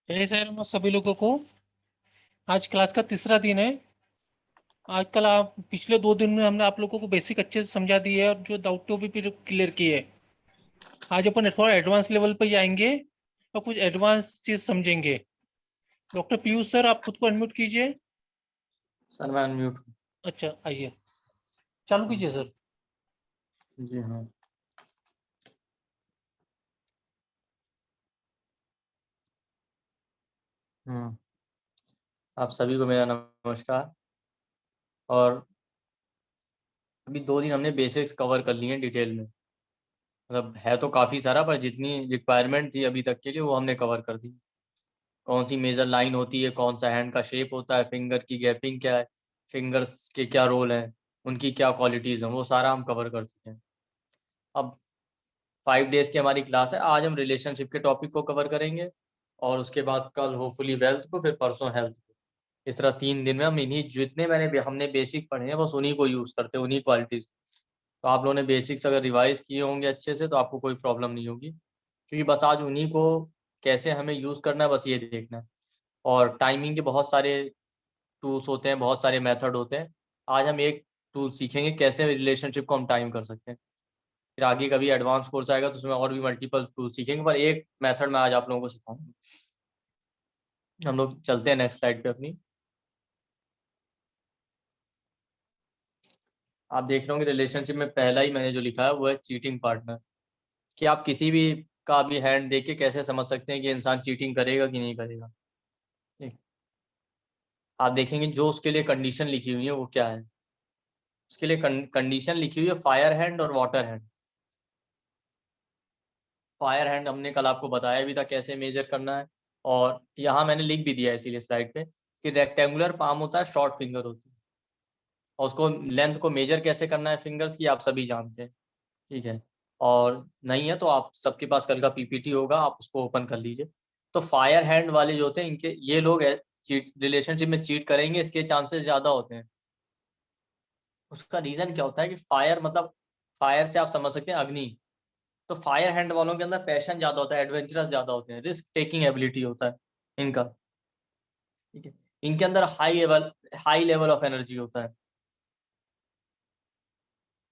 जय सर मैं सभी लोगों को। आज क्लास का तीसरा दिन है। आजकल आप पिछले 2 दिन में हमने आप लोगों को बेसिक अच्छे से समझा दिए है और जो डाउट तो भी क्लियर किए है। आज अपन थोड़ा एडवांस लेवल पर जाएंगे और कुछ एडवांस चीज समझेंगे। डॉक्टर पीयूष सर, आप खुद को अनम्यूट कीजिए। सर मैं अनम्यूट हूँ। अच्छा, आइए चालू कीजिए सर। जी हाँ। हम्म। आप सभी को मेरा नमस्कार। और अभी 2 दिन हमने बेसिक्स कवर कर लिए हैं डिटेल में। मतलब है तो काफ़ी सारा, पर जितनी रिक्वायरमेंट थी अभी तक के लिए वो हमने कवर कर दी। कौन सी मेजर लाइन होती है, कौन सा हैंड का शेप होता है, फिंगर की गैपिंग क्या है, फिंगर्स के क्या रोल हैं, उनकी क्या क्वालिटीज़ हैं, वो सारा हम कवर कर चुके हैं। अब 5 डेज की हमारी क्लास है। आज हम रिलेशनशिप के टॉपिक को कवर करेंगे और उसके बाद कल होपफुली वेल्थ को, फिर परसों हेल्थ। इस तरह 3 दिन में हम इन्हीं जितने हमने बेसिक पढ़े हैं बस उन्हीं को यूज़ करते हैं, उन्हीं क्वालिटीज़। तो आप लोगों ने बेसिक्स अगर रिवाइज किए होंगे अच्छे से तो आपको कोई प्रॉब्लम नहीं होगी, क्योंकि बस आज उन्हीं को कैसे हमें यूज़ करना है बस ये देखना है। और टाइमिंग के बहुत सारे टूल्स होते हैं, बहुत सारे मेथड होते हैं। आज हम एक टूल सीखेंगे कैसे रिलेशनशिप को हम टाइम कर सकते हैं। फिर आगे कभी एडवांस कोर्स आएगा तो उसमें और भी मल्टीपल टूल सीखेंगे, पर एक मेथड मैं आज आप लोगों को सिखाऊंगा। हम लोग चलते हैं नेक्स्ट स्लाइड पे अपनी। आप देख रहे होंगे रिलेशनशिप में पहला ही मैंने जो लिखा है वो है चीटिंग पार्टनर। कि आप किसी भी का भी हैंड देख के कैसे समझ सकते हैं कि इंसान चीटिंग करेगा कि नहीं करेगा। ठीक। आप देखेंगे जो उसके लिए कंडीशन लिखी हुई है वो क्या है। उसके लिए कंडीशन लिखी हुई है फायर हैंड और वाटर हैंड। फायर हैंड हमने कल आपको बताया भी था कैसे मेजर करना है, और यहाँ मैंने लिख भी दिया है इसीलिए स्लाइड पे कि रेक्टेंगुलर पाम होता है, शॉर्ट फिंगर होती है, और उसको लेंथ को मेजर कैसे करना है फिंगर्स की आप सभी जानते हैं। ठीक है। और नहीं है तो आप सबके पास कल का पीपीटी होगा, आप उसको ओपन कर लीजिए। तो फायर हैंड वाले जो होते हैं इनके ये लोग है चीट रिलेशनशिप में चीट करेंगे, इसके चांसेस ज़्यादा होते हैं। उसका रीज़न क्या होता है कि फायर मतलब फायर से आप समझ सकते हैं अग्नि। तो फायर हैंड वालों के अंदर पैशन ज़्यादा होता है, एडवेंचरस ज़्यादा होते हैं, रिस्क टेकिंग एबिलिटी होता है इनका। ठीक है। इनके अंदर हाई लेवल ऑफ एनर्जी होता है।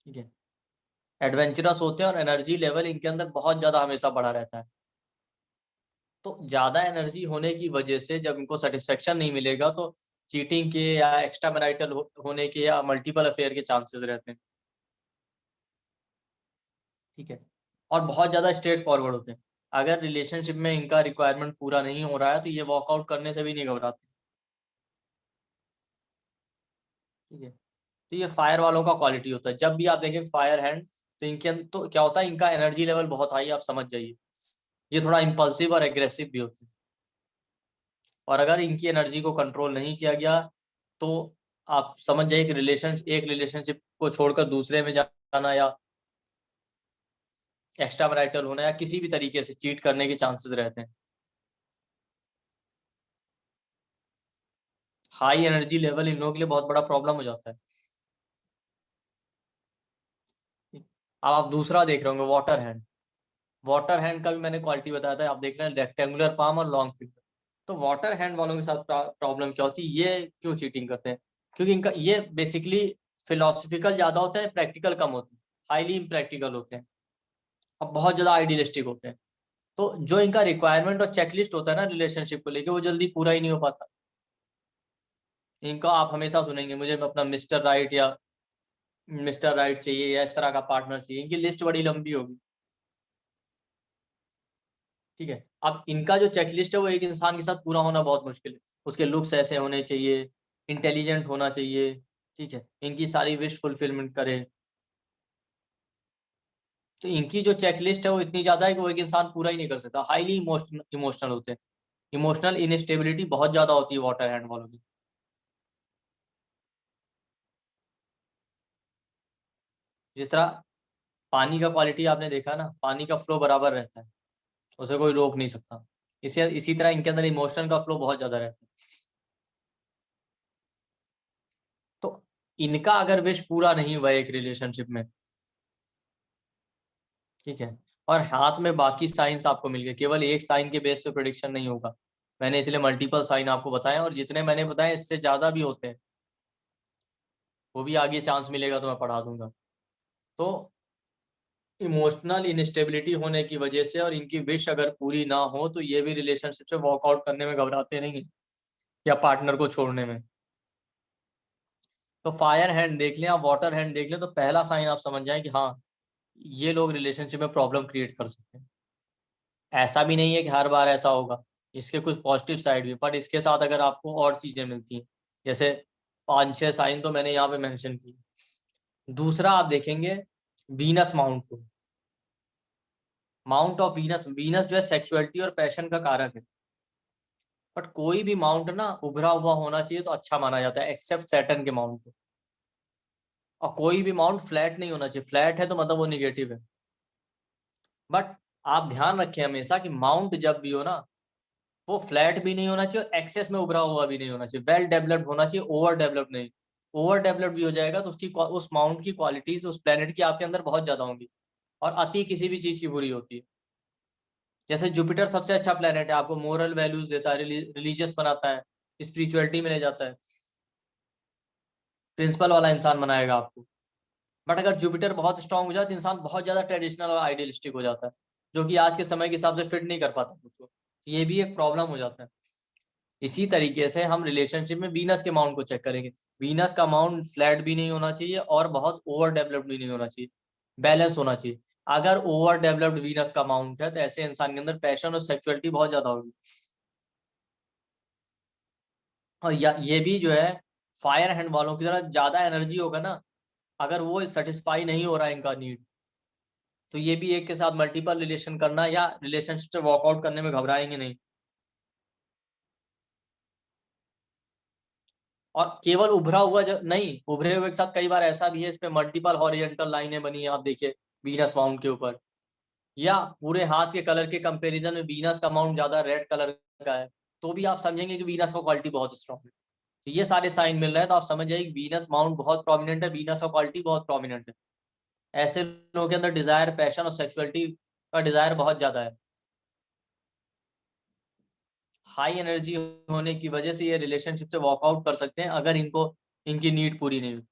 ठीक है। एडवेंचरस होते हैं और एनर्जी लेवल इनके अंदर बहुत ज़्यादा हमेशा बढ़ा रहता है। तो ज़्यादा एनर्जी होने की वजह से जब इनको सेटिस्फेक्शन नहीं मिलेगा तो चीटिंग के या एक्स्ट्रा मैरिटल होने के या मल्टीपल अफेयर के चांसेस रहते हैं। ठीक है। और बहुत ज़्यादा स्ट्रेट फॉरवर्ड होते हैं। अगर रिलेशनशिप में इनका रिक्वायरमेंट पूरा नहीं हो रहा है तो ये वॉकआउट करने से भी नहीं घबराते। ठीक है। तो ये फायर वालों का क्वालिटी होता है। जब भी आप देखें फायर हैंड तो इनके तो क्या होता है, इनका एनर्जी लेवल बहुत हाई, आप समझ जाइए। ये थोड़ा इम्पल्सिव और एग्रेसिव भी होते हैं। और अगर इनकी एनर्जी को कंट्रोल नहीं किया गया तो आप समझ जाइए कि एक रिलेशनशिप को छोड़कर दूसरे में जाना या एक्स्ट्रा मैरिटल होना या किसी भी तरीके से चीट करने के चांसेस रहते हैं। हाई एनर्जी लेवल इन लोगों के लिए बहुत बड़ा प्रॉब्लम हो जाता है। अब आप दूसरा देख रहे होंगे वाटर हैंड। वाटर हैंड का भी मैंने क्वालिटी बताया था, आप देख रहे हैं रेक्टेंगुलर पाम और लॉन्ग फिंगर। तो वाटर हैंड वालों के साथ प्रॉब्लम क्या होती है, ये क्यों चीटिंग करते हैं? क्योंकि इनका ये बेसिकली फिलोसफिकल ज्यादा होता है, प्रैक्टिकल कम होते हैं, हाईली इम्प्रैक्टिकल होते हैं और बहुत ज्यादा आइडियलिस्टिक होते हैं। तो जो इनका रिक्वायरमेंट और चेकलिस्ट होता है ना रिलेशनशिप को लेके, वो जल्दी पूरा ही नहीं हो पाता। इनका आप हमेशा सुनेंगे मुझे अपना मिस्टर राइट या मिस्टर राइट चाहिए या इस तरह का पार्टनर चाहिए, इनकी लिस्ट बड़ी लंबी होगी। ठीक है। अब इनका जो चेकलिस्ट है वो एक इंसान के साथ पूरा होना बहुत मुश्किल है। उसके लुक्स ऐसे होने चाहिए, इंटेलिजेंट होना चाहिए। ठीक है। इनकी सारी विश फुलफिलमेंट करे। तो इनकी जो चेकलिस्ट है वो इतनी ज्यादा है कि वो एक इंसान पूरा ही नहीं कर सकता। हाईली इमोशनल होते हैं। इमोशनल इनस्टेबिलिटी बहुत ज्यादा होती है वाटर हैंड वालों की। जिस तरह पानी का क्वालिटी आपने देखा ना, पानी का फ्लो बराबर रहता है, उसे कोई रोक नहीं सकता। इसी तरह इनके अंदर इमोशन का फ्लो बहुत ज्यादा रहता है। तो इनका अगर विश पूरा नहीं हुआ एक रिलेशनशिप में, ठीक है, और हाथ में बाकी साइंस आपको मिल गए, केवल एक साइन के बेस पे प्रेडिक्शन नहीं होगा। मैंने इसलिए मल्टीपल साइन आपको बताए, और जितने मैंने बताए इससे ज़्यादा भी होते हैं, वो भी आगे चांस मिलेगा तो मैं पढ़ा दूंगा। तो इमोशनल इनस्टेबिलिटी होने की वजह से और इनकी विश अगर पूरी ना हो तो ये भी रिलेशनशिप से वॉकआउट करने में घबराते नहीं हैं, या पार्टनर को छोड़ने में। तो फायर हैंड देख लें, आप वाटर हैंड देख लें, तो पहला साइन आप समझ जाएं कि हाँ, ये लोग रिलेशनशिप में प्रॉब्लम क्रिएट कर सकते हैं। ऐसा भी नहीं है कि हर बार ऐसा होगा, इसके कुछ पॉजिटिव साइड भी, पर इसके साथ अगर आपको और चीजें मिलती हैं, जैसे 5-6 साइन तो मैंने यहाँ पे मेंशन की। दूसरा आप देखेंगे वीनस माउंट को, माउंट ऑफ वीनस। वीनस जो है सेक्सुअलिटी और पैशन का कारक है, बट कोई भी माउंट ना उभरा हुआ होना चाहिए तो अच्छा माना जाता है, एक्सेप्ट सैटर्न के माउंट को। और कोई भी माउंट फ्लैट नहीं होना चाहिए, फ्लैट है तो मतलब वो निगेटिव है। बट आप ध्यान रखें हमेशा कि माउंट जब भी हो ना, वो फ्लैट भी नहीं होना चाहिए और एक्सेस में उभरा हुआ भी नहीं होना चाहिए, वेल डेवलप्ड होना चाहिए, ओवर डेवलप्ड नहीं। ओवर डेवलप्ड भी हो जाएगा तो उसकी उस माउंट की क्वालिटीज उस प्लेनेट की आपके अंदर बहुत ज्यादा होंगी, और अति किसी भी चीज की बुरी होती है। जैसे जुपिटर सबसे अच्छा प्लेनेट है, आपको मोरल वैल्यूज देता है, रिलीजियस बनाता है, स्पिरिचुअलिटी में ले जाता है, प्रिंसिपल वाला इंसान बनाएगा आपको। बट अगर जुपिटर बहुत स्ट्रांग हो जाए तो इंसान बहुत ज्यादा ट्रेडिशनल और आइडियलिस्टिक हो जाता है, जो कि आज के समय के हिसाब से फिट नहीं कर पाता खुद को। ये भी एक प्रॉब्लम हो जाता है। इसी तरीके से हम रिलेशनशिप में वीनस के माउंट को चेक करेंगे। वीनस का माउंट फ्लैट भी नहीं होना चाहिए और बहुत ओवर डेवलप्ड भी नहीं होना चाहिए, बैलेंस होना चाहिए। अगर ओवर डेवलप्ड वीनस का माउंट है तो ऐसे इंसान के अंदर पैशन और सेक्सुअलिटी बहुत ज्यादा होगी। और ये भी जो है फायर हैंड वालों की तरह ज्यादा एनर्जी होगा ना, अगर वो सेटिस्फाई नहीं हो रहा है इनका नीड, तो ये भी एक के साथ मल्टीपल रिलेशन करना या रिलेशनशिप से वॉकआउट करने में घबराएंगे नहीं। और केवल उभरा हुआ जो नहीं, उभरे हुए के साथ कई बार ऐसा भी है, इस पे मल्टीपल हॉरिजॉन्टल लाइनें बनी है, आप देखिए वीनस माउंट के ऊपर, या पूरे हाथ के कलर के कंपैरिजन में वीनस का माउंट ज्यादा रेड कलर का है, तो भी आप समझेंगे कि वीनस का क्वालिटी बहुत स्ट्रॉन्ग है। तो ये सारे साइन मिल रहे हैं तो आप समझ जाइए वीनस माउंट बहुत प्रोमिनेंट है, वीनस का क्वालिटी बहुत प्रोमिनेंट है। ऐसे लोगों के अंदर डिजायर, पैशन और सेक्सुअलिटी का डिजायर बहुत ज्यादा है। हाई एनर्जी होने की वजह से ये रिलेशनशिप से वॉकआउट कर सकते हैं अगर इनको इनकी नीड पूरी नहीं हुई।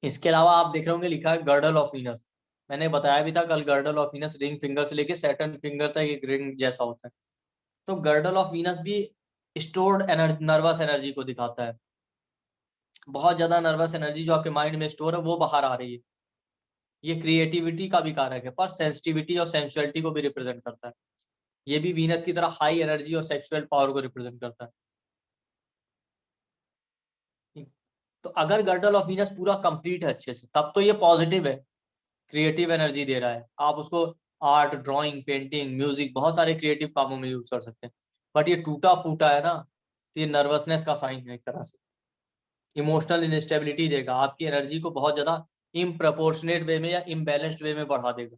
इसके अलावा आप देख रहे होंगे लिखा है गर्डल ऑफ वीनस। मैंने बताया भी था कल, girdle of Venus ring finger से लेके सैटर्न फिंगर तक एक रिंग जैसा होता है। तो गर्डल ऑफ वीनस भी स्टोर्ड एनर्जी, नर्वस एनर्जी को दिखाता है। बहुत ज्यादा नर्वस एनर्जी जो आपके माइंड में स्टोर है वो बाहर आ रही है। ये क्रिएटिविटी का भी कारक है, पर सेंसिटिविटी और सेंसुअलिटी को भी रिप्रेजेंट करता है। ये भी वीनस की तरह हाई एनर्जी और सेक्सुअल पावर को रिप्रेजेंट करता है। तो अगर गर्डल ऑफ वीनस पूरा कंप्लीट है अच्छे से, तब तो ये पॉजिटिव है, क्रिएटिव एनर्जी दे रहा है। आप उसको आर्ट, ड्राइंग, पेंटिंग, म्यूजिक, बहुत सारे क्रिएटिव कामों में यूज कर सकते हैं। बट ये टूटा फूटा है ना, तो ये नर्वसनेस का साइन है एक तरह से। इमोशनल इनस्टेबिलिटी देगा, आपकी एनर्जी को बहुत ज्यादा इम्प्रपोर्शनेट वे में या इम्बैलेंस्ड वे में बढ़ा देगा।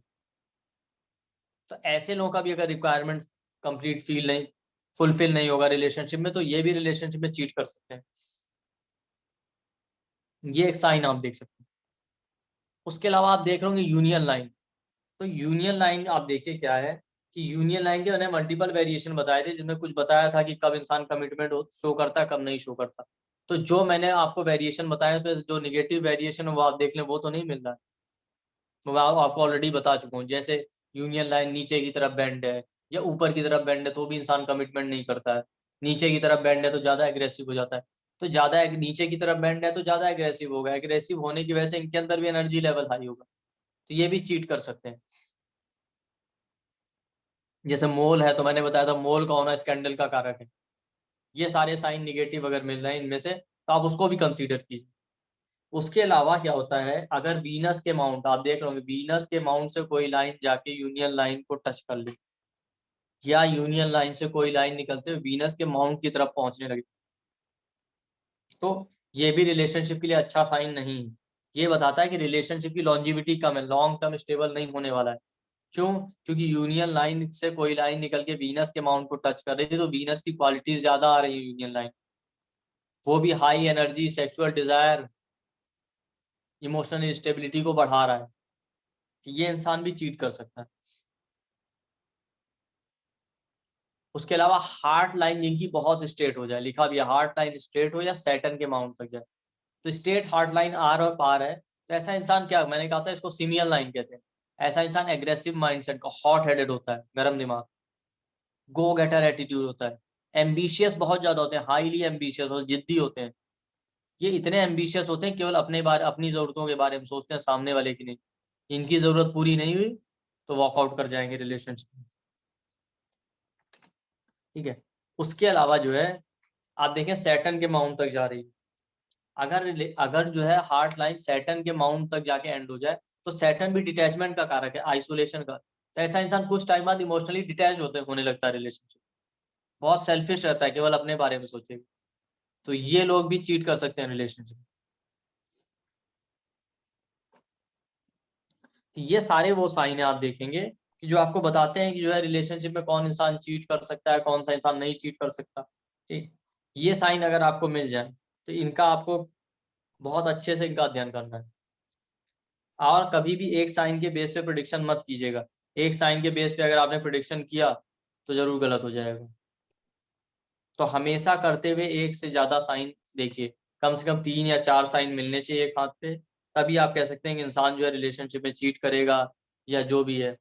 तो ऐसे लोगों का भी अगर रिक्वायरमेंट कंप्लीट फील नहीं, फुलफिल नहीं होगा रिलेशनशिप में, तो ये भी रिलेशनशिप में चीट कर सकते हैं। ये एक साइन आप देख सकते हैं। उसके अलावा आप देख रहे होंगे यूनियन लाइन। तो यूनियन लाइन आप देखिए क्या है, कि यूनियन लाइन के मैंने मल्टीपल वेरिएशन बताए थे, जिसमें कुछ बताया था कि कब इंसान कमिटमेंट शो करता है, कब नहीं शो करता। तो जो मैंने आपको वेरिएशन बताया उसमें जो निगेटिव वेरिएशन है वो आप देख लें, वो तो नहीं मिल रहा है। वो मैं आपको ऑलरेडी बता चुका हूँ। जैसे यूनियन लाइन नीचे की तरफ बेंड है या ऊपर की तरफ बेंड है तो भी इंसान कमिटमेंट नहीं करता है। नीचे की तरफ बेंड है तो ज्यादा एग्रेसिव हो जाता है। तो ज्यादा नीचे की तरफ बेंड है तो ज्यादा एग्रेसिव होगा, एग्रेसिव होने की वजह से इनके अंदर भी एनर्जी लेवल हाई होगा, तो ये भी चीट कर सकते हैं। जैसे मोल है तो मैंने बताया था मोल का होना स्कैंडल का कारक है। ये सारे साइन निगेटिव अगर मिल रहे हैं इनमें से तो आप उसको भी कंसीडर कीजिए। उसके अलावा क्या होता है, अगर वीनस के माउंट आप देख रहे होंगे, वीनस के माउंट से कोई लाइन जाके यूनियन लाइन को टच कर ले, या यूनियन लाइन से कोई लाइन निकलते हुए वीनस के माउंट की तरफ पहुंचने लगे, तो ये भी रिलेशनशिप के लिए अच्छा साइन नहीं है। ये बताता है कि रिलेशनशिप की लॉन्जिविटी कम है, लॉन्ग टर्म स्टेबल नहीं होने वाला है। क्यों? क्योंकि यूनियन लाइन से कोई लाइन निकल के वीनस के माउंट को टच कर रही है, तो वीनस की क्वालिटीज ज्यादा आ रही है यूनियन लाइन, वो भी high energy, sexual desire, emotional instability को बढ़ा रहा है। ये इंसान भी चीट कर सकता है। उसके अलावा हार्ट लाइन जिनकी बहुत स्ट्रेट हो जाए, लिखा भी है हार्ट लाइन स्ट्रेट हो या सैटर्न के माउंट तक जाए, तो स्ट्रेट हार्ट लाइन आर और पार है, तो ऐसा इंसान क्या, मैंने कहा था इसको सिमियल लाइन कहते हैं, ऐसा इंसान एग्रेसिव माइंडसेट का, हॉट हेडेड होता है, गर्म दिमाग, गो गेटर एटीट्यूड होता है, एम्बिशियस बहुत ज्यादा होते हैं, हाईली एम्बिशियस और जिद्दी होते हैं। ये इतने एम्बिशियस होते हैं, केवल अपने बारे, अपनी जरूरतों के बारे में सोचते हैं, सामने वाले की नहीं। इनकी जरूरत पूरी नहीं हुई तो वॉकआउट कर जाएंगे रिलेशनशिप में, ठीक है। उसके अलावा जो है आप देखें सैटर्न के माउंट तक जा रही है, अगर जो है हार्ट लाइन सैटर्न के माउंट तक जाके एंड हो जाए, तो सैटर्न भी डिटैचमेंट का कारक है, आइसोलेशन का, तो ऐसा इंसान कुछ टाइम बाद इमोशनली डिटैच होने लगता है रिलेशनशिप, बहुत सेल्फिश रहता है, केवल अपने बारे में सोचेगा, तो ये लोग भी चीट कर सकते हैं रिलेशनशिप। ये सारे वो साइन है आप देखेंगे कि जो आपको बताते हैं कि जो है रिलेशनशिप में कौन इंसान चीट कर सकता है, कौन सा इंसान नहीं चीट कर सकता, ठीक। ये साइन अगर आपको मिल जाए तो इनका आपको बहुत अच्छे से इनका अध्ययन करना है, और कभी भी एक साइन के बेस पे प्रिडिक्शन मत कीजिएगा, एक साइन के बेस पे अगर आपने प्रिडिक्शन किया तो जरूर गलत हो जाएगा। तो हमेशा करते हुए एक से ज्यादा साइन देखिए, कम से कम 3 या 4 साइन मिलने चाहिए एक हाथ पे, तभी आप कह सकते हैं कि इंसान जो है रिलेशनशिप में चीट करेगा या जो भी है।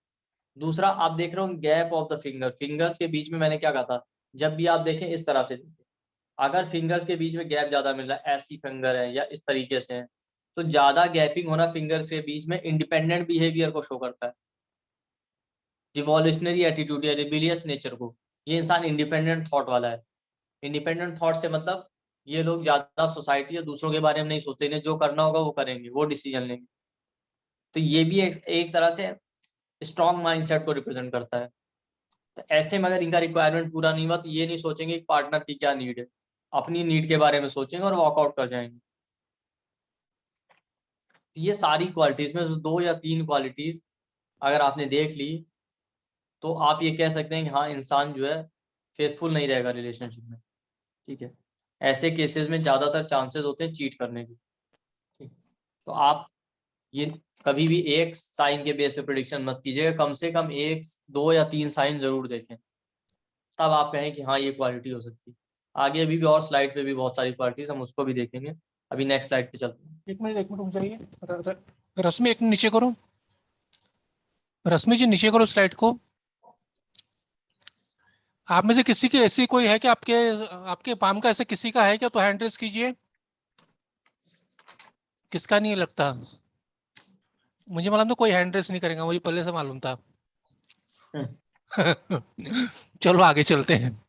दूसरा आप देख रहे हो gap of the finger, fingers के बीच में मैंने क्या कहा था, जब भी आप देखें इस तरह से देखें, अगर फिंगर्स के बीच में गैप ज्यादा मिल रहा है, ऐसी फिंगर है या इस तरीके से है, तो ज्यादा गैपिंग होना फिंगर्स के बीच में इंडिपेंडेंट बिहेवियर को शो करता है, रिवॉल्यूशनरी एटीट्यूड या रिबिलियस नेचर को। ये इंसान इंडिपेंडेंट थॉट वाला है, इंडिपेंडेंट थॉट से मतलब ये लोग ज्यादा सोसाइटी या दूसरों के बारे में नहीं सोचते, इन्हें जो करना होगा वो करेंगे, वो डिसीजन लेंगे, तो ये भी एक तरह से स्ट्रॉन्ग माइंडसेट को रिप्रेजेंट करता है। तो ऐसे में अगर इनका रिक्वायरमेंट पूरा नहीं हुआ तो ये नहीं सोचेंगे कि पार्टनर की क्या नीड है, अपनी नीड के बारे में सोचेंगे और वॉकआउट कर जाएंगे। ये सारी क्वालिटीज में 2 या 3 क्वालिटीज अगर आपने देख ली तो आप ये कह सकते हैं कि हाँ इंसान जो है फेथफुल नहीं रहेगा रिलेशनशिप में, ठीक है। ऐसे केसेस में ज्यादातर चांसेस होते हैं चीट करने के, ठीक। तो आप ये कभी भी एक साइन के बेस पे प्रिडिक्शन मत कीजिएगा, कम से कम 1, 2 या 3 साइन जरूर देखें, तब आप कहें कि हाँ ये क्वालिटी हो सकती है। आगे अभी भी और स्लाइड पे भी बहुत सारी क्वालिटीज, हम उसको भी देखेंगे। अभी नेक्स्ट स्लाइड पे चलते हैं। एक मिनट रुक जाइए। रश्मि एक नीचे करो, रश्मि जी नीचे करो स्लाइड को। आप में से किसी की ऐसी कोई है कि आपके आपके पाम का ऐसे किसी का है क्या, तो हैंड रेस कीजिए। किसका नहीं लगता, मुझे मालूम था कोई हैंड रेस नहीं करेगा, मुझे पहले से मालूम था। चलो आगे चलते हैं।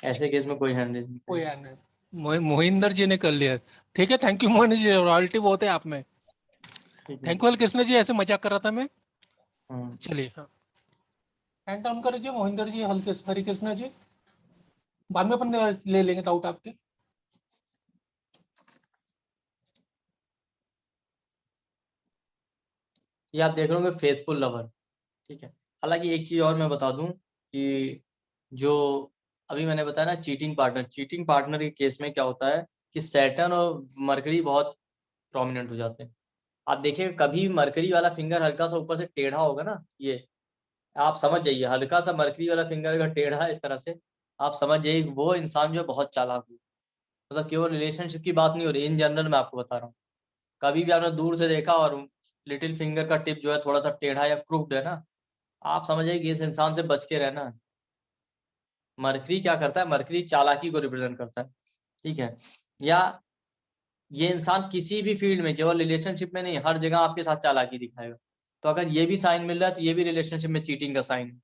ऐसे केस में कोई हैंड रेज नहीं कोई करेगा। हैंड रेस, मोहिंदर जी ने कर लिया। ठीक है, thank you Mohinder ji, royalty बहुत है आप में। ठीक है। थैंक यू कृष्ण जी, ऐसे मजाक कर रहा था मैं। हम्म। चलिए हाँ, हैंड डाउन कर दीजिए मोहिंदर जी, हल्के हरे कृष्ण जी। बाद में अपन ले लेंगे डाउट आपके। ये आप देख रहे होंगे फेथफुल लवर, ठीक है। हालांकि एक चीज और मैं बता दूं कि जो अभी मैंने बताया ना चीटिंग पार्टनर के केस में क्या होता है कि सैटर्न और मरकरी बहुत प्रोमिनेंट हो जाते हैं। आप देखिए कभी मरकरी वाला फिंगर हल्का सा ऊपर से टेढ़ा होगा ना, ये आप समझ जाइए, हल्का सा मरकरी वाला फिंगर अगर टेढ़ा है इस तरह से, आप समझ जाइए वो इंसान जो है बहुत चालाक है। मतलब केवल रिलेशनशिप की बात नहीं हो रही, इन जनरल मैं आपको बता रहा हूँ, कभी भी आपने दूर से देखा और लिटिल फिंगर का टिप जो है थोड़ा सा टेढ़ा या क्रूक्ड है ना, आप समझ जाइए कि इस इंसान से बच के रहना है। मरकरी क्या करता है, मरकरी चालाकी को रिप्रेजेंट करता है, ठीक है। या ये इंसान किसी भी फील्ड में, केवल रिलेशनशिप में नहीं, हर जगह आपके साथ चालाकी दिखाएगा। तो अगर ये भी साइन मिल रहा है तो ये भी रिलेशनशिप में चीटिंग का साइन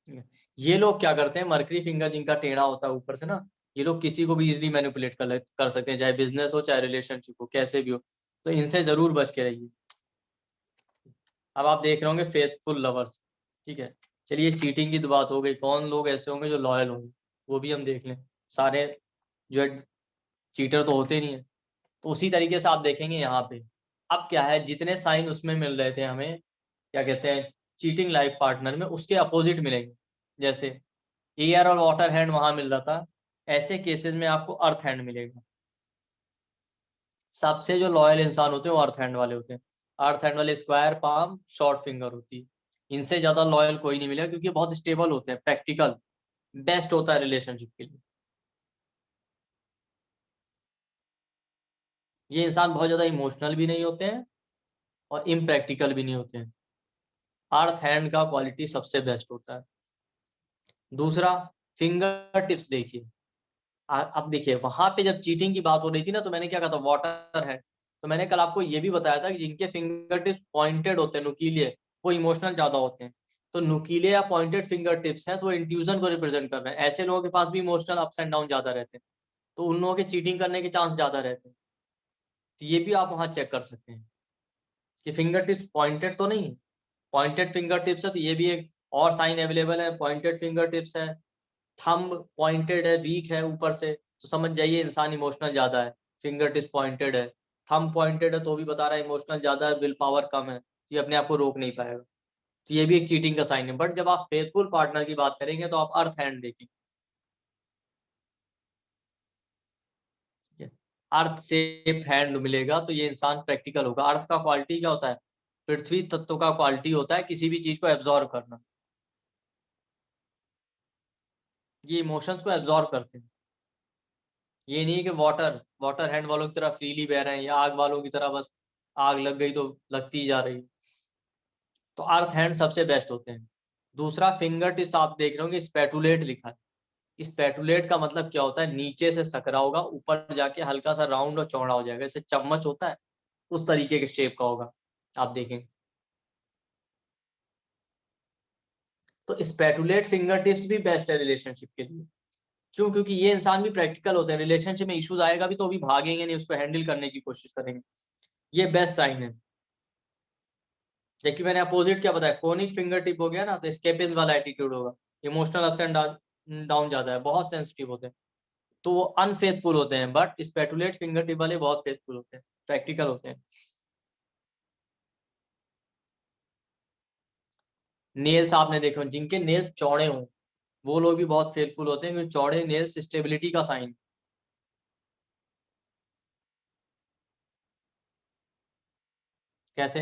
है। ये लोग क्या करते हैं, मरकरी फिंगर जिनका टेढ़ा होता है ऊपर से ना, ये लोग किसी को भी इजीली मैनिपुलेट कर सकते हैं, चाहे बिजनेस हो चाहे रिलेशनशिप हो, कैसे भी हो, तो इनसे जरूर बच के रहिए। अब आप देख रहे होंगे फेथफुल लवर्स, ठीक है। चलिए चीटिंग की तो बात हो गई, कौन लोग ऐसे होंगे जो लॉयल होंगे, वो भी हम देख लें। सारे जो है चीटर तो होते नहीं है, तो उसी तरीके से आप देखेंगे यहाँ पे। अब क्या है, जितने साइन उसमें मिल रहे थे हमें, क्या कहते हैं, चीटिंग लाइफ पार्टनर में, उसके अपोजिट मिलेंगे। जैसे एयर और वाटर हैंड वहां मिल रहा था, ऐसे केसेस में आपको अर्थ हैंड मिलेगा। सबसे जो लॉयल इंसान होते हैं वो अर्थ हैंड वाले होते हैं। अर्थ हैंड वाले स्क्वायर पाम शॉर्ट फिंगर होती है, इनसे ज्यादा लॉयल कोई नहीं मिलेगा, क्योंकि बहुत स्टेबल होते हैं, प्रैक्टिकल, बेस्ट होता है रिलेशनशिप के लिए। ये इंसान बहुत ज्यादा इमोशनल भी नहीं होते हैं और इम्प्रैक्टिकल भी नहीं होते हैं। अर्थ हैंड का क्वालिटी सबसे बेस्ट होता है। दूसरा, फिंगर टिप्स देखिए। अब देखिए, वहां पे जब चीटिंग की बात हो रही थी ना, तो मैंने क्या कहा था, वाटर है। तो मैंने कल आपको ये भी बताया था कि जिनके फिंगर टिप्स पॉइंटेड होते हैं, नुकीले, वो इमोशनल ज्यादा होते हैं। तो नुकीले या पॉइंटेड फिंगर टिप्स हैं, तो इंट्यूजन को रिप्रेजेंट कर रहे हैं। ऐसे लोगों के पास भी इमोशनल अप्स एंड डाउन ज्यादा रहते हैं, तो उन लोगों के चीटिंग करने के चांस ज्यादा रहते हैं। तो ये भी आप वहां चेक कर सकते हैं कि फिंगर टिप्स पॉइंटेड तो नहीं है। पॉइंटेड फिंगर टिप्स है, तो ये भी एक और साइन अवेलेबल है, पॉइंटेड फिंगर टिप्स है। थंब पॉइंटेड है, वीक है ऊपर से, तो समझ जाइए इंसान इमोशनल ज्यादा है। फिंगर टिप्स पॉइंटेड है, थंब पॉइंटेड है, तो भी बता रहा है इमोशनल ज्यादा है, विल पावर कम है, तो ये अपने आप को रोक नहीं पाएगा। तो ये भी एक चीटिंग का साइन है। बट जब आप फेथफुल पार्टनर की बात करेंगे, तो आप अर्थ हैंड देखेंगे। अर्थ शेप हैंड मिलेगा, तो ये इंसान प्रैक्टिकल होगा। अर्थ का क्वालिटी क्या होता है? पृथ्वी तत्व का क्वालिटी होता है किसी भी चीज को एब्जॉर्व करना। ये इमोशंस को एब्जॉर्व करते हैं। ये नहीं है कि वाटर वाटर हैंड वालों की तरह फ्रीली बह रहे हैं, या आग वालों की तरह बस आग लग गई तो लगती ही जा रही। तो अर्थ हैंड सबसे बेस्ट होते हैं। दूसरा, फिंगर टिप्स आप देख रहे होंगे स्पैटुलेट लिखा है। स्पैटुलेट का मतलब क्या होता है? नीचे से सकरा होगा, ऊपर जाके हल्का सा राउंड और चौड़ा हो जाएगा, जैसे चम्मच होता है उस तरीके के शेप का होगा, आप देखें। तो स्पैटुलेट फिंगर टिप्स भी बेस्ट है रिलेशनशिप के लिए। क्यों? क्योंकि ये इंसान भी प्रैक्टिकल होते हैं। रिलेशनशिप में इश्यूज आएगा भी, तो भी भागेंगे नहीं, उसको हैंडल करने की कोशिश करेंगे। ये बेस्ट साइन है। देखिए, मैंने अपोजिट क्या बताया, कोनिक फिंगर टिप हो गया ना, तो स्केपिस वाला एटीट्यूड होगा। इमोशनल अप्स एंड डाउन ज्यादा है, बहुत सेंसिटिव होते हैं, तो वो अनफेथफुल होते हैं। बट स्पेटुलेट फिंगर टिप वाले बहुत फेथफुल होते हैं, प्रैक्टिकल होते हैं। नेल्स आपने देखो, जिनके नेल्स चौड़े हों, वो लोग भी बहुत फेथफुल होते हैं, क्योंकि चौड़े नेल्स स्टेबिलिटी का साइन। कैसे?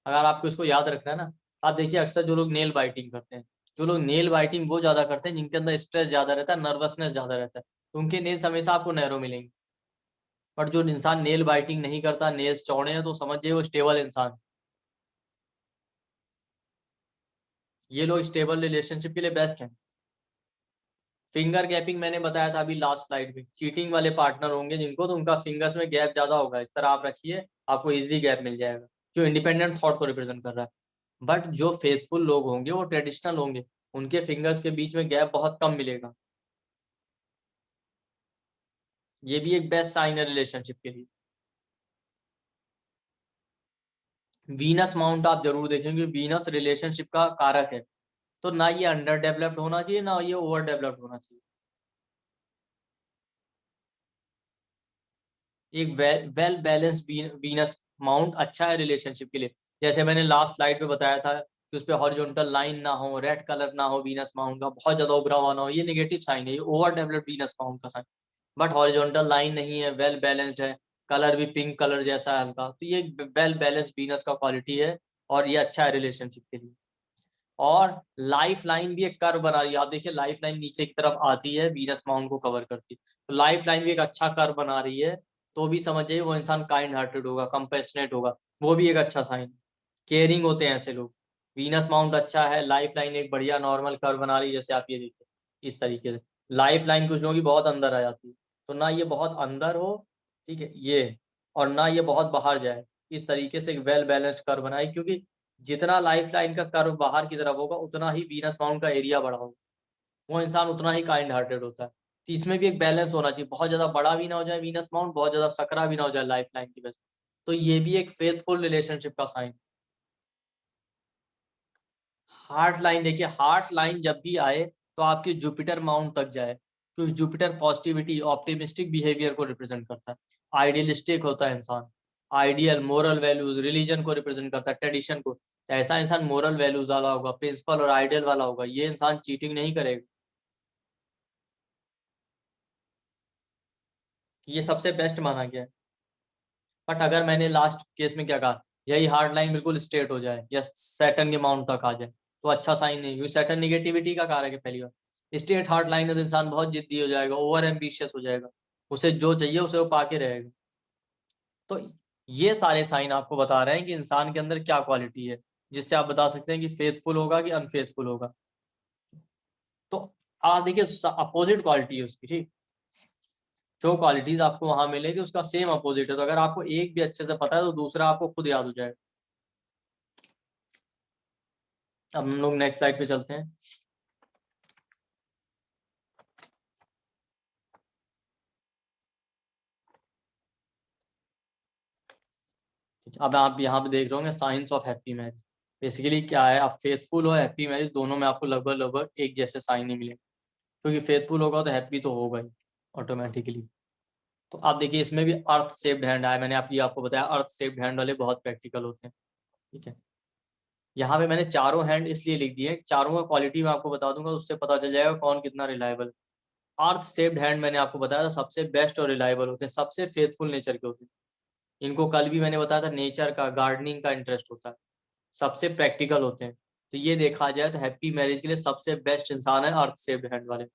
अगर आपको इसको याद रखना है ना, आप देखिए अक्सर जो लोग नेल बाइटिंग करते हैं, जो लोग नेल बाइटिंग वो ज्यादा करते हैं जिनके अंदर स्ट्रेस ज्यादा रहता है, नर्वसनेस ज्यादा रहता है, तो उनके नेल्स हमेशा आपको नैरो मिलेंगे। बट जो इंसान नेल बाइटिंग नहीं करता, नेल्स चौड़े हैं, तो समझिए वो स्टेबल इंसान। ये लोग स्टेबल रिलेशनशिप के लिए बेस्ट हैं। फिंगर गैपिंग मैंने बताया था अभी लास्ट स्लाइड में। चीटिंग वाले पार्टनर होंगे जिनको, तो उनका फिंगर्स में गैप ज्यादा होगा। इस तरह आप रखिए, आपको इजीली गैप मिल जाएगा, जो इंडिपेंडेंट थॉट को रिप्रेजेंट कर रहा है। बट जो फेथफुल लोग होंगे, वो ट्रेडिशनल होंगे, उनके फिंगर्स के बीच में गैप बहुत कम मिलेगा। ये भी एक बेस्ट साइन है रिलेशनशिप के लिए। वीनस माउंट आप जरूर देखेंगे, वीनस रिलेशनशिप का कारक है। तो ना ये अंडर डेवलप्ड होना चाहिए, ना ये ओवर डेवलप्ड होना चाहिए। एक वेल बैलेंस वीनस माउंट अच्छा है रिलेशनशिप के लिए। जैसे मैंने लास्ट स्लाइड पे बताया था कि उस पे हॉरिजॉन्टल लाइन ना हो, रेड कलर ना हो वीनस माउंट का, बहुत ज्यादा उभरा हुआ ना हो, ये नेगेटिव साइन है, ये ओवर डेवलप्ड वीनस माउंट का साइन। बट हॉरिजॉन्टल लाइन नहीं है, वेल बैलेंस्ड है, कलर भी पिंक कलर जैसा है हल्का, तो ये वेल बैलेंस्ड वीनस का क्वालिटी है, और ये अच्छा है रिलेशनशिप के लिए। और लाइफ लाइन भी एक कर्व बना रही है, आप देखिए लाइफ लाइन नीचे की तरफ आती है, वीनस माउंट को कवर करती है, तो लाइफ लाइन भी एक अच्छा कर्व बना रही है। तो भी समझिए वो इंसान काइंड हार्टेड होगा, कंपेशनेट होगा, वो भी एक अच्छा साइन। केयरिंग होते हैं ऐसे लोग। वीनस माउंट अच्छा है, लाइफ लाइन एक बढ़िया नॉर्मल कर्व बना रही है, जैसे आप ये देखिए इस तरीके से। लाइफ लाइन कुछ लोगों की बहुत अंदर आ जाती है, तो ना ये बहुत अंदर हो, ठीक है ये, और ना ये बहुत बाहर जाए। इस तरीके से एक वेल बैलेंस्ड कर्व बनाए, क्योंकि जितना लाइफ लाइन का कर्व बाहर की तरफ होगा, उतना ही वीनस माउंट का एरिया बड़ा होगा, वो इंसान उतना ही काइंड हार्टेड होता है। तो इसमें भी एक बैलेंस होना चाहिए, बहुत ज्यादा बड़ा भी ना हो जाए वीनस माउंट, बहुत ज्यादा सकरा भी ना हो जाए लाइफ लाइन की वजह से। तो ये भी एक फेथफुल रिलेशनशिप का साइन। हार्ट लाइन देखिए, हार्ट लाइन जब भी आए, तो आपकी जुपिटर माउंट तक जाए, क्योंकि जुपिटर पॉजिटिविटी, ऑप्टिमिस्टिक बिहेवियर को रिप्रेजेंट करता है। आइडियलिस्टिक होता है इंसान, आइडियल, मोरल वैल्यूज, रिलीजन को रिप्रेजेंट करता है, ट्रेडिशन को। ऐसा इंसान मोरल वैल्यूज वाला होगा, प्रिंसिपल और आइडियल वाला होगा, ये इंसान चीटिंग नहीं करेगा। ये सबसे बेस्ट माना गया है। बट अगर मैंने लास्ट केस में क्या कहा, यही हार्ड लाइन बिल्कुल स्ट्रेट हो जाए, या सैटर्न के माउंट तक आ जाए, तो अच्छा साइन नहीं, क्योंकि सैटर्न निगेटिविटी का कारक है पहली बार। स्ट्रेट हार्ट लाइन है तो इंसान बहुत जिद्दी हो जाएगा, ओवर एम्बिशियस हो जाएगा, उसे जो चाहिए उसे वो पाके रहेगा। तो ये सारे साइन आपको बता रहे हैं कि इंसान के अंदर क्या क्वालिटी है, जिससे आप बता सकते हैं कि फेथफुल होगा कि अनफेथफुल होगा। तो आप देखिए अपोजिट क्वालिटी है उसकी, ठीक। जो क्वालिटीज आपको वहां मिलेगी उसका सेम अपोजिट है, तो अगर आपको एक भी अच्छे से पता है तो दूसरा आपको खुद याद हो जाएगा। अब हम लोग नेक्स्ट स्लाइड पे चलते हैं। अब आप यहाँ पे देख रहे होंगे science of happy marriage. Basically क्या है, आप फेथफुल हो हैप्पी मैरिज दोनों में आपको लगभग लगभग एक जैसे साइन ही मिले, क्योंकि फेथफुल होगा तो हैप्पी तो होगा ही ऑटोमेटिकली। तो आप देखिए इसमें भी अर्थ शेप्ड हैंड आया, मैंने आपको बताया अर्थ शेप्ड हैंड वाले बहुत प्रैक्टिकल होते हैं, ठीक है। यहाँ पे मैंने चारों हैंड इसलिए लिख दिए, चारों का क्वालिटी मैं आपको बता दूंगा, उससे पता चल जाएगा कौन कितना रिलायबल। अर्थ शेप्ड हैंड मैंने आपको बताया था सबसे बेस्ट और रिलायबल होते हैं, सबसे फेथफुल नेचर के होते हैं। इनको कल भी मैंने बताया था नेचर का, गार्डनिंग का इंटरेस्ट होता है, सबसे प्रैक्टिकल होते हैं। तो ये देखा जाए तो हैप्पी मैरिज के लिए सबसे बेस्ट इंसान है अर्थ शेप्ड हैंड वाले।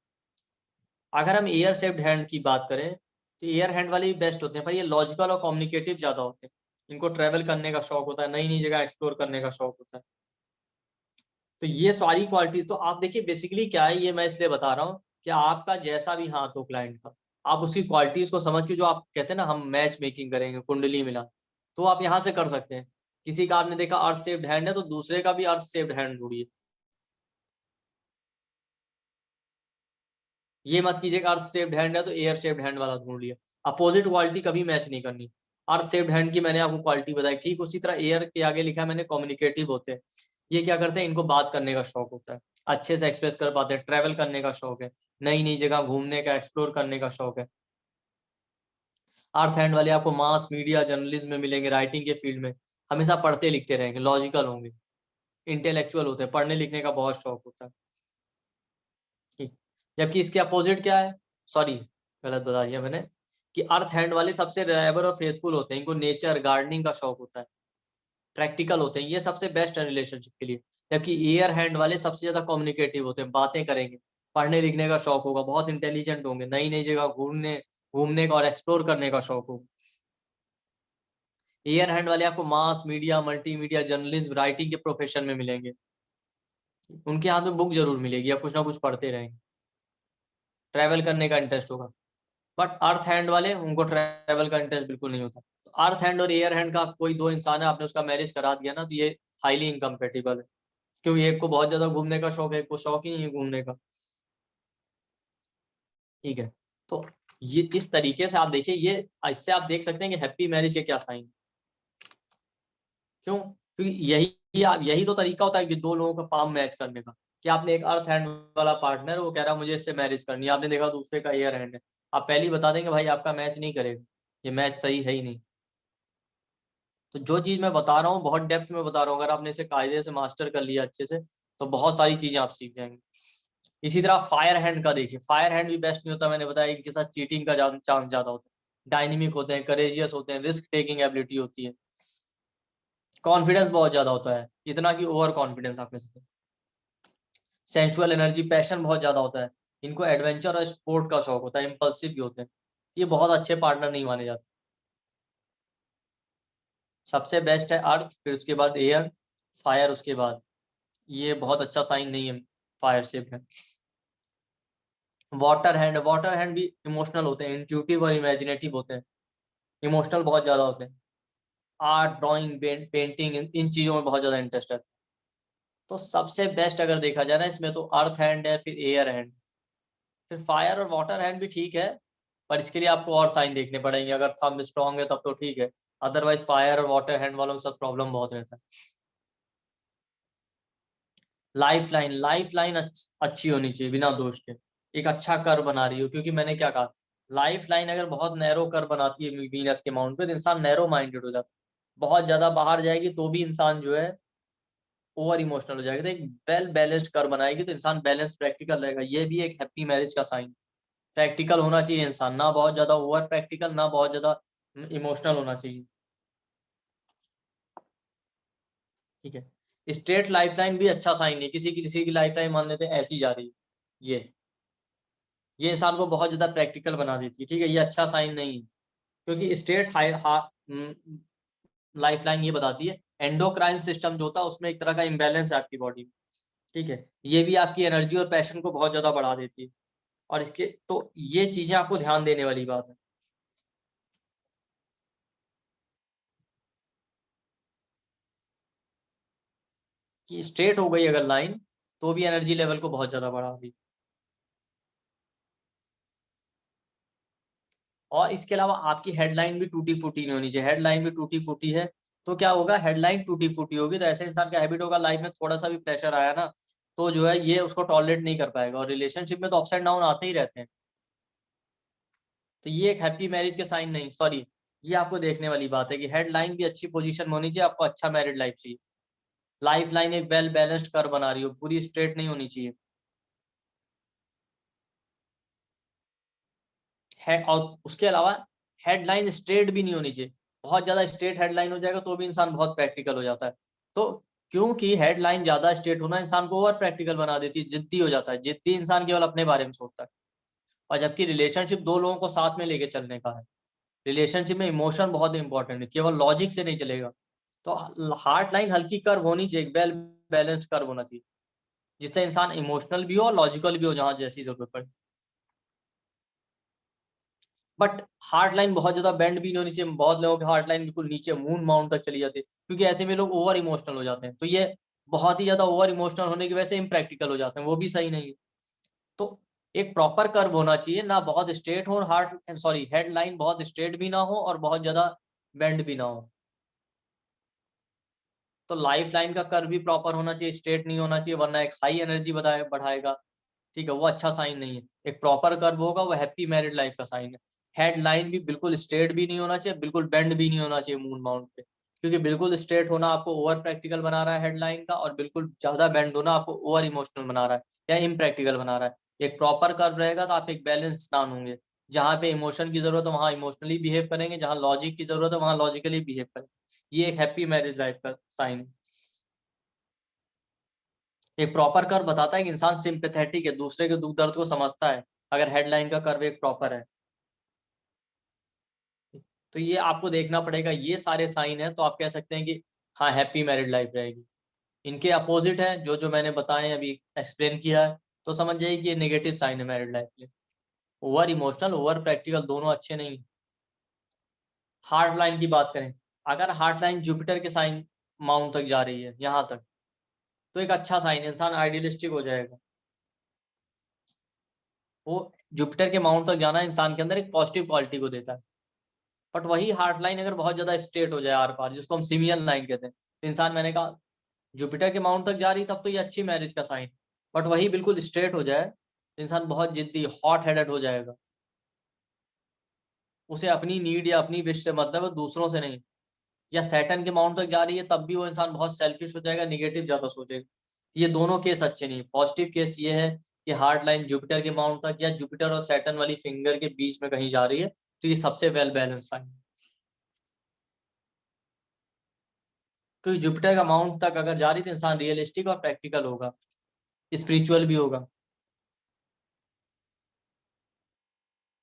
अगर हम एयर शेप्ड हैंड की बात करें तो एयर हैंड वाले भी बेस्ट होते हैं, पर ये लॉजिकल और कम्युनिकेटिव ज्यादा होते हैं। इनको ट्रेवल करने का शौक होता है, नई नई जगह एक्सप्लोर करने का शौक होता है। तो ये सारी क्वालिटी, तो आप देखिए बेसिकली क्या है, ये मैं इसलिए बता रहा हूँ कि आपका जैसा भी हाथ हो क्लाइंट का, आप उसकी क्वालिटीज को समझ के, जो आप कहते हैं ना हम मैच मेकिंग करेंगे कुंडली मिला, तो आप यहाँ से कर सकते हैं। किसी का आपने देखा अर्थ शेप्ड हैंड है तो दूसरे का भी अर्थ शेप्ड हैंड ढूंढिए। ये मत कीजिए अर्थ शेप्ड हैंड है तो एयर शेप्ड हैंड वाला ढूंढ लिया। अपोजिट क्वालिटी कभी मैच नहीं करनी। अर्थ शेप्ड हैंड की मैंने आपको क्वालिटी बताई, ठीक उसी तरह एयर के आगे लिखा है मैंने कम्युनिकेटिव होते हैं। ये क्या करते हैं, इनको बात करने का शौक होता है, अच्छे से एक्सप्रेस कर पाते हैं, ट्रैवल करने का शौक है, नई नई जगह घूमने का एक्सप्लोर करने का शौक है। अर्थ हैंड वाले आपको मास मीडिया जर्नलिज्म में मिलेंगे, राइटिंग के फील्ड में हमेशा पढ़ते लिखते रहेंगे, लॉजिकल होंगे, इंटेलेक्चुअल होते हैं, पढ़ने लिखने का बहुत शौक होता है, ठीक। जबकि इसके अपोजिट क्या है, सॉरी गलत बता दिया मैंने, कि अर्थ हैंड वाले सबसे रिलायबल और फेथफुल होते हैं, इनको नेचर गार्डनिंग का शौक होता है, प्रैक्टिकल होते हैं, ये सबसे बेस्ट है रिलेशनशिप के लिए। जबकि एयर हैंड वाले सबसे ज्यादा कम्युनिकेटिव होते हैं, बातें करेंगे, पढ़ने लिखने का शौक होगा, बहुत इंटेलिजेंट होंगे, नई नई जगह घूमने घूमने का और एक्सप्लोर करने का शौक होगा। एयर हैंड वाले आपको mass media multimedia journalism writing के प्रोफेशन में मिलेंगे, उनके हाथ में बुक जरूर मिलेगी या कुछ ना कुछ पढ़ते रहेंगे, ट्रैवल करने का इंटरेस्ट होगा। बट अर्थ हैंड वाले उनको ट्रैवल का इंटरेस्ट बिल्कुल नहीं होता। तो अर्थ हैंड और एयर हैंड का कोई दो इंसान है, आपने उसका मैरिज करा दिया ना, तो ये हाईली इनकम्पेटिबल है, क्योंकि एक को बहुत ज्यादा घूमने का शौक है, एक को शौक ही नहीं है घूमने का, ठीक है। तो ये इस तरीके से आप देखिए, ये इससे आप देख सकते हैं कि हैप्पी मैरिज के क्या साइन। क्यों, क्योंकि यही तो तरीका होता है कि दो लोगों का पाम मैच करने का, कि आपने एक अर्थ हैंड वाला पार्टनर, वो कह रहा है मुझे इससे मैरिज करनी है, आपने देखा दूसरे का एयर हैंड है, आप पहले ही बता देंगे भाई आपका मैच नहीं करेगा, ये मैच सही है ही नहीं। तो जो चीज मैं बता रहा हूँ बहुत डेप्थ में बता रहा हूँ, अगर आपने इसे कायदे से मास्टर कर लिया अच्छे से तो बहुत सारी चीजें आप सीख जाएंगे। इसी तरह फायर हैंड का देखिए, फायर हैंड भी बेस्ट नहीं होता, मैंने बताया इनके साथ चीटिंग का चांस ज्यादा होता है, डायनेमिक होते हैं, करेजियस होते हैं, रिस्क टेकिंग एबिलिटी होती है, कॉन्फिडेंस बहुत ज्यादा होता है, इतना कि ओवर कॉन्फिडेंस आप कह सकते हैं, सेंसुअल एनर्जी पैशन बहुत ज्यादा होता है, इनको एडवेंचर और स्पोर्ट का शौक होता है, इंपल्सिव भी होते हैं, ये बहुत अच्छे पार्टनर नहीं माने जाते। सबसे बेस्ट है अर्थ, फिर उसके बाद एयर, फायर उसके बाद, ये बहुत अच्छा साइन नहीं है फायर शिप है। वाटर हैंड भी इमोशनल होते हैं, इंट्यूटिव और इमेजिनेटिव होते हैं, इमोशनल बहुत ज्यादा होते हैं, आर्ट ड्राइंग पेंटिंग इन चीजों में बहुत ज्यादा इंटरेस्ट है। तो सबसे बेस्ट अगर देखा जाए ना इसमें तो अर्थ हैंड है, फिर एयर हैंड, फिर फायर और वाटर हैंड भी ठीक है, पर इसके लिए आपको और साइन देखने पड़ेंगे, अगर थंब स्ट्रांग है तब तो ठीक है, अदरवाइज फायर और वाटर हैंड वालों के साथ प्रॉब्लम बहुत रहता है। लाइफ लाइन अच्छी होनी चाहिए बिना दोष के, एक अच्छा कर बना रही हो, क्योंकि मैंने क्या कहा, लाइफ लाइन अगर बहुत नैरो कर बनाती है वीनस के माउंट पे तो इंसान नैरो माइंडेड हो जाता है, बहुत ज्यादा बाहर जाएगी तो भी इंसान जो है ओवर इमोशनल हो जाएगा, तो एक वेल बैलेंस्ड कर बनाएगी तो इंसान बैलेंस प्रैक्टिकल रहेगा, ये भी एक हैप्पी मैरिज का साइन। प्रैक्टिकल होना चाहिए इंसान, ना बहुत ज्यादा ओवर प्रैक्टिकल ना बहुत ज्यादा इमोशनल होना चाहिए, ठीक है। स्ट्रेट लाइफलाइन भी अच्छा साइन है। किसी की लाइफलाइन मान लेते हैं ऐसी जा रही है, ये इंसान को बहुत ज्यादा प्रैक्टिकल बना देती है। ठीक है, ये अच्छा साइन नहीं है, क्योंकि स्ट्रेट लाइफलाइन ये बताती है एंडोक्राइन सिस्टम जो होता है उसमें एक तरह का इम्बैलेंस है आपकी बॉडी में। ठीक है, ये भी आपकी एनर्जी और पैशन को बहुत ज्यादा बढ़ा देती है। और इसके तो ये चीजें आपको ध्यान देने वाली बात है कि स्ट्रेट हो गई अगर लाइन तो भी एनर्जी लेवल को बहुत ज्यादा बढ़ा दी। और इसके अलावा आपकी हेडलाइन भी टूटी फूटी नहीं होनी चाहिए। हेडलाइन भी टूटी फूटी है तो क्या होगा, हेडलाइन टूटी फूटी होगी तो ऐसे इंसान का हैबिट होगा, लाइफ में थोड़ा सा भी प्रेशर आया ना तो जो है ये उसको टॉलरेट नहीं कर पाएगा। और रिलेशनशिप में तो अप्स एंड डाउन आते ही रहते हैं। तो ये एक हैप्पी मैरिज के साइन नहीं, सॉरी, ये आपको देखने वाली बात है कि हेडलाइन भी अच्छी पोजीशन में होनी चाहिए, आपको अच्छा मैरिड लाइफ चाहिए। लाइफ लाइन एक वेल बैलेंस्ड कर बना रही हो, पूरी स्ट्रेट नहीं होनी चाहिए है। और उसके अलावा हेडलाइन स्ट्रेट भी नहीं होनी चाहिए। बहुत ज्यादा स्ट्रेट हेडलाइन हो जाएगा तो भी इंसान बहुत प्रैक्टिकल हो जाता है। तो क्योंकि हेडलाइन ज्यादा स्ट्रेट होना इंसान को ओवर प्रैक्टिकल बना देती है, जिद्दी हो जाता है। जिद्दी इंसान केवल अपने बारे में सोचता है। और जबकि रिलेशनशिप दो लोगों को साथ में लेके चलने का है। रिलेशनशिप में इमोशन बहुत इंपॉर्टेंट है, केवल लॉजिक से नहीं चलेगा। तो हार्ट लाइन हल्की कर्व होनी चाहिए, वेल बैलेंस्ड कर्व होना चाहिए, जिससे इंसान इमोशनल भी हो और लॉजिकल भी हो जहां जैसी जरूरत पड़े। बट हार्ट लाइन बहुत ज्यादा बेंड भी नहीं होनी चाहिए। बहुत लोगों की हार्ट लाइन बिल्कुल नीचे मून माउंट तक चली जाती है, क्योंकि ऐसे में लोग ओवर इमोशनल हो जाते हैं। तो ये बहुत ही ज्यादा ओवर इमोशनल होने की वजह से इम्प्रैक्टिकल हो जाते हैं, वो भी सही नहीं है। तो एक प्रॉपर कर्व होना चाहिए, ना बहुत स्ट्रेट हो, हार्ट सॉरी हेड लाइन बहुत स्ट्रेट भी ना हो और बहुत ज्यादा बेंड भी ना हो। तो लाइफ लाइन का कर्व भी प्रॉपर होना चाहिए, स्ट्रेट नहीं होना चाहिए, वरना एक हाई एनर्जी बढ़ाएगा। ठीक है, वो अच्छा साइन नहीं है। एक प्रॉपर कर्व होगा वो हैप्पी मैरिड लाइफ का साइन है। हेड लाइन भी बिल्कुल स्ट्रेट भी नहीं होना चाहिए, बिल्कुल बेंड भी नहीं होना चाहिए मून माउंट पे, क्योंकि बिल्कुल स्ट्रेट होना आपको ओवर प्रैक्टिकल बना रहा है हेड लाइन का, और बिल्कुल ज्यादा बेंड होना आपको ओवर इमोशनल बना रहा है या इम्प्रैक्टिकल बना रहा है। एक प्रॉपर कर्व रहेगा तो आप एक बैलेंस इंसान होंगे। जहां पे इमोशन की जरूरत है वहां इमोशनली बिहेव करेंगे, जहां लॉजिक की जरूरत है वहां लॉजिकली बिहेव करेंगे। ये एक हैप्पी मैरिज लाइफ का साइन है। एक प्रॉपर कर्व बताता है कि इंसान सिंपैथेटिक है, दूसरे के दुख दर्द को समझता है, अगर हेडलाइन का कर्व एक प्रॉपर है। तो ये आपको देखना पड़ेगा, ये सारे साइन है तो आप कह सकते हैं कि हाँ हैप्पी मैरिड लाइफ रहेगी। इनके अपोजिट है जो जो मैंने बताए अभी एक्सप्लेन किया है, तो समझ जाइए कि ये नेगेटिव साइन है मैरिड लाइफ के। ओवर इमोशनल ओवर प्रैक्टिकल दोनों अच्छे नहीं। हार्ट लाइन की बात करें, अगर हार्ट लाइन जुपिटर के साइन माउंट तक जा रही है यहाँ तक, तो एक अच्छा साइन, इंसान आइडियलिस्टिक हो जाएगा। वो जुपिटर के माउंट तक जाना इंसान के अंदर एक पॉजिटिव क्वालिटी को देता है। बट वही हार्ट लाइन अगर बहुत ज्यादा स्ट्रेट हो जाए आर पार, जिसको हम सिमियन लाइन कहते हैं, तो इंसान, मैंने कहा जुपिटर के माउंट तक जा रही तब तो ये अच्छी मैरिज का साइन। बट वही बिल्कुल स्ट्रेट हो जाए तो इंसान बहुत जिद्दी हॉट हेडेड हो जाएगा। उसे अपनी नीड या अपनी विश से मतलब है, दूसरों से नहीं। या सैटर्न के माउंट तक जा रही है तब भी वो इंसान बहुत सेल्फिश हो जाएगा, निगेटिव ज्यादा सोचेगा। ये दोनों केस अच्छे नहीं। पॉजिटिव केस ये है कि हार्ट लाइन जुपिटर के माउंट तक या जुपिटर और सैटर्न वाली फिंगर के बीच में कहीं जा रही है, तो ये सबसे वेल बैलेंस साइन। क्योंकि जुपिटर का माउंट तक अगर जा रही तो इंसान रियलिस्टिक और प्रैक्टिकल होगा, स्पिरिचुअल भी होगा।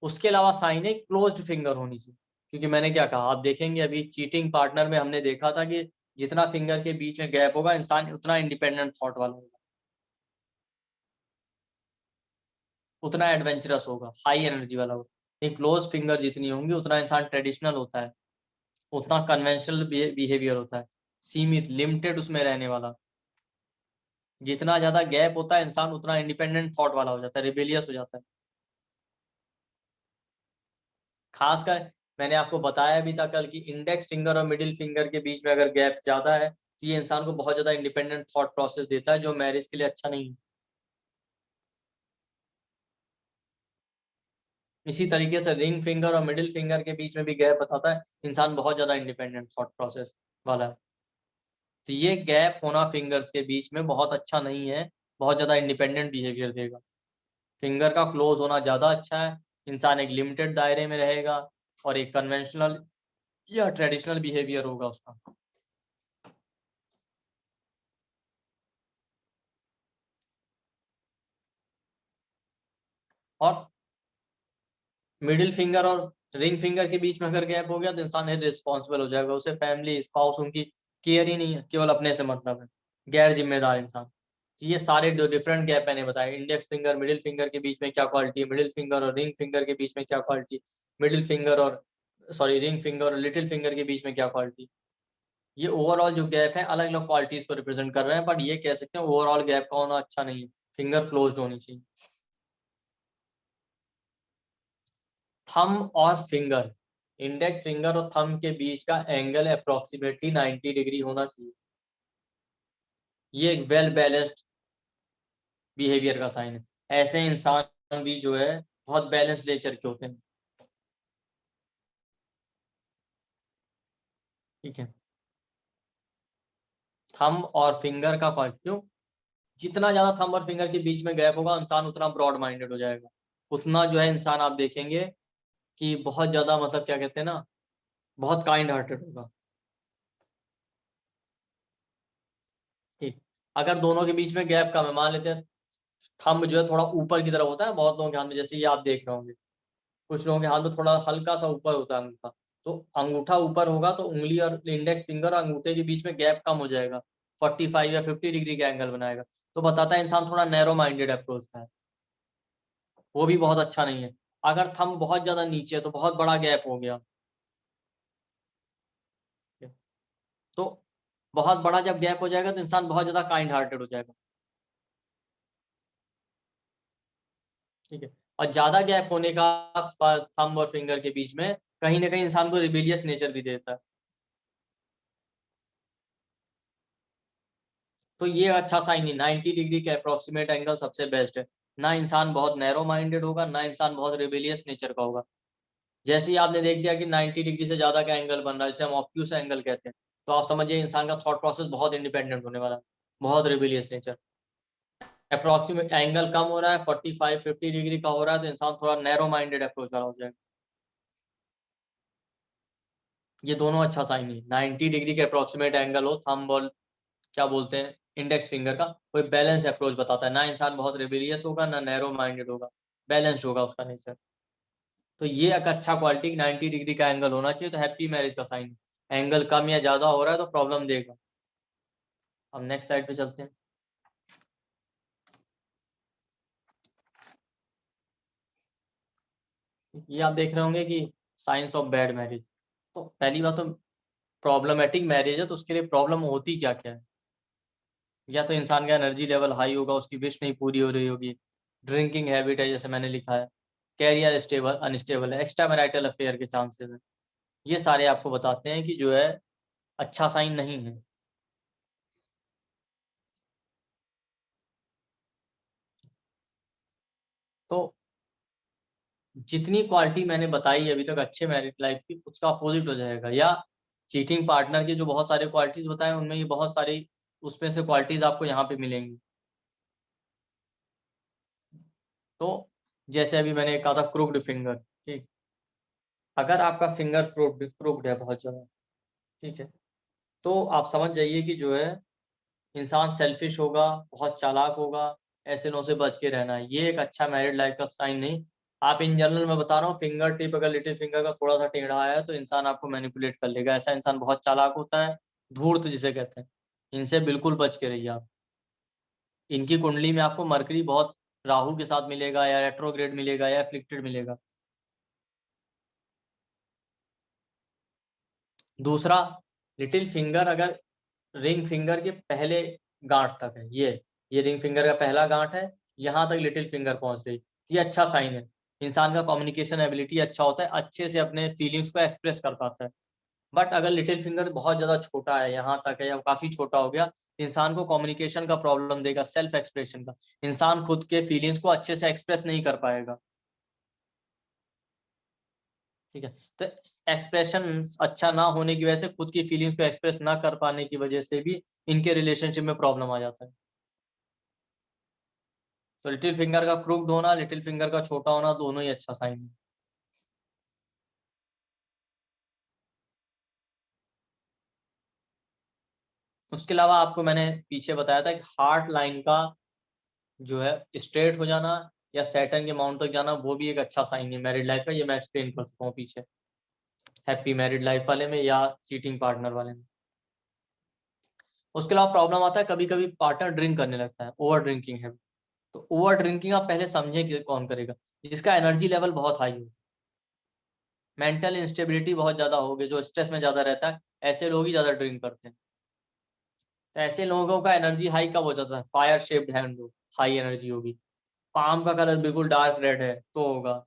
उसके अलावा साइन है क्लोज्ड फिंगर होनी चाहिए। क्योंकि मैंने क्या कहा, आप देखेंगे अभी चीटिंग पार्टनर में हमने देखा था कि जितना फिंगर के बीच में गैप होगा इंसान उतना इंडिपेंडेंट थॉट वाला होगा, उतना एडवेंचरस होगा, हाई एनर्जी वाला होगा। एक क्लोज फिंगर जितनी होंगी उतना इंसान ट्रेडिशनल होता है, उतना कन्वेंशनल बिहेवियर होता है, सीमित लिमिटेड उसमें रहने वाला। जितना ज्यादा गैप होता है इंसान उतना इंडिपेंडेंट थॉट वाला हो जाता है, रिबेलियस हो जाता है। खासकर मैंने आपको बताया भी था कल कि इंडेक्स फिंगर और मिडिल फिंगर के बीच में अगर गैप ज्यादा है तो ये इंसान को बहुत ज्यादा इंडिपेंडेंट थॉट प्रोसेस देता है, जो मैरिज के लिए अच्छा नहीं है। इसी तरीके से रिंग फिंगर और मिडिल फिंगर के बीच में भी गैप बताता है इंसान बहुत ज्यादा इंडिपेंडेंट थॉट प्रोसेस वाला है। तो ये गैप होना फिंगर्स के बीच में बहुत अच्छा नहीं है, बहुत ज्यादा इंडिपेंडेंट बिहेवियर देगा। फिंगर का क्लोज होना ज्यादा अच्छा है, इंसान एक लिमिटेड दायरे में रहेगा और एक कन्वेंशनल या ट्रेडिशनल बिहेवियर होगा उसका। और मिडिल फिंगर और रिंग फिंगर के बीच में अगर गैप हो गया तो इंसान इररिस्पॉन्सिबल हो जाएगा, उसे फैमिली स्पाउस उनकी केयर ही नहीं है, केवल अपने से मतलब है, गैर जिम्मेदार इंसान। तो ये सारे जो डिफरेंट गैप मैंने बताया, इंडेक्स फिंगर मिडिल फिंगर के बीच में क्या क्वालिटी है, मिडिल फिंगर और रिंग फिंगर के बीच में क्या क्वालिटी, मिडिल फिंगर और रिंग फिंगर और लिटिल फिंगर के बीच में क्या क्वालिटी, ये ओवरऑल जो गैप है अलग अलग क्वालिटीज को रिप्रेजेंट कर रहे हैं, बट ये कह सकते हैं ओवरऑल गैप का होना अच्छा नहीं है, फिंगर क्लोज्ड होनी चाहिए। थंब और फिंगर, इंडेक्स फिंगर और थंब के बीच का एंगल अप्रोक्सीमेटली 90 डिग्री होना चाहिए। ये एक वेल बैलेंस्ड बिहेवियर का साइन है। ऐसे इंसान भी जो है बहुत बैलेंस नेचर के होते हैं। ठीक है, थंब और फिंगर का क्वालिटी क्यों, जितना ज्यादा थंब और फिंगर के बीच में गैप होगा इंसान उतना ब्रॉड माइंडेड हो जाएगा, उतना जो है इंसान आप देखेंगे कि बहुत ज्यादा मतलब क्या कहते हैं ना, बहुत काइंड हार्टेड होगा। ठीक, अगर दोनों के बीच में गैप कम है, मान लेते हैं थंब जो है थोड़ा ऊपर की तरफ होता है बहुत लोगों के हाथ में, जैसे ये आप देख रहे होंगे कुछ लोगों के हाथ में थोड़ा हल्का सा ऊपर होता है अंगूठा, तो अंगूठा ऊपर होगा तो उंगली और इंडेक्स फिंगर और अंगूठे के बीच में गैप कम हो जाएगा, 45 या 50 डिग्री का एंगल बनाएगा, तो बताता है इंसान थोड़ा नैरो माइंडेड अप्रोच का है, वो भी बहुत अच्छा नहीं है। अगर थंब बहुत ज्यादा नीचे है तो बहुत बड़ा गैप हो गया, तो बहुत बड़ा जब गैप हो जाएगा तो इंसान बहुत ज्यादा काइंड हार्टेड हो जाएगा। ठीक है, और ज्यादा गैप होने का थंब और फिंगर के बीच में कहीं ना कहीं इंसान को रिबेलियस नेचर भी देता है, तो ये अच्छा साइन नहीं, 90 डिग्री के अप्रोक्सीमेट एंगल सबसे बेस्ट है। ना इंसान बहुत नैरो माइंडेड होगा, ना इंसान बहुत रिबेलियस नेचर का होगा। जैसे ही आपने देख लिया कि 90 डिग्री से ज्यादा का एंगल बन रहा है, जिसे हम ऑब्ट्यूस एंगल कहते हैं, तो आप समझिए इंसान का थॉट प्रोसेस बहुत इंडिपेंडेंट होने वाला है, बहुत रिबेलियस नेचर। अप्रोक्सीमेट एंगल कम हो रहा है, 45-50 डिग्री का हो रहा है, तो इंसान थोड़ा नैरो माइंडेड अप्रोच वाला हो जाएगा। ये दोनों अच्छा साइन है, 90 डिग्री के अप्रोक्सीमेट एंगल हो थंब और क्या बोलते हैं इंडेक्स फिंगर का, कोई बैलेंस अप्रोच बताता है, ना इंसान बहुत रिबेलियस होगा ना नैरो माइंडेड होगा, बैलेंस्ड होगा उसका नेचर। तो ये एक अच्छा क्वालिटी 90 डिग्री का एंगल होना चाहिए, तो हैप्पी मैरिज का साइन है। एंगल कम या ज्यादा हो रहा है तो प्रॉब्लम देगा। अब नेक्स्ट स्लाइड पे चलते हैं। ये आप देख रहे होंगे कि साइंस ऑफ बैड मैरिज, तो पहली बात तो प्रॉब्लमेटिक मैरिज है तो उसके लिए प्रॉब्लम होती क्या क्या है, या तो इंसान का एनर्जी लेवल हाई होगा, उसकी विश नहीं पूरी हो रही होगी, ड्रिंकिंग हैबिट है जैसे मैंने लिखा है, कैरियर स्टेबल अनस्टेबल है, एक्स्ट्रा मैरिटल अफेयर के चांसेस है, ये सारे आपको बताते हैं कि जो है अच्छा साइन नहीं है। तो जितनी क्वालिटी मैंने बताई अभी तक अच्छे मैरिड लाइफ की, उसका अपोजिट हो जाएगा, या चीटिंग पार्टनर की जो बहुत सारे क्वालिटीज बताए उनमें ये बहुत सारी उसमें से क्वालिटीज आपको यहाँ पे मिलेंगी। तो जैसे अभी मैंने कहा था क्रूक्ड फिंगर, ठीक, अगर आपका फिंगर क्रूक्ड है बहुत ज्यादा, ठीक है, तो आप समझ जाइए कि जो है इंसान सेल्फिश होगा, बहुत चालाक होगा, ऐसे लोगों से बच के रहना है, ये एक अच्छा मैरिड लाइफ का साइन नहीं। आप इन जनरल मैं बता रहा हूँ, फिंगर टिप अगर लिटिल फिंगर का थोड़ा सा टेढ़ा आया है तो इंसान आपको मैनिपुलेट कर लेगा, ऐसा इंसान बहुत चालाक होता है, धूर्त जिसे कहते हैं, इनसे बिल्कुल बच के रहिए आप। इनकी कुंडली में आपको मरकरी बहुत राहु के साथ मिलेगा, या रेट्रोग्रेड मिलेगा, या एफ्लिक्टेड मिलेगा। दूसरा, लिटिल फिंगर अगर रिंग फिंगर के पहले गांठ तक है, ये रिंग फिंगर का पहला गांठ है, यहाँ तक लिटिल फिंगर पहुंच गई, ये अच्छा साइन है, इंसान का कम्युनिकेशन एबिलिटी अच्छा होता है, अच्छे से अपने फीलिंग्स को एक्सप्रेस कर पाता है। बट अगर लिटिल फिंगर बहुत ज्यादा छोटा है, यहाँ तक है या काफी छोटा हो गया, इंसान को कम्युनिकेशन का प्रॉब्लम देगा, सेल्फ एक्सप्रेशन का, इंसान खुद के फीलिंग्स को अच्छे से एक्सप्रेस नहीं कर पाएगा। ठीक है, तो एक्सप्रेशन अच्छा ना होने की वजह से, खुद की फीलिंग्स को एक्सप्रेस ना कर पाने की वजह से भी इनके रिलेशनशिप में प्रॉब्लम आ जाता है। तो लिटिल फिंगर का क्रूक्ड होना, लिटिल फिंगर का छोटा होना, दोनों ही अच्छा साइन है। उसके अलावा आपको मैंने पीछे बताया था कि हार्ट लाइन का जो है स्ट्रेट हो जाना, या सैटर्न के माउंट तक जाना, वो भी एक अच्छा साइन है मैरिड लाइफ का। ये मैं एक्सप्लेन कर चुका हूँ पीछे, हैप्पी मैरिड लाइफ वाले में या चीटिंग पार्टनर वाले में। उसके अलावा प्रॉब्लम आता है कभी कभी पार्टनर ड्रिंक करने लगता है, ओवर ड्रिंकिंग है। तो ओवर ड्रिंकिंग आप पहले समझे कि कौन करेगा, जिसका एनर्जी लेवल बहुत हाई हो, मेंटल इंस्टेबिलिटी बहुत ज्यादा होगी, जो स्ट्रेस में ज्यादा रहता है, ऐसे लोग ही ज्यादा ड्रिंक करते हैं। तो ऐसे लोगों का एनर्जी हाई कब हो जाता है, फायर शेप्ड हैंड हो, हाई एनर्जी होगी, पाम का कलर बिल्कुल डार्क रेड है तो होगा।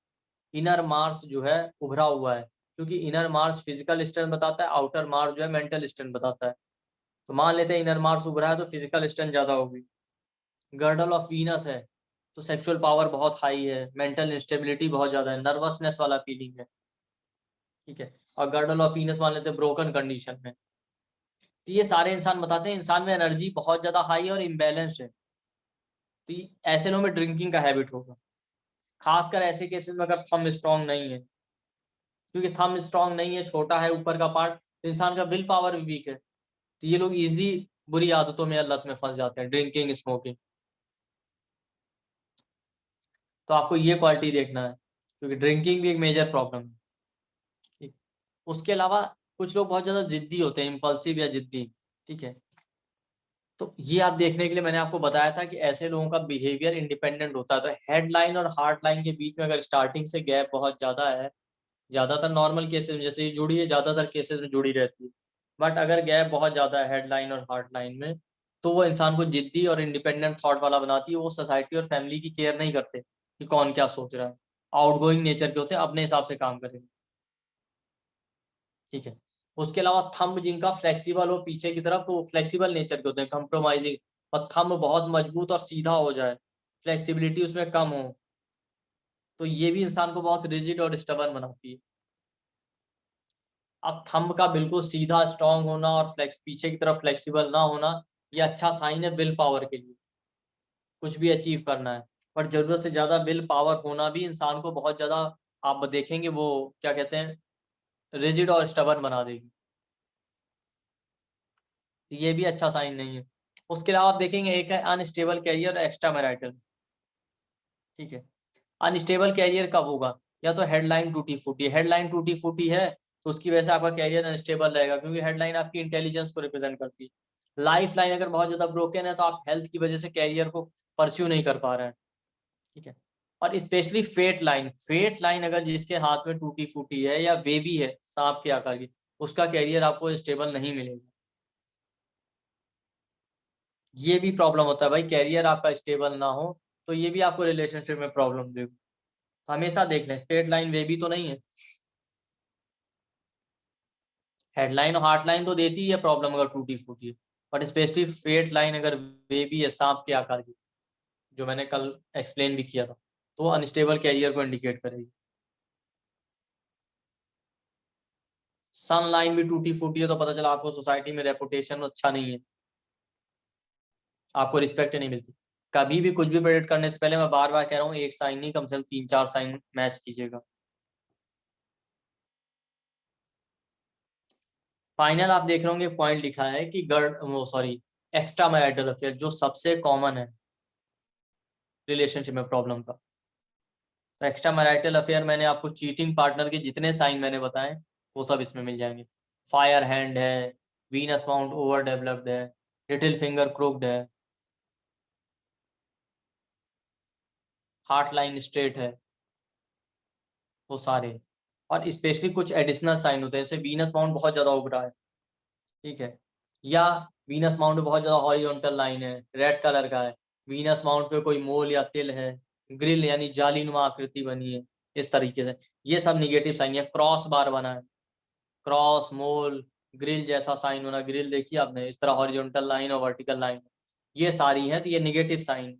इनर मार्स जो है उभरा हुआ है, क्योंकि इनर मार्स फिजिकल स्ट्रेंथ बताता है, आउटर मार्स जो है मेंटल स्ट्रेंथ बताता है। तो मान लेते हैं इनर मार्स उभरा है तो फिजिकल स्ट्रेंथ ज्यादा होगी। गर्डल ऑफ वीनस है तो सेक्सुअल पावर बहुत हाई है, मेंटल इंस्टेबिलिटी बहुत ज्यादा है, नर्वसनेस वाला फीलिंग है, ठीक है। और गर्डल ऑफ वीनस मान लेते हैं ब्रोकन कंडीशन में। तो ये सारे इंसान बताते हैं इंसान में एनर्जी बहुत ज्यादा हाई और इम्बेलेंस्ड है, तो ऐसे लोगों में ड्रिंकिंग का हैबिट होगा। खासकर ऐसे केसेस में अगर थंब स्ट्रांग नहीं है, क्योंकि थंब स्ट्रांग नहीं है, छोटा है ऊपर का पार्ट, तो इंसान का विल पावर भी वीक है, तो ये लोग इजिली बुरी आदतों में, लत में फंस जाते हैं, ड्रिंकिंग, स्मोकिंग। तो आपको ये क्वालिटी देखना है, क्योंकि ड्रिंकिंग भी एक मेजर प्रॉब्लम है, ठीक। उसके अलावा कुछ लोग बहुत ज्यादा जिद्दी होते हैं, इम्पल्सिव या जिद्दी, ठीक है। तो ये आप देखने के लिए मैंने आपको बताया था कि ऐसे लोगों का बिहेवियर इंडिपेंडेंट होता है। तो हेडलाइन और हार्ट लाइन के बीच में अगर स्टार्टिंग से गैप बहुत ज्यादा है, ज्यादातर नॉर्मल केसेस में जैसे ये जुड़ी है, ज्यादातर केसेस में जुड़ी रहती है, बट अगर गैप बहुत ज्यादा है हेडलाइन और हार्ट लाइन में, तो वो इंसान को जिद्दी और इंडिपेंडेंट थॉट वाला बनाती है। वो सोसाइटी और फैमिली की केयर नहीं करते कि कौन क्या सोच रहा है, आउटगोइंग नेचर के होते हैं, अपने हिसाब से काम करेंगे, ठीक है। उसके अलावा थंब जिनका फ्लेक्सिबल हो पीछे की तरफ, तो वो फ्लेक्सिबल नेचर के होते हैं, कंप्रोमाइजिंग। और थंब बहुत मजबूत और सीधा हो जाए, फ्लेक्सिबिलिटी उसमें कम हो, तो ये भी इंसान को बहुत रिजिड और स्टबर्न बनाती है। अब थंब का बिल्कुल सीधा स्ट्रांग होना और फ्लेक्स पीछे की तरफ फ्लेक्सिबल ना होना, ये अच्छा साइन है विल पावर के लिए, कुछ भी अचीव करना है। पर जरूरत से ज्यादा विल पावर होना भी इंसान को बहुत ज्यादा, आप देखेंगे वो क्या कहते हैं, रिजिड और स्टबर्न बना देगी, तो ये भी अच्छा साइन नहीं है। उसके अलावा आप देखेंगे एक है अनस्टेबल कैरियर, एक्स्ट्रा मैरिटल, ठीक है। अनस्टेबल कैरियर कब होगा, या तो हेडलाइन टूटी फूटी, हेडलाइन टूटी फूटी है तो उसकी वजह से आपका कैरियर अनस्टेबल रहेगा, क्योंकि हेडलाइन आपकी इंटेलिजेंस को रिप्रेजेंट करती है। लाइफ लाइन अगर बहुत ज्यादा ब्रोकन है तो आप हेल्थ की वजह से कैरियर को परस्यू नहीं कर पा रहे हैं, ठीक है। और specially fate line, fate line अगर जिसके हाथ में टूटी फूटी है या बेबी है सांप के आकार की, उसका कैरियर आपको स्टेबल नहीं मिलेगा। ये भी प्रॉब्लम होता है भाई, कैरियर आपका स्टेबल ना हो तो ये भी आपको रिलेशनशिप में प्रॉब्लम देगा। हमेशा देख लें, स्ट्रेट लाइन वे भी तो नहीं है, हेडलाइन और हार्ट लाइन तो देती ही है प्रॉब्लम अगर टूटी फूटी है, बट स्पेशली फेट लाइन अगर वे भी है सांप के आकार की, जो मैंने कल एक्सप्लेन भी किया था, तो वो अनस्टेबल कैरियर को इंडिकेट करेगी। सन लाइन भी टूटी फूटी है तो पता चला आपको सोसाइटी में रेपुटेशन अच्छा नहीं है, आपको रिस्पेक्ट नहीं मिलती। कभी भी कुछ भी प्रेडिक्ट करने से पहले मैं बार बार कह रहा हूँ, एक साइन नहीं कम से कम 3-4 साइन मैच कीजिएगा। फाइनल आप देख रहे होंगे पॉइंट लिखा है कि गर्ड वो सॉरी एक्स्ट्रा मैरिटल अफेयर जो सबसे कॉमन है रिलेशनशिप में प्रॉब्लम का। तो एक्स्ट्रा मैरिटल अफेयर मैंने आपको चीटिंग पार्टनर के जितने साइन मैंने बताए वो सब इसमें मिल जाएंगे। फायर हैंड है, वीनस माउंट ओवर डेवलप्ड है, लिटिल फिंगर क्रूक्ड है, हार्ट लाइन स्ट्रेट है, वो सारे। और स्पेशली कुछ एडिशनल साइन होते हैं, जैसे वीनस माउंट बहुत ज्यादा उभरा है, ठीक है, या वीनस माउंट में बहुत ज्यादा हॉरिजॉन्टल लाइन है, रेड कलर का है, वीनस माउंट पे कोई मोल या तिल है, ग्रिल यानी जालीनुमा आकृति बनी है, इस तरीके से, ये सब निगेटिव साइन है। क्रॉस बार बना है, क्रॉस, मोल, ग्रिल जैसा साइन होना, ग्रिल देखिए आपने, इस तरह हॉरिजॉन्टल लाइन और वर्टिकल लाइन, ये सारी है तो ये निगेटिव साइन।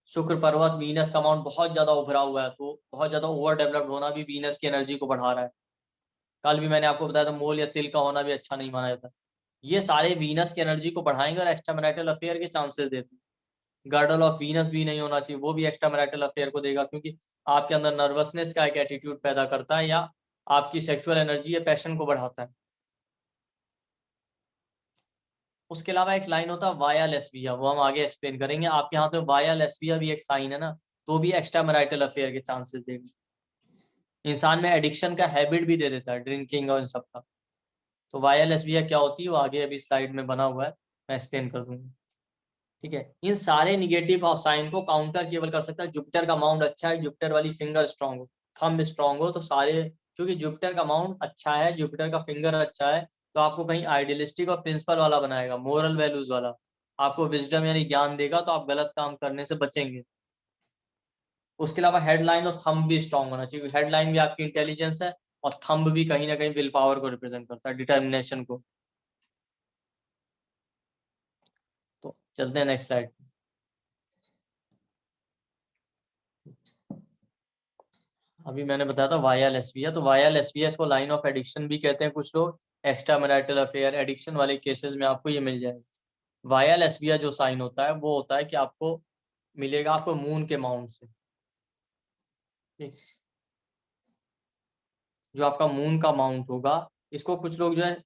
शुक्र पर्वत वीनस का माउंट बहुत ज्यादा उभरा हुआ है, तो बहुत ज्यादा ओवर डेवलप्ड होना भी वीनस की एनर्जी को बढ़ा रहा है। कल भी मैंने आपको बताया था मोल या तिल का होना भी अच्छा नहीं माना जाता। ये सारे वीनस की एनर्जी को बढ़ाएंगे और एक्स्ट्रा मैरिटल अफेयर के चांसेस देते हैं। गर्डल ऑफ वीनस भी नहीं होना चाहिए, वो भी एक्स्ट्रा मैरिटल अफेयर को देगा, क्योंकि आपके अंदर नर्वसनेस का एक एटीट्यूड पैदा करता है या आपकी सेक्सुअल एनर्जी या पैशन को बढ़ाता है। उसके अलावा एक लाइन होता है वाया लेस्बिया, वो हम आगे एक्सप्लेन करेंगे। आपके हाथ में वाया लेस्बिया भी एक साइन है ना, तो भी एक्स्ट्रा मैरिटल अफेयर के चांसेस देगा। इंसान में एडिक्शन का हैबिट भी दे देता है, ड्रिंकिंग और इन सब का। तो वाया लेस्बिया क्या होती है वो आगे अभी स्लाइड में बना हुआ है, मैं एक्सप्लेन कर दूंगा। ठीक है, इन सारे निगेटिव साइन को काउंटर केवल कर सकता है जुपिटर का माउंट अच्छा है, जुपिटर वाली फिंगर स्ट्रांग हो, थंब स्ट्रांग हो, तो सारे, क्योंकि जुपिटर का माउंट अच्छा है, जुपिटर का फिंगर अच्छा है, तो आपको कहीं आइडियलिस्टिक और प्रिंसिपल वाला बनाएगा, मोरल वैल्यूज वाला, आपको विजडम यानी ज्ञान देगा, तो आप गलत काम करने से बचेंगे। उसके अलावा हेडलाइन और थंब भी स्ट्रांग होना चाहिए, हेडलाइन भी आपकी इंटेलिजेंस है और थंब भी कहीं ना कहीं विल पावर को रिप्रेजेंट करता है, डिटर्मिनेशन को। तो चलते हैं नेक्स्ट स्लाइड। अभी मैंने बताया था वाया लेस्बिया, तो वाया लेस्बिया इसको लाइन ऑफ एडिक्शन भी कहते हैं कुछ लोग, एक्स्ट्रा मैरिटल अफेयर एडिक्शन वाले केसेस में आपको ये मिल जाएगा। वाया लेस्बिया जो साइन होता है वो होता है कि आपको मिलेगा आपको मून के माउंट से, ठीक, जो आपका मून का माउंट होगा, इसको कुछ लोग जो है,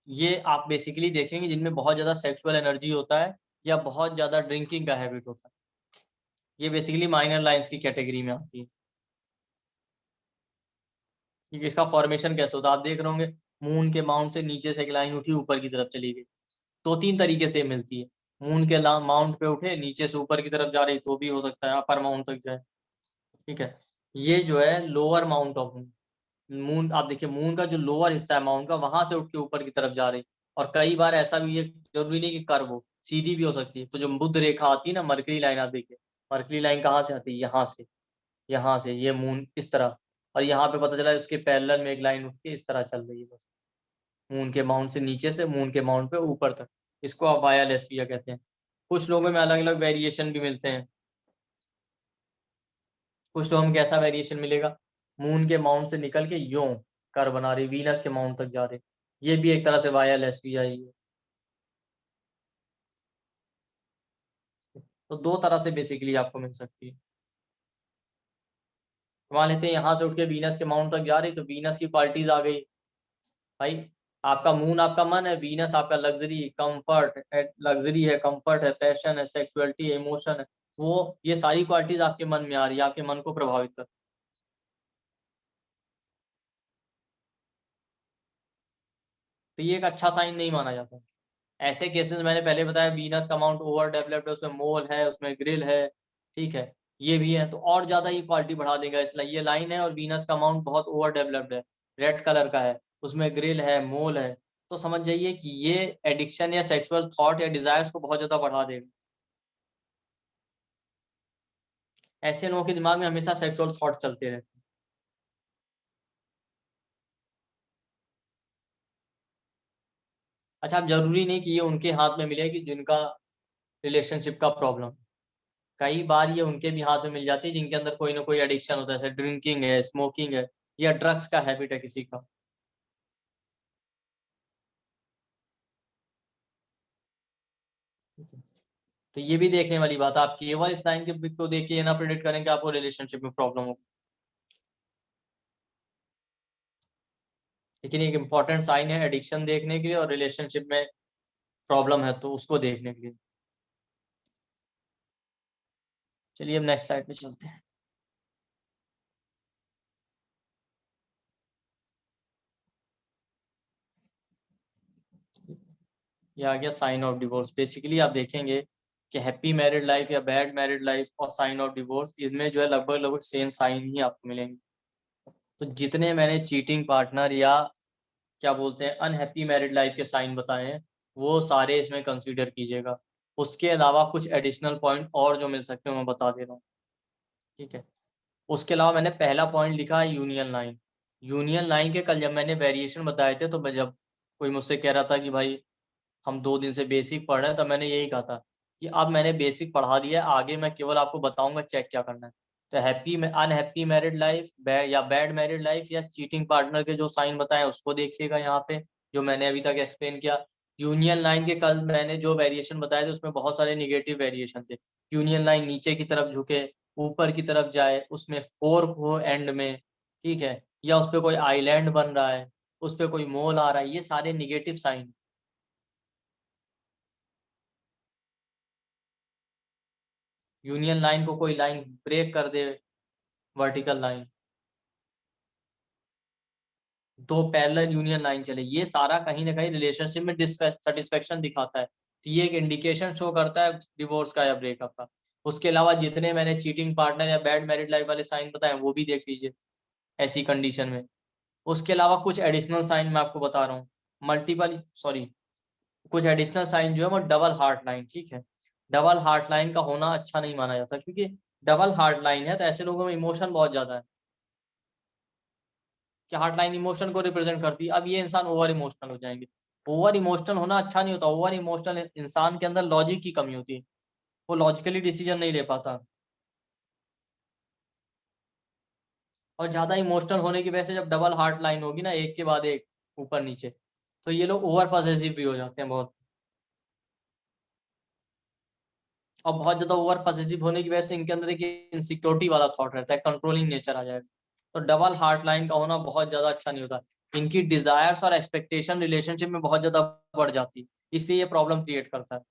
ये आप बेसिकली देखेंगे जिनमें बहुत ज्यादा सेक्सुअल एनर्जी होता है या बहुत ज्यादा ड्रिंकिंग का हैबिट होता है, ये बेसिकली माइनर लाइन्स की कैटेगरी में आती है। क्योंकि इसका फॉर्मेशन कैसे होता है आप देख रहे होंगे, मून के माउंट से नीचे से एक लाइन उठी ऊपर की तरफ चली गई, दो तीन तरीके से मिलती है। मून के माउंट पे उठे नीचे से ऊपर की तरफ जा रही तो भी हो सकता है, अपर माउंट तक जाए। ठीक है, ये जो है लोअर माउंट ऑफ मून, आप देखिए मून का जो लोअर हिस्सा है माउंट का, वहां से उठ के ऊपर की तरफ जा रही। और कई बार ऐसा भी है, जरूरी नहीं कि कर्व हो, सीधी भी हो सकती है। तो जो बुध रेखा आती है ना, मरकरी लाइन, आप देखिए मरकरी लाइन कहाँ से आती है, यहाँ से ये मून इस तरह, और यहाँ पे पता चला उसके पैरेलल में एक लाइन उठ के इस तरह चल रही है बस, मून के माउंट से नीचे से मून के माउंट पे ऊपर तक। इसको आप वाया लेस्बिया कहते हैं। कुछ लोगों में अलग अलग वेरिएशन भी मिलते हैं। कुछ लोगों में कैसा वेरिएशन मिलेगा, मून के माउंट से निकल के यूं कर बना रही, वीनस के माउंट तक जा रहे, ये भी एक तरह से वाया लेस्बिया ही है। तो दो तरह से बेसिकली आपको मिल सकती है। मान लेते हैं यहाँ से उठ के वीनस के माउंट तक जा रही, तो वीनस की क्वालिटीज आ गई भाई, आपका मून आपका मन है, वीनस आपका लग्जरी कंफर्ट है, लग्जरी है, कंफर्ट है, पैशन है, सेक्सुअलिटी है, इमोशन है, वो ये सारी क्वालिटीज आपके मन में आ रही है, आपके मन को प्रभावित कर। तो ये एक अच्छा साइन नहीं माना जाता। ऐसे केसेस मैंने पहले बताया, वीनस का माउंट ओवर डेवलप्ड है, उसमें मोल है, उसमें ग्रिल है, ठीक है, ये भी है, तो और ज्यादा ये क्वालिटी बढ़ा देगा। इसलिए ये लाइन है और वीनस का माउंट बहुत ओवर डेवलप्ड है, रेड कलर का है, उसमें ग्रिल है, मोल है, तो समझ जाइए कि ये एडिक्शन या सेक्सुअल थॉट या डिजायर्स को बहुत ज्यादा बढ़ा देगा। ऐसे लोगों के दिमाग में हमेशा सेक्सुअल थॉट चलते रहते हैं। अच्छा, अब जरूरी नहीं कि ये उनके हाथ में मिले कि जिनका रिलेशनशिप का प्रॉब्लम, कई बार ये उनके भी हाथ में मिल जाती है जिनके अंदर कोई ना कोई एडिक्शन होता है, जैसे ड्रिंकिंग है, स्मोकिंग है, या ड्रग्स का हैबिट है किसी का। तो ये भी देखने वाली बात है, आप केवल इस लाइन के को देख के ये ना प्रेडिक्ट करें कि आपको रिलेशनशिप में प्रॉब्लम हो। लेकिन एक इंपॉर्टेंट साइन है एडिक्शन देखने के लिए और रिलेशनशिप में प्रॉब्लम है तो उसको देखने के लिए। चलिए अब नेक्स्ट स्लाइड पे चलते हैं। ये आ गया साइन ऑफ डिवोर्स। बेसिकली आप देखेंगे कि हैप्पी मैरिड लाइफ या बैड मैरिड लाइफ और साइन ऑफ डिवोर्स, इनमें जो है लगभग लगभग सेम साइन ही आपको मिलेंगे। तो जितने मैंने चीटिंग पार्टनर या क्या बोलते हैं अनहैप्पी मैरिड लाइफ के साइन बताए हैं, वो सारे इसमें कंसीडर कीजिएगा। उसके अलावा कुछ एडिशनल पॉइंट और जो मिल सकते हैं मैं बता दे रहा हूँ, ठीक है। उसके अलावा मैंने पहला पॉइंट लिखा है यूनियन लाइन। यूनियन लाइन के कल जब मैंने वेरिएशन बताए थे, तो जब कोई मुझसे कह रहा था कि भाई हम 2 दिन से बेसिक पढ़ रहे हैं, तो मैंने यही कहा था कि अब मैंने बेसिक पढ़ा दिया है, आगे मैं केवल आपको बताऊंगा चेक क्या करना है। तो हैप्पी में अनहैप्पी मैरिड लाइफ या बैड मैरिड लाइफ या चीटिंग पार्टनर के जो साइन बताए उसको देखिएगा यहाँ पे, जो मैंने अभी तक एक्सप्लेन किया। यूनियन लाइन के कल मैंने जो वेरिएशन बताए थे उसमें बहुत सारे निगेटिव वेरिएशन थे। यूनियन लाइन नीचे की तरफ झुके, ऊपर की तरफ जाए, उसमें फोर्क हो एंड में, ठीक है, या उस पर कोई आइलैंड बन रहा है, उस पर कोई मोल आ रहा है, ये सारे निगेटिव साइन। यूनियन लाइन को कोई लाइन ब्रेक कर दे, वर्टिकल लाइन, दो पैरेलल यूनियन लाइन चले, ये सारा कहीं ना कहीं रिलेशनशिप में डिससेटिस्फेक्शन दिखाता है। तो ये एक इंडिकेशन शो करता है डिवोर्स का या ब्रेकअप का। उसके अलावा जितने मैंने चीटिंग पार्टनर या बैड मैरिड लाइफ वाले साइन बताए वो भी देख लीजिए ऐसी कंडीशन में। उसके अलावा कुछ एडिशनल साइन मैं आपको बता रहा हूँ, कुछ एडिशनल साइन जो है वो डबल हार्ट लाइन, ठीक है। डबल हार्ट लाइन का होना अच्छा नहीं माना जाता, क्योंकि डबल हार्ट लाइन है तो ऐसे लोगों में इमोशन बहुत ज्यादा है कि हार्ट लाइन इमोशन को रिप्रेजेंट करती है। अब ये इंसान ओवर इमोशनल हो जाएंगे। ओवर इमोशनल होना अच्छा नहीं होता। ओवर इमोशनल इंसान के अंदर लॉजिक की कमी होती है, वो लॉजिकली डिसीजन नहीं ले पाता। और ज्यादा इमोशनल होने की वजह से जब डबल हार्ट लाइन होगी ना, एक के बाद एक, ऊपर नीचे, तो ये लोग ओवर पॉसेसिव भी हो जाते हैं बहुत। और बहुत ज्यादा ओवर पॉसेसिव होने की वजह से इनके अंदर एक इनसिक्योरिटी वाला थॉट रहता है, कंट्रोलिंग नेचर आ जाएगा। तो डबल हार्ट लाइन का होना बहुत ज्यादा अच्छा नहीं होता। इनकी डिजायर्स और एक्सपेक्टेशन रिलेशनशिप में बहुत ज्यादा बढ़ जाती है, इसलिए ये प्रॉब्लम क्रिएट करता है।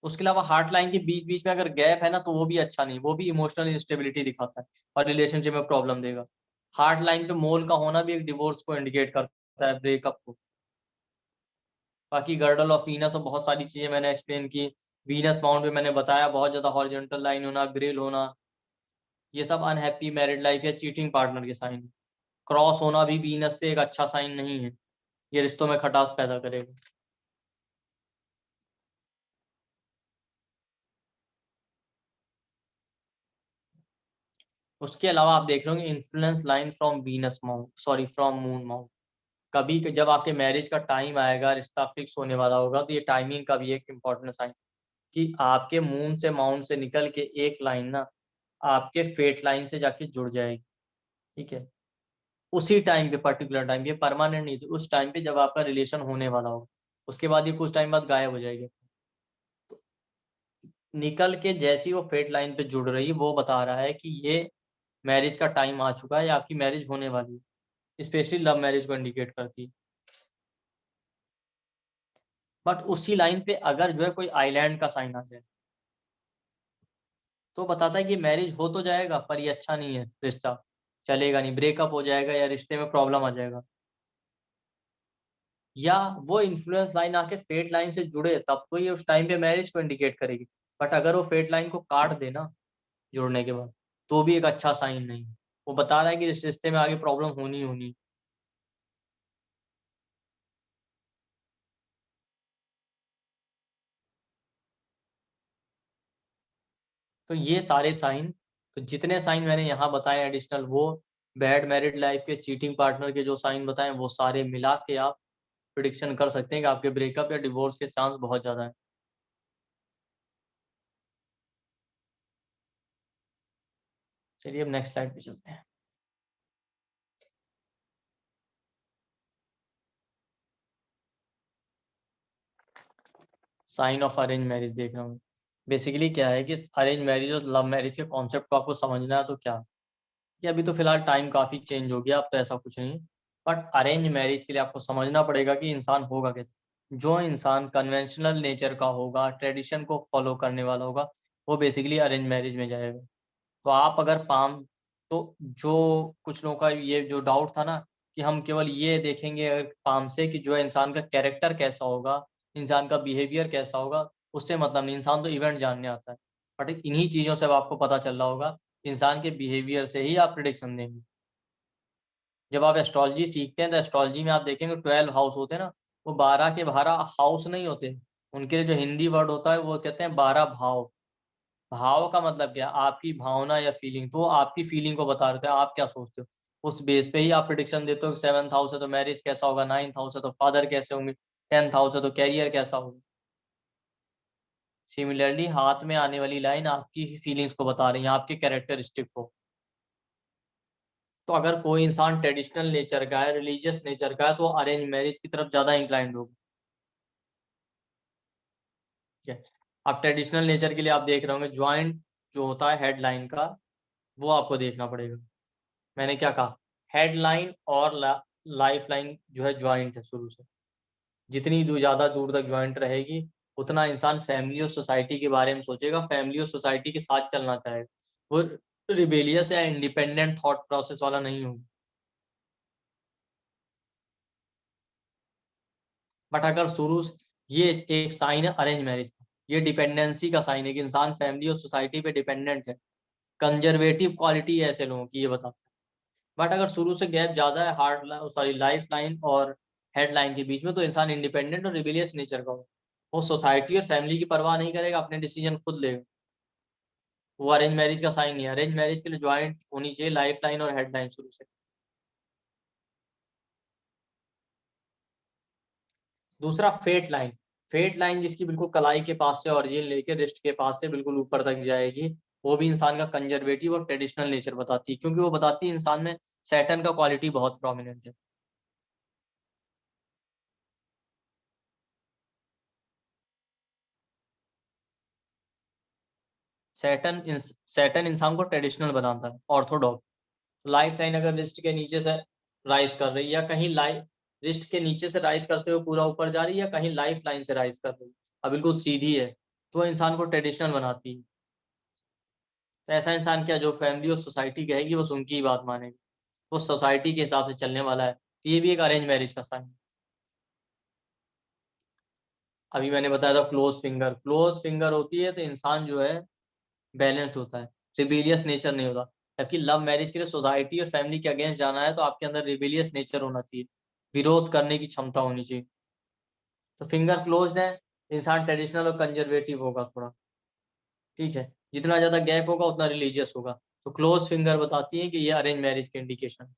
उसके अलावा हार्ट लाइन के बीच बीच में अगर गैप है ना, तो वो भी अच्छा नहीं, वो भी इमोशनल इंस्टेबिलिटी दिखाता है और रिलेशनशिप में प्रॉब्लम देगा। हार्ट लाइन पे मोल का होना भी एक डिवोर्स को इंडिकेट करता है, ब्रेकअप को। बाकी गर्डल ऑफ वीनस और बहुत सारी चीजें मैंने एक्सप्लेन की। वीनस माउंट पे मैंने बताया बहुत ज्यादा हॉरिजॉन्टल लाइन होना, ग्रिल होना, ये सब अनहैप्पी मैरिड लाइफ या चीटिंग पार्टनर के साइन। क्रॉस होना भी वीनस पे एक अच्छा साइन नहीं है, ये रिश्तों में खटास पैदा करेगा। उसके अलावा आप देख रहे होंगे influence line from Venus mount, sorry from moon mount. कभी जब आपके मैरिज का टाइम आएगा, रिश्ता फिक्स होने वाला होगा, तो ये टाइमिंग का भी एक इम्पोर्टेंट साइन कि आपके मून से माउंट से निकल के एक लाइन ना आपके फेट लाइन से जाके जुड़ जाएगी, ठीक है। उसी टाइम पे, पर्टिकुलर टाइम, ये परमानेंट नहीं थी, उस टाइम पे जब आपका रिलेशन होने वाला होगा, उसके बाद ये कुछ टाइम बाद गायब हो जाएगी। तो निकल के जैसी वो फेट लाइन पे जुड़ रही है, वो बता रहा है कि ये मैरिज का टाइम आ चुका है या आपकी मैरिज होने वाली है। स्पेशली लव मैरिज को इंडिकेट करती है। बट उसी लाइन पे अगर जो है कोई आइलैंड का साइन आ जाए, तो बताता है कि मैरिज हो तो जाएगा पर ये अच्छा नहीं है, रिश्ता चलेगा नहीं, ब्रेकअप हो जाएगा या रिश्ते में प्रॉब्लम आ जाएगा। या वो इन्फ्लुएंस लाइन आके फेट लाइन से जुड़े तब तो ये उस टाइम पे मैरिज को इंडिकेट करेगी। बट अगर वो फेट लाइन को काट देना जुड़ने के बाद, तो भी एक अच्छा साइन नहीं है। वो बता रहा है कि इस रिश्ते में आगे प्रॉब्लम होनी होनी। तो ये सारे साइन, तो जितने साइन मैंने यहाँ बताए एडिशनल, वो बैड मैरिड लाइफ के, चीटिंग पार्टनर के जो साइन बताए, वो सारे मिला के आप प्रिडिक्शन कर सकते हैं कि आपके ब्रेकअप या डिवोर्स के चांस बहुत ज्यादा है। चलिए अब नेक्स्ट स्लाइड पे चलते हैं। साइन ऑफ अरेंज मैरिज देख रहा हूँ। बेसिकली क्या है कि अरेंज मैरिज और लव मैरिज के कॉन्सेप्ट को आपको समझना है तो क्या, कि अभी तो फिलहाल टाइम काफी चेंज हो गया, अब तो ऐसा कुछ नहीं। बट अरेंज मैरिज के लिए आपको समझना पड़ेगा कि इंसान होगा कैसे। जो इंसान कन्वेंशनल नेचर का होगा, ट्रेडिशन को फॉलो करने वाला होगा, वो बेसिकली अरेंज मैरिज में जाएगा। तो आप अगर पाम, तो जो कुछ लोगों का ये जो डाउट था ना कि हम केवल ये देखेंगे अगर पाम से कि जो है इंसान का कैरेक्टर कैसा होगा, इंसान का बिहेवियर कैसा होगा, उससे मतलब नहीं। इंसान तो इवेंट जानने आता है। बट इन्हीं चीजों से अब आपको पता चल रहा होगा, इंसान के बिहेवियर से ही आप प्रिडिक्शन देंगे। जब आप एस्ट्रोलॉजी सीखते हैं तो एस्ट्रोलॉजी में आप देखेंगे 12 हाउस होते हैं ना, वो 12 के 12 हाउस नहीं होते। उनके लिए जो हिंदी वर्ड होता है वो कहते हैं 12 भाव। भाव का मतलब क्या, आपकी भावना या फीलिंग, तो आपकी फीलिंग को बता रहे थे, आप क्या सोचते हो, उस बेस पे ही आप प्रिडिक्शन देते हो। 7th हाउस है तो मैरिज कैसा होगा, 9th हाउस है तो फादर कैसे होंगे, 10th हाउस है तो कैरियर कैसा होगा। सिमिलरली हाथ में आने वाली लाइन आपकी फीलिंग्स को बता रही है, आपके कैरेक्टरिस्टिक को। तो अगर कोई इंसान ट्रेडिशनल नेचर का है, रिलीजियस नेचर का है, तो अरेंज मैरिज की तरफ ज्यादा इंक्लाइंड होगा। ठीक है। अब ट्रेडिशनल नेचर के लिए आप देख रहे होंगे ज्वाइंट जो होता है हेडलाइन का, वो आपको देखना पड़ेगा। मैंने क्या कहा, हेडलाइन और लाइफ लाइन जो है ज्वाइंट है शुरू से। जितनी ज़्यादा दूर तक ज्वाइंट रहेगी, उतना इंसान फैमिली और सोसाइटी के बारे में सोचेगा, फैमिली और सोसाइटी के साथ चलना चाहेगा। वो रिबेलियस या इंडिपेंडेंट थॉट प्रोसेस वाला नहीं होगा। बट अगर शुरू से ये एक साइन है अरेंज मैरिज का, ये डिपेंडेंसी का साइन है कि इंसान फैमिली और सोसाइटी पे डिपेंडेंट है। कंजर्वेटिव क्वालिटी है ऐसे लोगों की, ये बताता है। बट अगर शुरू से गैप ज़्यादा है लाइफ लाइन और हेडलाइन के बीच में, तो इंसान इंडिपेंडेंट और रिबेलियस नेचर का होगा। वो सोसाइटी और फैमिली की परवाह नहीं करेगा, अपने डिसीजन खुद लेगा। वो अरेंज मैरिज का साइन नहीं है। अरेंज मैरिज के लिए ज्वाइंट होनी चाहिए लाइफ लाइन और हेडलाइन शुरू से। दूसरा फेट लाइन। फेट लाइन जिसकी बिल्कुल कलाई के पास से ओरिजिन लेके रिस्ट के पास से बिल्कुल ऊपर तक जाएगी, वो भी इंसान का कंजर्वेटिव और ट्रेडिशनल नेचर बताती है, क्योंकि वो बताती है इंसान में सैटर्न का क्वालिटी बहुत प्रोमिनेंट है। सैटर्न इंसान को ट्रेडिशनल बनाता है, ऑर्थोडॉक्स। लाइफ लाइन अगर रिस्ट के नीचे से राइज कर रही है, या कहीं लाइफ रिस्ट के नीचे से राइज करते हुए पूरा ऊपर जा रही है, या कहीं लाइफ लाइन से राइज कर रही है, अब बिल्कुल सीधी है, तो इंसान को ट्रेडिशनल बनाती है। तो ऐसा इंसान क्या, जो फैमिली और सोसाइटी कहेगी बस उनकी ही बात मानेगा, वो सोसाइटी के हिसाब से चलने वाला है। तो ये भी एक अरेंज मैरिज का साइन है। अभी मैंने बताया था क्लोज फिंगर होती है तो इंसान जो है बैलेंस्ड होता है, रिबेलियस नेचर नहीं होता। जबकि लव मैरिज के लिए सोसाइटी और फैमिली के अगेंस्ट जाना है, तो आपके अंदर रिबेलियस नेचर होना चाहिए, विरोध करने की क्षमता होनी चाहिए। तो फिंगर क्लोज्ड है, इंसान ट्रेडिशनल और कंजर्वेटिव होगा थोड़ा, ठीक है। जितना ज्यादा गैप होगा उतना रिलीजियस होगा। तो क्लोज फिंगर बताती है कि ये अरेंज मैरिज के इंडिकेशन है।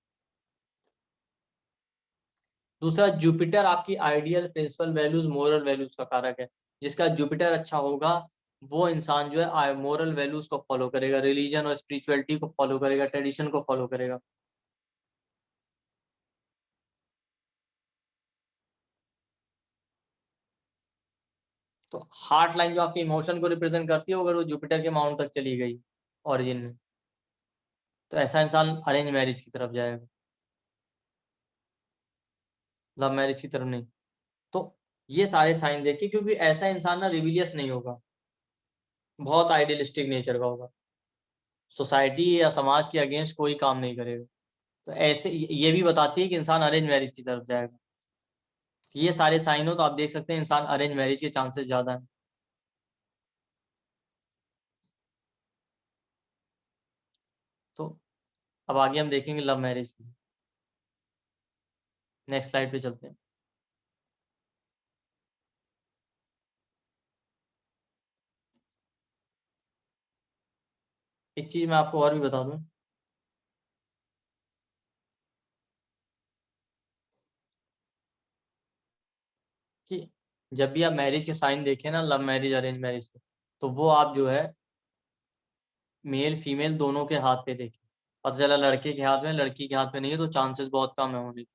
दूसरा, जुपिटर आपकी ideal, principle values, moral values का कारक है। जिसका जुपिटर अच्छा होगा, वो इंसान जो है मोरल वैल्यूज को फॉलो करेगा, रिलीजन और स्पिरिचुअलिटी को फॉलो करेगा, ट्रेडिशन को फॉलो करेगा। तो हार्ट लाइन जो आपके इमोशन को रिप्रेजेंट करती है, अगर वो जुपिटर के माउंट तक चली गई ओरिजिन में, तो ऐसा इंसान अरेंज मैरिज की तरफ जाएगा, लव मैरिज की तरफ नहीं। तो ये सारे साइन देखिए, क्योंकि ऐसा इंसान ना रिलीजियस नहीं होगा, बहुत आइडियलिस्टिक नेचर का होगा, सोसाइटी या समाज के अगेंस्ट कोई काम नहीं करेगा। तो ऐसे ये भी बताती है कि इंसान अरेंज मैरिज की तरफ जाएगा। ये सारे साइन हो तो आप देख सकते हैं इंसान अरेंज मैरिज के चांसेस ज्यादा हैं। तो अब आगे हम देखेंगे लव मैरिज की। नेक्स्ट स्लाइड पे चलते हैं। एक चीज मैं आपको और भी बता दूं कि जब भी आप मैरिज के साइन देखें ना, लव मैरिज अरेंज मैरिज के, तो वो आप जो है मेल फीमेल दोनों के हाथ पे देखें। पता चला लड़के के हाथ में, लड़की के हाथ में नहीं है, तो चांसेस बहुत कम है होने के।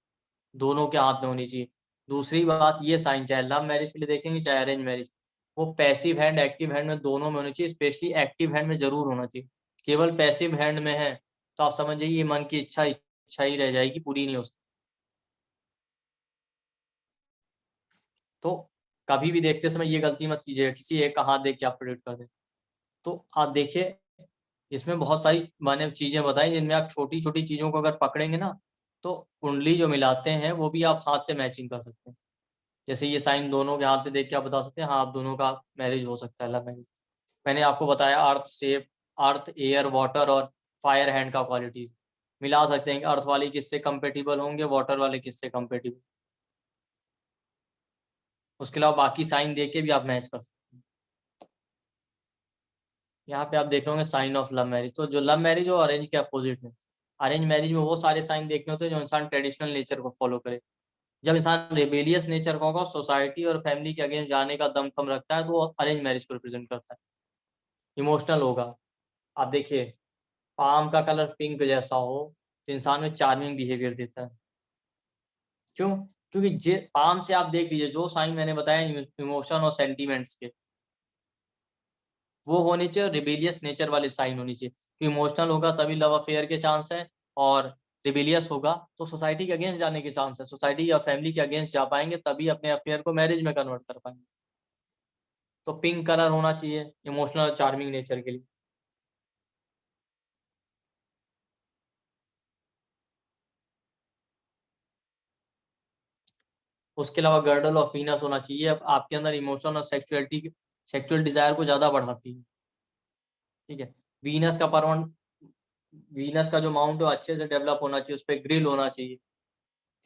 दोनों के हाथ में होनी चाहिए। दूसरी बात, ये साइन चाहे लव मैरिज के लिए देखेंगे चाहे अरेंज मैरिज, वो पैसिव हैंड एक्टिव हैंड में दोनों में होनी चाहिए, स्पेशली एक्टिव हैंड में जरूर होना चाहिए। केवल पैसिव हैंड में है तो आप समझ जाइए ये मन की इच्छा इच्छा ही रह जाएगी, पूरी नहीं हो सकती। तो कभी भी देखते समय ये गलती मत कीजिएगा किसी एक का हाथ देख के आप प्रेडिक्ट कर दें। तो आप देखिए, इसमें बहुत सारी मैंने चीजें बताई, जिनमें आप छोटी छोटी चीजों को अगर पकड़ेंगे ना, तो कुंडली जो मिलाते हैं वो भी आप हाथ से मैचिंग कर सकते हैं। जैसे ये साइन दोनों के हाथ पे देख के आप बता सकते हैं, हाँ आप दोनों का मैरिज हो सकता है, लव मैरिज। मैंने आपको बताया अर्थ शेप, अर्थ एयर वाटर और फायर हैंड का क्वालिटीज मिला सकते हैं कि अर्थ वाले किससे कंपेटिबल होंगे, वाटर वाले किससे कंपेटिबल। उसके अलावा बाकी साइन देख के भी आप मैच कर सकते हैं। यहाँ पे आप देख रहे होंगे साइन ऑफ लव मैरिज। तो जो लव मैरिज है वो अरेंज के अपोजिट है। अरेंज मैरिज में वो सारे साइन देखने होते हैं जो इंसान ट्रेडिशनल नेचर को फॉलो करे। जब इंसान रेबेलियस नेचर का होगा, सोसाइटी और फैमिली के अगेंस्ट जाने का दम कम रखता है, तो वो अरेंज मैरिज को रिप्रेजेंट करता है। इमोशनल होगा। आप देखिए, पाम का कलर पिंक जैसा हो तो इंसान में चार्मिंग बिहेवियर देता है। क्यों? क्योंकि पाम से आप देख लीजिए, जो साइन मैंने बताया इमोशन और सेंटीमेंट्स के, वो होने चाहिए, रिबेलियस नेचर वाले साइन होनी चाहिए। इमोशनल होगा तभी लव अफेयर के चांस है, और रिबेलियस होगा तो सोसाइटी के अगेंस्ट जाने के चांस है, सोसाइटी या फैमिली के अगेंस्ट जा पाएंगे, तभी अपने अफेयर को मैरिज में कन्वर्ट कर पाएंगे। तो पिंक कलर होना चाहिए इमोशनल और चार्मिंग नेचर के लिए। उसके अलावा गर्डल ऑफ वीनस होना चाहिए, अब आपके अंदर इमोशन और सेक्सुअल डिजायर को ज्यादा बढ़ाती है। ठीक है, वीनस का परमाणु, वीनस का जो माउंट है अच्छे से डेवलप होना चाहिए, उस पर ग्रिल होना चाहिए।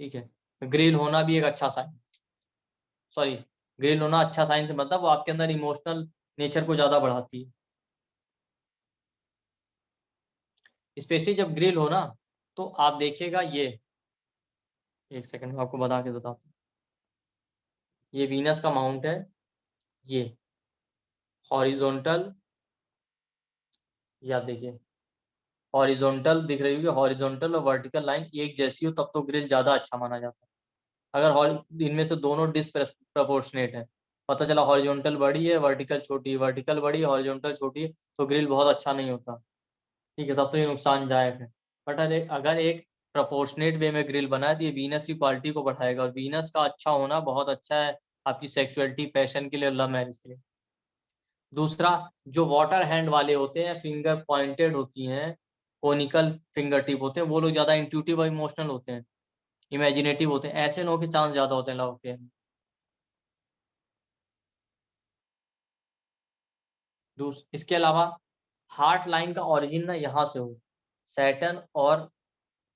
ठीक है, ग्रिल होना भी एक अच्छा साइन, सॉरी, ग्रिल होना अच्छा साइन से मतलब वो आपके अंदर इमोशनल नेचर को ज्यादा बढ़ाती है। स्पेशली जब ग्रिल हो ना, तो आप देखिएगा ये, एक सेकंड में आपको बता के बताता हूँ। ये वीनस का माउंट है, ये हॉरिजॉन्टल, या देखिए हॉरिजॉन्टल दिख रही होगी, हॉरिजॉन्टल और वर्टिकल लाइन एक जैसी हो तब तो ग्रिल ज्यादा अच्छा माना जाता है। अगर इनमें से दोनों डिसप्रपोर्शनेट है, पता चला हॉरिजॉन्टल बड़ी है वर्टिकल छोटी है, वर्टिकल बड़ी है हॉरिजॉन्टल छोटी है, तो ग्रिल बहुत अच्छा नहीं होता। ठीक है, तब तो ये नुकसानदायक है। बट अगर एक प्रपोर्शनेट वे में ग्रिल बना है तो ये वीनस की क्वालिटी को बढ़ाएगा, और वीनस का अच्छा होना बहुत अच्छा है आपकी सेक्सुअलिटी, पैशन के लिए, लव मैरिज के लिए। दूसरा, जो वाटर हैंड वाले होते हैं, फिंगर पॉइंटेड होती हैं, कोनिकल फिंगर टिप होते हैं, वो लोग ज्यादा इंट्यूटिव और इमोशनल होते हैं, इमेजिनेटिव होते हैं, ऐसे लोगों के चांस ज्यादा होते हैं लव अफेयर में। इसके अलावा हार्ट लाइन का ओरिजिन ना यहाँ से हो, सैटर्न और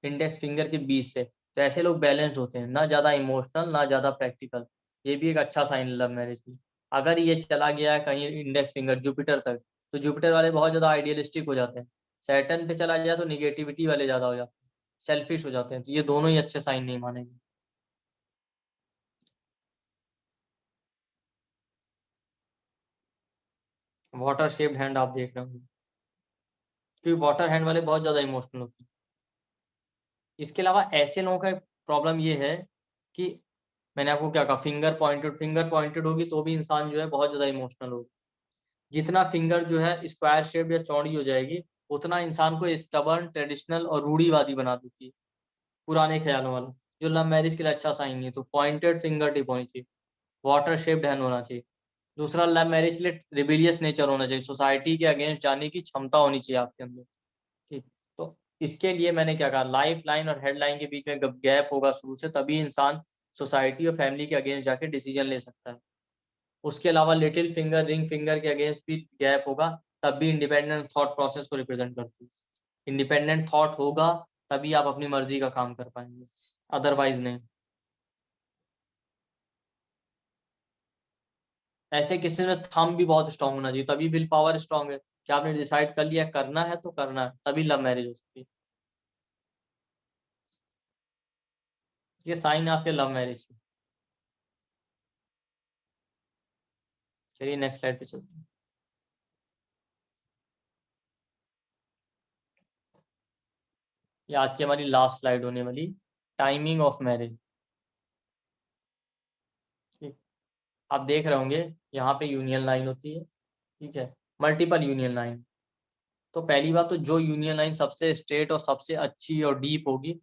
इंडेक्स फिंगर के बीच से, तो ऐसे लोग बैलेंस्ड होते हैं, ना ज्यादा इमोशनल ना ज्यादा प्रैक्टिकल। ये भी एक अच्छा साइन है लव मैरिज की। अगर ये चला गया है कहीं इंडेक्स फिंगर जुपिटर तक, तो जुपिटर वाले बहुत ज्यादा आइडियलिस्टिक हो जाते हैं। सैटर्न पे चला जाए तो निगेटिविटी वाले ज्यादा हो जाते हैं, सेल्फिश हो जाते हैं, तो ये दोनों ही अच्छे साइन नहीं मानेंगे। वाटर शेप्ड हैंड आप देख रहे होंगे, क्योंकि वाटर हैंड वाले बहुत ज्यादा इमोशनल होते हैं। इसके अलावा ऐसे लोगों का प्रॉब्लम ये है कि मैंने आपको क्या कहा, फिंगर पॉइंटेड होगी तो भी इंसान जो है बहुत ज्यादा इमोशनल होगा। जितना फिंगर जो है स्क्वायर शेप या चौड़ी हो जाएगी, उतना इंसान को स्टबर्न, ट्रेडिशनल और रूढ़ीवादी बना देती है, पुराने ख्यालों वाला, जो लव मैरिज के लिए अच्छा साइन नहीं है। तो पॉइंटेड फिंगर टिप होनी चाहिए, वाटर शेप्ड हैंड होना चाहिए। दूसरा, लव मैरिज के लिए रिबिलियस नेचर होना चाहिए, सोसाइटी के अगेंस्ट जाने की क्षमता होनी चाहिए आपके अंदर। ठीक, तो इसके लिए मैंने क्या कहा, लाइफ लाइन और हेडलाइन के बीच में गैप होगा शुरू से, तभी इंसान सोसाइटी और फैमिली के अगेंस्ट जाके डिसीजन ले सकता है। उसके अलावा लिटिल फिंगर, रिंग फिंगर के अगेंस्ट भी गैप होगा, तब भी इंडिपेंडेंट थॉट प्रोसेस को रिप्रेजेंट करती है। इंडिपेंडेंट थॉट होगा तभी आप अपनी मर्जी का काम कर पाएंगे, अदरवाइज नहीं। ऐसे केसेस में थंब भी बहुत स्ट्रांग होना चाहिए, तभी विल पावर स्ट्रांग है कि आपने डिसाइड कर लिया करना है तो करना है, तभी लव मैरिज हो सकती है। ये साइन है आपके लव मैरिज के। चलिए नेक्स्ट स्लाइड पे चलते हैं। ये आज की हमारी लास्ट स्लाइड होने वाली, टाइमिंग ऑफ मैरिज। ठीक, आप देख रहे होंगे यहाँ पे यूनियन लाइन होती है, ठीक है, मल्टीपल यूनियन लाइन। तो पहली बात तो जो यूनियन लाइन सबसे स्ट्रेट और सबसे अच्छी और डीप होगी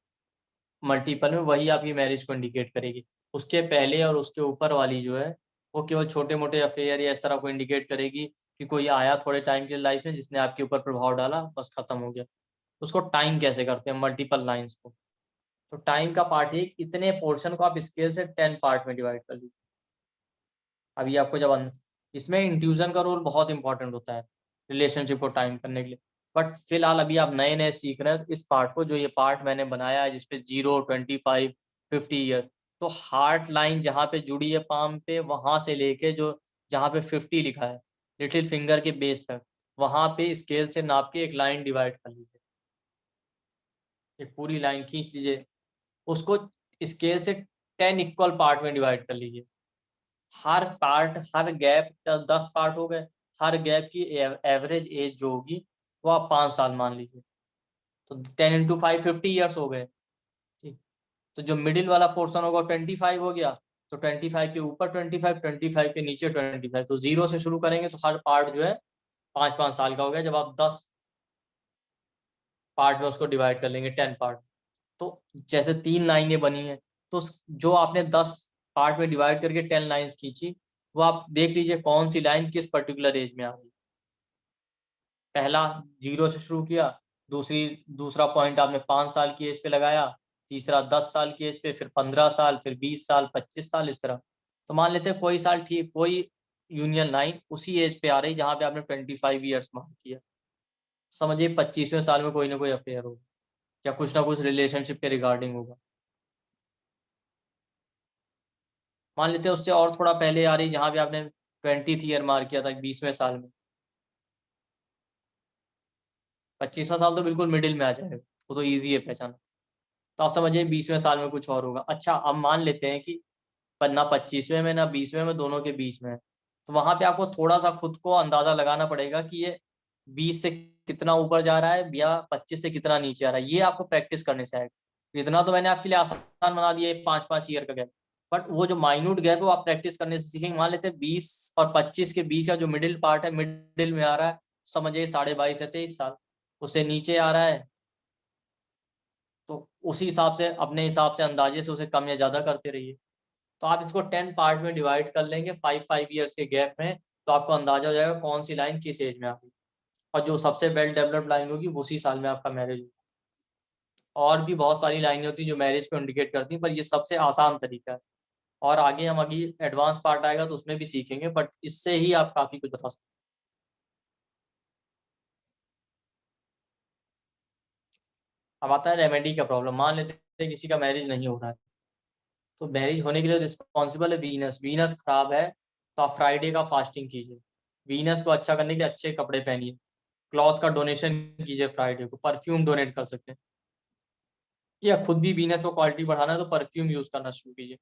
मल्टीपल में, वही आपकी मैरिज को इंडिकेट करेगी। उसके पहले और उसके ऊपर वाली जो है, वो केवल छोटे मोटे अफेयर या इस तरह को इंडिकेट करेगी कि कोई आया थोड़े टाइम के लाइफ में जिसने आपके ऊपर प्रभाव डाला, बस खत्म हो गया। उसको टाइम कैसे करते हैं मल्टीपल लाइंस को, तो टाइम का पार्ट है इतने पोर्शन को आप स्केल से 10 पार्ट में डिवाइड कर लीजिए। अभी आपको जब इसमें इंट्यूजन का रोल बहुत इंपॉर्टेंट होता है रिलेशनशिप को टाइम करने के लिए। बट फिलहाल अभी आप नए नए सीख रहे हैं, इस पार्ट को, जो ये पार्ट मैंने बनाया है जिसपे 0, 25, 50 ईयर, तो हार्ट लाइन जहाँ पे जुड़ी है पाम पे, वहां से लेके जो जहाँ पे 50 लिखा है लिटिल फिंगर के बेस तक, वहां पे स्केल से नाप के एक लाइन डिवाइड कर लीजिए, एक पूरी लाइन खींच लीजिए, उसको स्केल से 10 इक्वल पार्ट में डिवाइड कर लीजिए। हर पार्ट, हर गैप 10 पार्ट हो गए, हर गैप की एवरेज एज जो होगी वो आप 5 साल मान लीजिए, तो 10 × 5 50 ईयर्स हो गए। ठीक, तो जो मिडिल वाला पोर्शन होगा 25 हो गया, तो 25 के ऊपर 25, 25 के नीचे 25, तो 0 से शुरू करेंगे तो हर पार्ट जो है 5 5 साल का हो गया। जब आप 10 पार्ट में उसको डिवाइड कर लेंगे 10 पार्ट, तो जैसे 3 लाइनें बनी हैं, तो जो आपने 10 पार्ट में डिवाइड करके 10 लाइन्स खींची, वो आप देख लीजिए कौन सी लाइन किस पर्टिकुलर एज में आ गई। पहला 0 से शुरू किया, दूसरा पॉइंट आपने 5 साल की एज पे लगाया, तीसरा 10 साल की एज पे, फिर 15 साल, फिर 20 साल, 25 साल, इस तरह। तो मान लेते हैं कोई साल ठीक, कोई यूनियन लाइन उसी एज पे आ रही जहाँ पे आपने 25 ईयर्स मार्क किया। समझिए 25वें साल में कोई ना कोई अफेयर होगा या कुछ ना कुछ रिलेशनशिप के रिगार्डिंग होगा। मान लेते हैं उससे और थोड़ा पहले आ रही जहाँ पे आपने 20th ईयर मार्क किया था 20वें साल में। 25वां साल तो बिल्कुल मिडिल में आ जाएगा, वो तो ईजी है पहचाना। तो आप समझिए 20वें साल में कुछ और होगा। अच्छा, अब मान लेते हैं कि ना 25वें में ना 20वें में, दोनों के बीच में है, तो वहां पे आपको थोड़ा सा खुद को अंदाजा लगाना पड़ेगा कि ये 20 से कितना ऊपर जा रहा है या 25 से कितना नीचे आ रहा है। ये आपको प्रैक्टिस करने से आएगा। इतना तो मैंने आपके लिए आसान बना दिया है, 5-5 ईयर का गैप, बट वो जो माइन्यूट गैप है वो आप प्रैक्टिस करने से सीखेंगे। मान लेते हैं 20 और 25 के बीच का जो मिडिल पार्ट है, मिडिल में आ रहा है, समझिए 22.5 से 23 साल, उससे नीचे आ रहा है, तो उसी हिसाब से अपने हिसाब से अंदाजे से उसे कम या ज्यादा करते रहिए। तो आप इसको 10 पार्ट में डिवाइड कर लेंगे 5-5 ईयर्स के गैप में, तो आपको अंदाजा हो जाएगा कौन सी लाइन किस एज में आ गई, और जो सबसे वेल डेवलप्ड लाइन होगी उसी साल में आपका मैरिज होगा। और भी बहुत सारी लाइनें होती हैं जो मैरिज को इंडिकेट करती हैं, पर ये सबसे आसान तरीका है। और आगे हम अभी एडवांस पार्ट आएगा तो उसमें भी सीखेंगे, बट इससे ही आप काफी कुछ बता सकते हैं। अब आता है रेमेडी का प्रॉब्लम। मान लेते हैं किसी का मैरिज नहीं हो रहा है, तो मैरिज होने के लिए रिस्पॉन्सिबल है वीनस। वीनस खराब है तो आप फ्राइडे का फास्टिंग कीजिए। वीनस को अच्छा करने के लिए अच्छे कपड़े पहनिए, क्लॉथ का डोनेशन कीजिए, फ्राइडे को परफ्यूम डोनेट कर सकते हैं, या खुद भी वीनस को क्वालिटी बढ़ाना है तो परफ्यूम यूज करना शुरू कीजिए।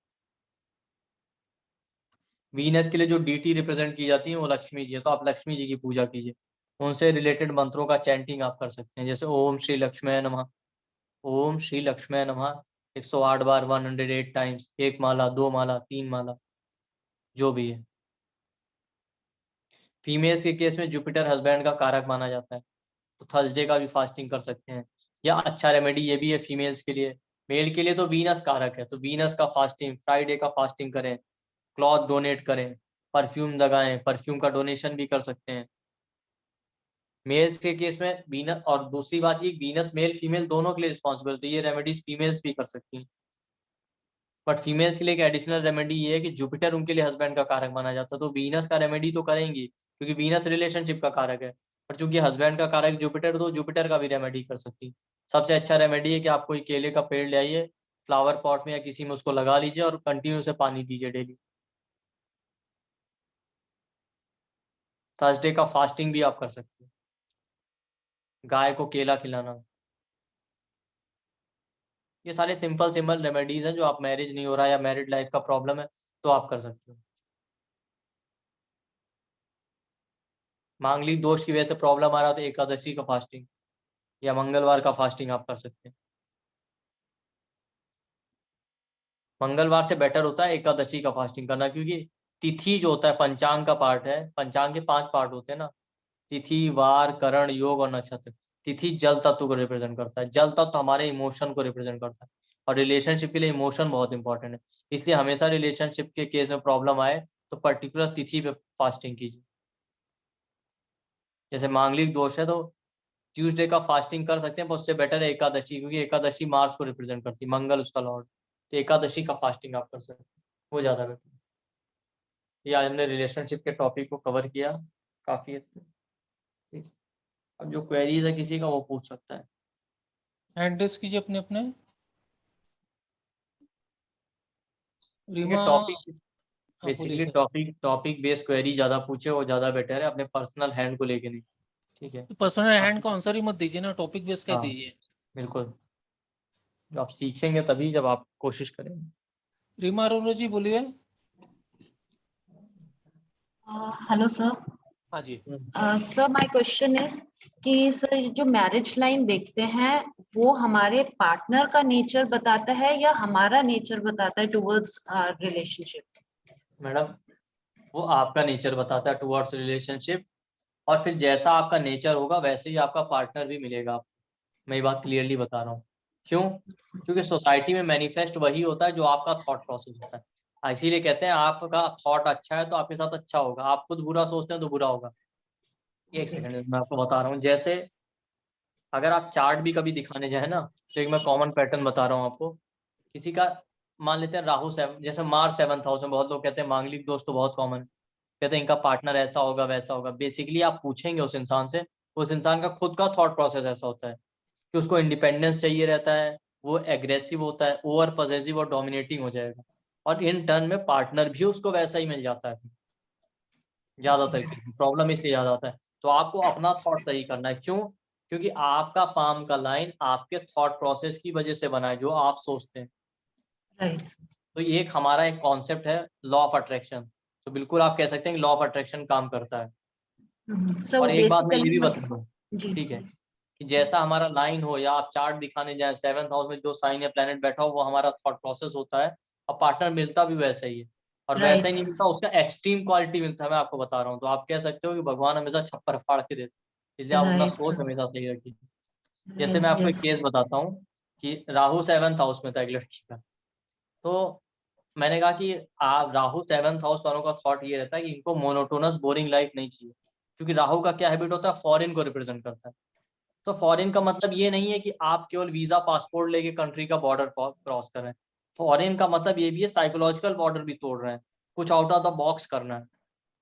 वीनस के लिए जो डीटी रिप्रेजेंट की जाती है वो लक्ष्मी जी है, तो आप लक्ष्मी जी की पूजा कीजिए। उनसे रिलेटेड मंत्रों का चैंटिंग आप कर सकते हैं, जैसे ओम श्री लक्ष्मी नमः, ओम श्री लक्ष्मी नमः 108 बार, 108 टाइम्स, 1 माला, 2 माला, 3 माला, जो भी है। फीमेल्स के केस में जुपिटर हस्बैंड का कारक माना जाता है, तो थर्सडे का भी फास्टिंग कर सकते हैं। या अच्छा रेमेडी ये भी है फीमेल्स के लिए। मेल के लिए तो वीनस कारक है, तो वीनस का फास्टिंग, फ्राइडे का फास्टिंग करें, क्लॉथ डोनेट करें, परफ्यूम लगाएं, परफ्यूम का डोनेशन भी कर सकते हैं। मेल्स के केस में वीनस, और दूसरी बात ये वीनस मेल फीमेल दोनों के लिए रिस्पॉन्सिबल, तो ये रेमेडीज फीमेल्स भी कर सकती हैं। बट फीमेल्स के लिए एक एडिशनल रेमेडी ये है कि जुपिटर उनके लिए हस्बैंड का कारक माना जाता है, तो वीनस का रेमेडी तो करेंगी क्योंकि वीनस रिलेशनशिप का कारक है, पर चूंकि हस्बैंड का कारक जुपिटर, तो जुपिटर का भी रेमेडी कर सकती। सबसे अच्छा रेमेडी है कि आप कोई केले का पेड़ ले आइए, फ्लावर पॉट में या किसी में उसको लगा लीजिए और कंटिन्यू से पानी दीजिए डेली। थर्सडे का फास्टिंग भी आप कर सकते हैं, गाय को केला खिलाना। ये सारे सिंपल सिंपल रेमेडीज हैं जो आप, मैरिज नहीं हो रहा है या मैरिड लाइफ का प्रॉब्लम है तो आप कर सकते हो। मांगलिक दोष की वजह से प्रॉब्लम आ रहा हो तो एकादशी का फास्टिंग या मंगलवार का फास्टिंग आप कर सकते हैं। मंगलवार से बेटर होता है एकादशी का फास्टिंग करना, क्योंकि तिथि जो होता है पंचांग का पार्ट है, पंचांग के 5 पार्ट होते हैं ना, तिथि, वार, करण, योग और नक्षत्र। तिथि जल तत्व को रिप्रेजेंट करता है, जल तत्व हमारे इमोशन को रिप्रेजेंट करता है, और रिलेशनशिप के लिए इमोशन बहुत इंपॉर्टेंट है। इसलिए हमेशा रिलेशनशिप के केस में प्रॉब्लम आए तो पर्टिकुलर तिथि पे फास्टिंग कीजिए। जैसे मांगलिक दोष है तो ट्यूसडे का फास्टिंग कर सकते हैं, पर उससे बेटर है एकादशी, क्योंकि एकादशी मार्स को रिप्रेजेंट करती है, मंगल उसका लॉर्ड, तो एकादशी का फास्टिंग आप कर सकते हैं, वो ज्यादा बेटर है। ये आज हमने रिलेशनशिप के टॉपिक को कवर किया काफी हद तक। ठीक। अब जो क्वेरीज है किसी का वो पूछ सकता है। हैंड रेस कीजिए अपने अपने। ठीक है, रीमा। टॉपिक हाँ बोलिए basically sir. Topic based query ज्यादा पूछे वो ज्यादा बेटर है, अपने पर्सनल हैंड को लेके नहीं। ठीक है। तो पर्सनल हैंड आप, का आंसर ही मत दीजिए ना, टॉपिक बेस क्या हाँ दीजिए। बिल्कुल, जो आप सीखेंगे तभी जब आप कोशिश करेंगे। रीमा अरोरा जी बोलिए। Hello sir. हाँ जी। सर माय क्वेश्चन इज कि सर जो मैरिज लाइन देखते हैं वो हमारे पार्टनर का नेचर बताता है या हमारा नेचर बताता है टुवर्ड्स रिलेशनशिप? मैडम, वो आपका नेचर बताता है टुवर्ड्स रिलेशनशिप, और फिर जैसा आपका नेचर होगा वैसे ही आपका पार्टनर भी मिलेगा आपको। मैं ये बात क्लियरली बता रहा हूँ। क्यों? क्योंकि सोसाइटी में मैनिफेस्ट वही होता है जो आपका थॉट प्रोसेस होता है। इसीलिए कहते हैं आपका थॉट अच्छा है तो आपके साथ अच्छा होगा, आप खुद बुरा सोचते हैं तो बुरा होगा। एक सेकंड मैं आपको बता रहा हूँ। जैसे अगर आप चार्ट भी कभी दिखाने जाए ना, तो एक मैं कॉमन पैटर्न बता रहा हूँ आपको। किसी का मान लेते हैं राहु जैसे मार्च 7th हाउस में, बहुत लोग कहते हैं मांगलिक दोस्त तो बहुत कॉमन, कहते हैं इनका पार्टनर ऐसा होगा वैसा होगा। बेसिकली आप पूछेंगे उस इंसान से, उस इंसान का खुद का थॉट प्रोसेस ऐसा होता है कि उसको इंडिपेंडेंस चाहिए रहता है, वो एग्रेसिव होता है, ओवर पॉसेसिव और डोमिनेटिंग हो जाएगा, और इन टर्न में पार्टनर भी उसको वैसा ही मिल जाता है। ज्यादातर प्रॉब्लम इसलिए ज्यादा आता है। तो आपको अपना थॉट सही करना है। क्यों? क्योंकि आपका पाम का लाइन आपके थॉट प्रोसेस की वजह से बना है, जो आप सोचते हैं। राइट। तो ये एक हमारा एक कॉन्सेप्ट है, लॉ ऑफ अट्रैक्शन। तो बिल्कुल आप कह सकते हैं कि लॉ ऑफ अट्रैक्शन काम करता है। सो और एक बात मैं ये बेसिकली भी बता मतलब दूं, जी ठीक है, कि जैसा हमारा लाइन हो या आप चार्ट दिखाने जाए, 7th हाउस में जो साइन या प्लेनेट बैठा हो वो हमारा थॉट प्रोसेस होता है, और पार्टनर मिलता भी वैसा ही है। और वैसा ही राइट नहीं मिलता, उसका एक्सट्रीम क्वालिटी मिलता है, मैं आपको बता रहा हूँ। तो आप कह सकते हो कि भगवान हमेशा छप्पर फाड़ के देते हैं, इसलिए आप अपना राइट सोच हमेशा सही रखिए। जैसे मैं राइट आपको एक यस केस बताता हूँ कि राहु 7th हाउस में था एक लड़की का। तो मैंने कहा कि आप राहु 7th हाउस वालों का थॉट ये रहता है कि इनको मोनोटोनस बोरिंग लाइफ नहीं चाहिए, क्योंकि राहु का क्या हैबिट होता है, फॉरेन को रिप्रेजेंट करता है। तो फॉरेन का मतलब ये नहीं है कि आप केवल वीजा पासपोर्ट लेके कंट्री का बॉर्डर क्रॉस कर रहे हैं। फॉरेन का मतलब ये भी है साइकोलॉजिकल बॉर्डर भी तोड़ रहे हैं, कुछ आउट ऑफ द बॉक्स करना है।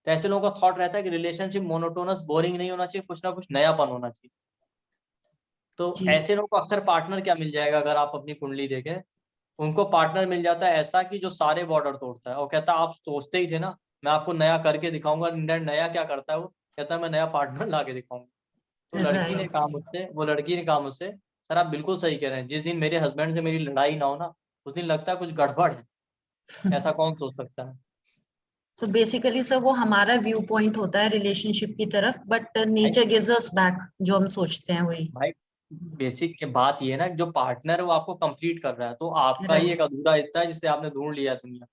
तो ऐसे लोगों का थॉट रहता है कि रिलेशनशिप मोनोटोनस बोरिंग नहीं होना चाहिए, कुछ ना कुछ नयापन होना चाहिए। तो जी ऐसे लोगों को अक्सर पार्टनर क्या मिल जाएगा, अगर आप अपनी कुंडली देखें, उनको पार्टनर मिल जाता है ऐसा कि जो सारे बॉर्डर तोड़ता है और कहता है आप सोचते ही थे ना, मैं आपको नया करके दिखाऊंगा। नया क्या करता है वो, कहता है मैं नया पार्टनर ला के दिखाऊंगा। तो लड़की ने राइट कहा मुझसे, वो लड़की ने कहा मुझसे, सर आप बिल्कुल सही कह रहे हैं, जिस दिन मेरे हस्बैंड से मेरी लड़ाई ना हो ना, उस दिन लगता है कुछ गड़बड़ है। ऐसा कौन सोच सकता है? सो बेसिकली सर वो हमारा व्यू पॉइंट होता है रिलेशनशिप की तरफ, बट भाई नेचर गिव्स अस बैक जो हम सोचते हैं वही। भाई बेसिक की बात ये है ना, जो पार्टनर है वो आपको कंप्लीट कर रहा है, तो आपका ही राइट एक अधूरा हिस्सा है जिसे आपने ढूंढ लिया है दुनिया।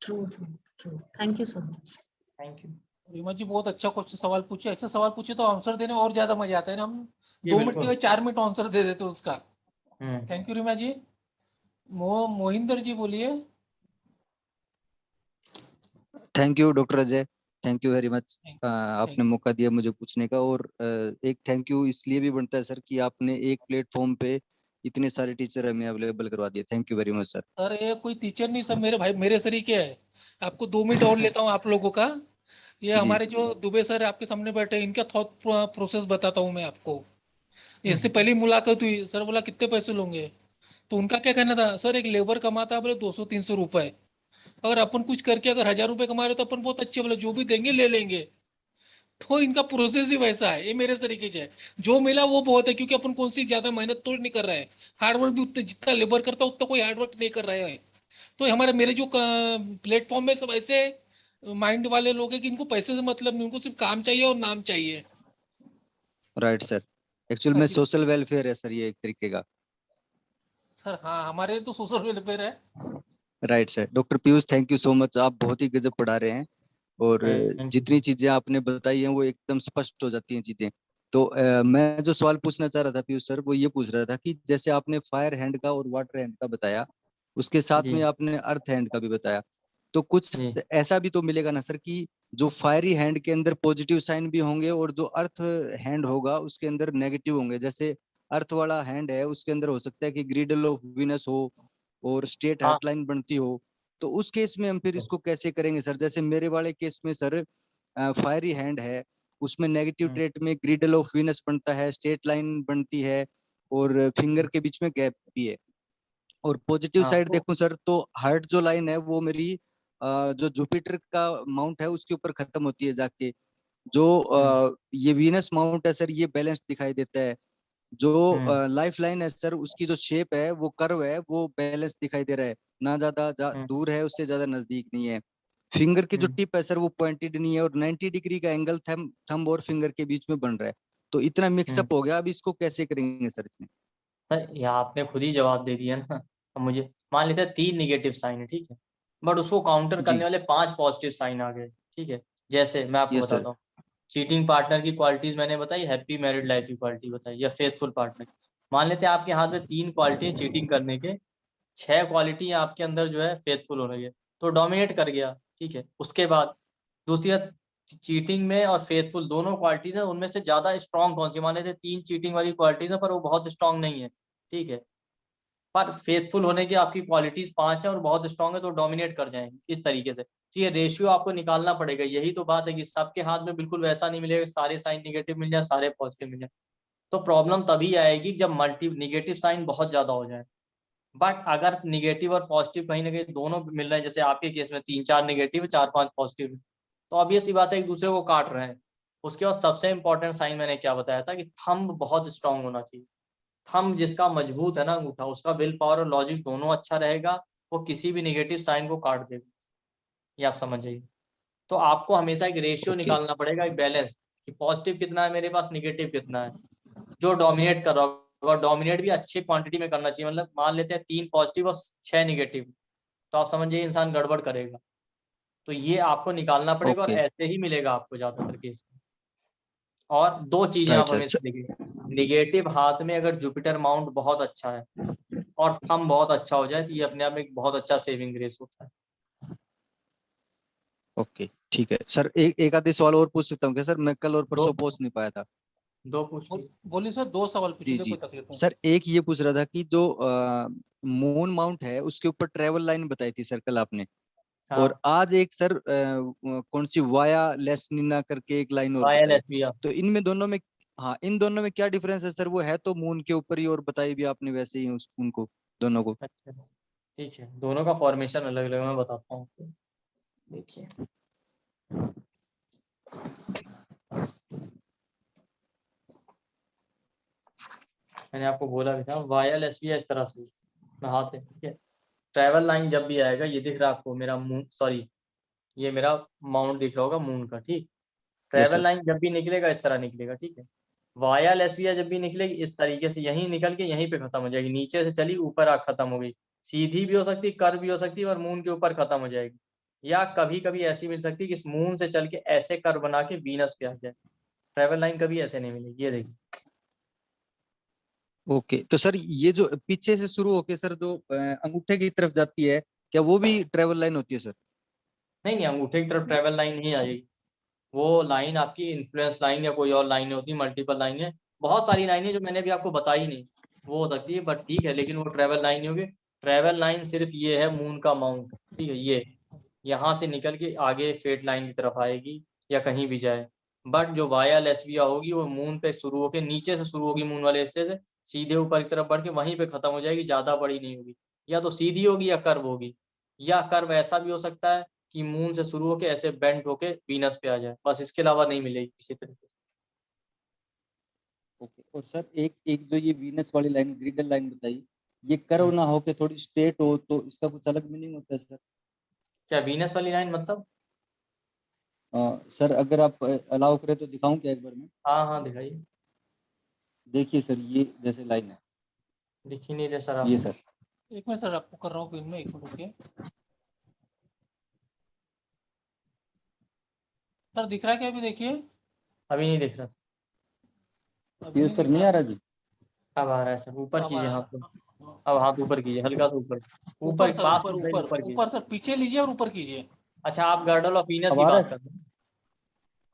True true thank you so much. Thank you. Reema ji बहुत अच्छा क्वेश्चन सवाल पूछे, ऐसे सवाल पूछे तो आंसर देने में और ज्यादा मजा आता है ना, हम जी 2 मिनट बिल्कुल। के 4 मिनट आंसर दे देते उसका। हम्म। थैंक यू रीमा जी। मोहिंदर जी बोलिए। Thank you doctor Ajay, thank you very much. Thank आपने मौका दिया मुझे पूछने का, और एक थैंक यू इसलिए भी बनता है सर कि आपने एक प्लेटफॉर्म पे इतने सारे टीचर हमें अवेलेबल करवा दिए। Thank you very much sir. Sir ये कोई टीचर नहीं, सब मेरे भाई मेरे सरीके है। आपको 2 मिनट और लेता हूँ आप लोगों का। ये जी हमारे जो दुबे सर है आपके सामने बैठे हैं, इनका थॉट प्रोसेस बताता हूँ मैं आपको। इससे हम्म। पहली मुलाकात हुई, सर बोला कितने पैसे लोगे, तो उनका क्या कहना था, सर एक लेबर कमाता है बोले 200-300 रुपए, अगर अपन कुछ करके अगर 1,000 रुपए कमा रहे तो अपन बहुत अच्छे, बोले जो भी देंगे ले लेंगे। तो इनका प्रोसेस ही वैसा है, ये मेरे तरीके से है। जो मिला वो बहुत है, क्योंकि अपन कौन सी ज्यादा मेहनत तो नहीं कर रहे हैं। हार्डवर्क भी उतना, जितना लेबर करता है उतना कोई हार्डवर्क नहीं कर रहे हैं। तो हमारे मेरे जो प्लेटफॉर्म में सब ऐसे माइंड वाले लोग हैं कि इनको पैसे से मतलब नहीं, उनको सिर्फ काम चाहिए और नाम चाहिए। राइट सर, एक्चुअल हाँ में जी सोशल वेलफेयर है सर, ये एक तरीके का। सर, हाँ हमारे तो सोशल वेलफेयर है। Right sir. Doctor Piyush, thank you so much, आप बहुत ही गजब पढ़ा रहे हैं। और थैंक यू। जितनी चीजें आपने बताई हैं वो एकदम स्पष्ट हो जाती हैं चीजें। तो मैं जो सवाल पूछना चाह रहा था पीयूष सर, वो ये पूछ रहा था कि जैसे आपने फायर हैंड का और वाटर हैंड का बताया, उसके साथ जी में आपने अर्थ हैंड का भी बताया, तो कुछ जी ऐसा भी तो मिलेगा ना सर कि जो फायरी हैंड के अंदर पॉजिटिव साइन भी होंगे और जो अर्थ हैंड होगा उसके अंदर नेगेटिव होंगे। जैसे अर्थ वाला हैंड है उसके अंदर हो सकता है कि ग्रिडल ऑफ वीनस हो और स्टेट हाँ। हेल्पलाइन बनती हो। तो उस केस में हम फिर इसको कैसे करेंगे सर? जैसे मेरे वाले केस में सर फायरी हैंड है, उसमें नेगेटिव हम्म, ट्रेट में ग्रिडल ऑफ वीनस बनता है, स्टेट लाइन बनती है, और फिंगर के बीच में गैप भी है। और पॉजिटिव हाँ साइड तो देखूं सर तो हार्ट जो लाइन है वो मेरी जो जुपिटर का माउंट है उसके ऊपर खत्म होती है जाके। जो हम्म ये वीनस माउंट है सर ये बैलेंस दिखाई देता है। जो हम्म लाइफ लाइन है सर उसकी जो शेप है वो कर्व है वो बैलेंस दिखाई दे रहा है, ना ज्यादा हम्म दूर है उससे ज्यादा नजदीक नहीं है। फिंगर की जो हम्म। टिप है सर वो पॉइंटेड नहीं है, और 90 डिग्री का एंगल थंब और फिंगर के बीच में बन रहा है। तो इतना हम्म। मिक्सअप हो गया, अब इसको कैसे करेंगे सर इसमें? सर ये आपने खुद ही जवाब दे दिया ना। अब मुझे मान लेते हैं 3 निगेटिव साइन है, ठीक है, बट उसको काउंटर करने जी वाले 5 पॉजिटिव साइन आ गए, ठीक है। जैसे मैं आपको यस सर। बताता हूँ, चीटिंग पार्टनर की क्वालिटीज मैंने बताई, हैप्पी मैरिड लाइफ की क्वालिटी बताई, या फेथफुल पार्टनर। मान लेते हैं आपके हाथ में 3 क्वालिटी है चीटिंग करने के, 6 क्वालिटी आपके अंदर जो है फेथफुल होने के, तो डोमिनेट कर गया, ठीक है। उसके बाद दूसरी बात, चीटिंग में और फेथफुल दोनों क्वालिटीज है, उनमें से ज्यादा स्ट्रॉन्ग कौन सी? मान लेते हैं 3 चीटिंग वाली क्वालिटीज है पर वो बहुत स्ट्रॉन्ग नहीं है, ठीक है, पर फेथफुल होने की आपकी क्वालिटीज 5 है और बहुत स्ट्रॉन्ग है, तो डोमिनेट कर जाएंगे इस तरीके से। तो ये रेशियो आपको निकालना पड़ेगा। यही तो बात है कि सबके हाथ में बिल्कुल वैसा नहीं मिलेगा, सारे साइन निगेटिव मिल जाए, सारे पॉजिटिव मिल जाए, तो प्रॉब्लम तभी आएगी जब मल्टी निगेटिव साइन बहुत ज्यादा हो जाए। बट अगर निगेटिव और पॉजिटिव कहीं ना कहीं दोनों मिल रहे हैं, जैसे आपके केस में 3-4 निगेटिव 4-5 पॉजिटिव, तो ऑब्वियस सी बात है एक दूसरे को काट रहे हैं। उसके बाद सबसे इंपॉर्टेंट साइन मैंने क्या बताया था कि थंब बहुत स्ट्रांग होना चाहिए। थंब जिसका मजबूत है ना अंगूठा, उसका विल पावर और लॉजिक दोनों अच्छा रहेगा, वो किसी भी निगेटिव साइन को काट देगा। ये आप समझ जाइए। तो आपको हमेशा एक रेशियो ओके निकालना पड़ेगा, एक बैलेंस, कि पॉजिटिव कितना है मेरे पास, निगेटिव कितना है, जो डोमिनेट कर रहा होगा। डोमिनेट भी अच्छी क्वांटिटी में करना चाहिए, मतलब मान लेते हैं 3 पॉजिटिव और 6 निगेटिव, तो आप समझिए इंसान गड़बड़ करेगा। तो ये आपको निकालना पड़ेगा और ओके ऐसे ही मिलेगा आपको ज्यादातर केस में। और 2 चीजें आप अच्छा हमेशा अच्छा देखिए, निगेटिव हाथ में अगर जुपिटर माउंट बहुत अच्छा है और थंब बहुत अच्छा हो जाए, तो ये अपने आप में एक बहुत अच्छा सेविंग ग्रेस होता है। ओके ठीक है सर। एक आधे सवाल और पूछ सकता हूँ क्या सर? मैं कल और दो परसों पहुंच नहीं पाया था। 2 पूछ लीजिए। बोलिए सर, 2 सवाल जी पूछिए, जी कोई तकलीफ नहीं। सर, एक ये पूछ रहा था कि जो मून माउंट है उसके ऊपर ट्रेवल लाइन बताई थी सर कल आपने, और हाँ, आज एक सर कौन सी वाया लेसनिना करके एक लाइन और वाया बताई। लेस्बिया। तो इनमें दोनों में, हाँ इन दोनों में क्या डिफरेंस है सर? वो है तो मून के ऊपर ही और बताई भी आपने वैसे ही उनको दोनों को। अच्छा, ठीक है, दोनों का फॉर्मेशन अलग अलग मैं बताता हूँ आपको। देखिए, मैंने आपको बोला भी था वाया लेस्बिया इस तरह से हाथ है, ठीक है। ट्रेवल लाइन जब भी आएगा, ये दिख रहा है आपको मेरा मून, सॉरी ये मेरा माउंट दिख रहा होगा मून का, ठीक। Yes travel sir. लाइन जब भी निकलेगा इस तरह निकलेगा, ठीक है। वाया लेस्बिया जब भी निकलेगी इस तरीके से, यहीं निकल के यहीं पे खत्म हो जाएगी, नीचे से चली ऊपर आ खत्म हो गई। सीधी भी हो सकती है, कर्व भी हो सकती है, और मून के ऊपर खत्म हो जाएगी। या कभी कभी ऐसी मिल सकती है कि इस मून से चल के ऐसे कर्व बना के वीनस पे आ जाए। ट्रेवल लाइन कभी ऐसे नहीं मिलेगी, ये देखिए। ओके तो सर ये जो पीछे से शुरू होके सर जो अंगूठे की तरफ जाती है, क्या वो भी ट्रेवल लाइन होती है सर? नहीं नहीं, अंगूठे की तरफ ट्रेवल लाइन नहीं आएगी। वो लाइन आपकी इन्फ्लुएंस लाइन या कोई और लाइन होती है, मल्टीपल लाइन है, बहुत सारी लाइन है जो मैंने भी आपको बताई नहीं, वो हो सकती है, बट ठीक है, लेकिन वो ट्रेवल लाइन नहीं होगी। ट्रेवल लाइन सिर्फ ये है मून का माउंट, ठीक है, ये यहाँ से निकल के आगे फेट लाइन की तरफ आएगी या कहीं भी जाए। बट जो वाया लेस्बिया होगी वो मून पे शुरू होकर, नीचे से शुरू होगी मून वाले हिस्से से, सीधे ऊपर की तरफ बढ़ के वहीं पे खत्म हो जाएगी, ज्यादा बड़ी नहीं होगी। या तो सीधी होगी या कर्व होगी, या कर्व ऐसा भी हो सकता है कि मून से शुरू होके ऐसे बेंट होके वीनस पे आ जाए, बस इसके अलावा नहीं मिलेगी किसी तरीके से। ओके और सर एक एक जो ये वीनस वाली लाइन ग्रिडल लाइन बताई, ये कर्व हम्म। ना हो के थोड़ी स्ट्रेट हो तो इसका कुछ अलग मीनिंग होता है सर? क्या वीनस वाली लाइन मतलब? सर अगर आप अलाउ करें तो दिखाऊं क्या एक बार में? हाँ हाँ, दिखाइए। देखिए सर ये जैसे लाइन है, दिख ही नहीं रहे सर ये आपको। सर। एक मिनट सर, आपको कर रहा हूँ पिन में, 1 मिनट रुकिए। सर दिख रहा है क्या? अभी देखिए। अभी नहीं दिख रहा था। अभी ये नहीं सर दिख नहीं रहा। आ रहा जी? अब आ रहा है सर, ऊपर अब आ कीजिए रहा हाथ को। है। अब हाथ ऊपर कीजिए, हल्का सा ऊपर, ऊपर ऊपर सर, पास ऊपर में ऊपर ऊपर कीजिए। ऊपर सर, पीछे लीजिए और ऊपर कीजिए। अच्छा, आप गर्डल ऑफ वीनस अब की आ रहा बात है? कर रहे हैं?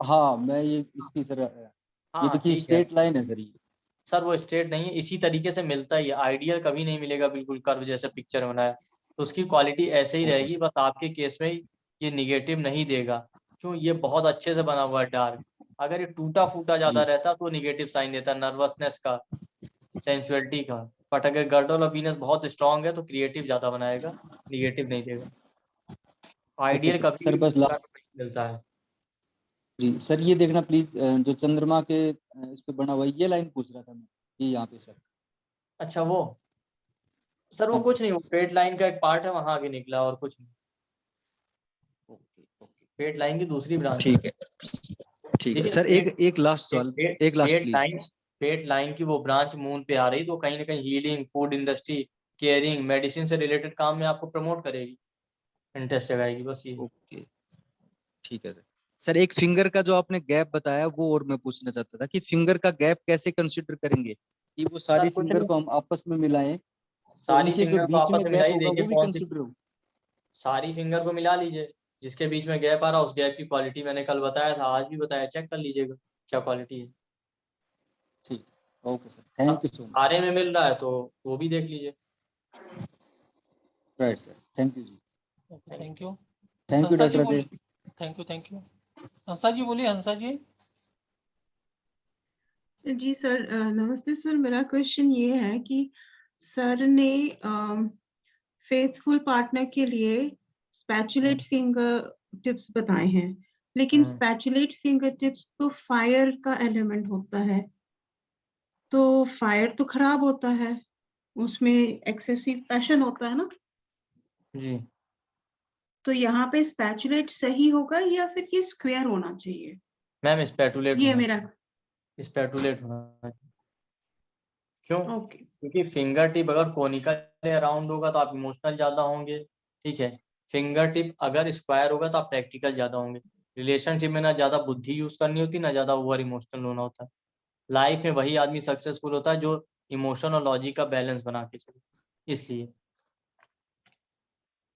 हाँ मैं ये इसकी सर ये हाँ देखिए ठीक है। स्ट्रेट लाइन है सर ये। सर वो स्ट्रेट नहीं है, इसी तरीके से मिलता ही है, आइडियल कभी नहीं मिलेगा बिल्कुल कर्व जैसे पिक्चर बनाया, तो उसकी क्वालिटी ऐसे ही ओके रहेगी, सर। बस आपके केस में ये निगेटिव नहीं देगा। क्यों? ये बहुत अच्छे से बना हुआ है डार्क। अगर ये टूटा फूटा ज्यादा जी रहता तो निगेटिव साइन देता, नर्वसनेस का, सेंसुअलिटी का। बट अगर गर्डल और वीनस बहुत स्ट्रांग है तो क्रिएटिव ज्यादा बनाएगा, निगेटिव नहीं देगा। Okay ideal sir. कभी सर भी बस कर्व लास्ट, नहीं मिलता है। जी सर ये देखना प्लीज, जो चंद्रमा के इस पे बना हुआ है, ये लाइन पूछ रहा था मैं, ये यहाँ पे सर। अच्छा, वो सर वो हाँ जी। कुछ नहीं, वो पेट लाइन का एक पार्ट है, वहां आगे निकला और कुछ नहीं। ओके ओके पेट लाइन की दूसरी ब्रांच है। ठीक है। ठीक है देखिए सर, एक पेट एक लास्ट सवाल, पेट एक last pet please. Line pet line की वो ब्रांच मून पे आ रही तो कहीं ना कहीं healing, food industry, caring, medicine से रिलेटेड काम में आपको प्रमोट करेगी, इंटरेस्ट जगाएगी, बस ये। ओके ठीक है सर। सर एक फिंगर का जो आपने गैप बताया वो और मैं पूछना चाहता था कि फिंगर का गैप कैसे कंसीडर करेंगे? कि वो सारी सर, कुछ फिंगर नहीं। को हम आपस में मिलाएं, तो सारी उनके जो फिंगर को बीच में आपस में गैप मिलाई, होगा देखिए वो भी कौन सी कंसिडर हो। सारी फिंगर को मिला लीजिए, जिसके बीच में गैप आ रहा है उस गैप की क्वालिटी मैंने कल बताया था, आज भी बताया, चेक कर लीजिएगा क्या क्वालिटी है। ठीक, okay sir, thank you so much. सारे में मिल रहा है तो वो भी देख लीजिए। राइट सर, थैंक यू जी, thank you. Thank you Hansa ji doctor बोलिए। अजय। Thank you. हंसा जी बोलिए, हंसा जी। जी सर, नमस्ते सर। मेरा क्वेश्चन ये है कि सर ने फेथफुल पार्टनर के लिए स्पैचुलेट फिंगर टिप्स बताए हैं, लेकिन स्पैचुलेट फिंगर टिप्स तो फायर का एलिमेंट होता है, तो फायर तो खराब होता है, उसमें एक्सेसिव पैशन होता है ना, जी तो यहाँ पे स्पैचुलेट सही होगा या फिर ये स्क्वायर होना चाहिए? मैम, स्पैटुलेट ये होना मेरा चाहिए, स्पैटुलेट होना चाहिए। क्यों? ओके। क्योंकि फिंगर टिप अगर कोनिकल या राउंड होगा तो आप इमोशनल ज्यादा होंगे, ठीक है। फिंगर टिप अगर स्क्वायर होगा तो आप प्रैक्टिकल ज्यादा होंगे। रिलेशनशिप में ना ज्यादा बुद्धि यूज करनी होती, ना ज्यादा ओवर इमोशनल होना होता है। लाइफ में वही आदमी सक्सेसफुल होता है जो इमोशन और लॉजिक का बैलेंस बना के चले, इसलिए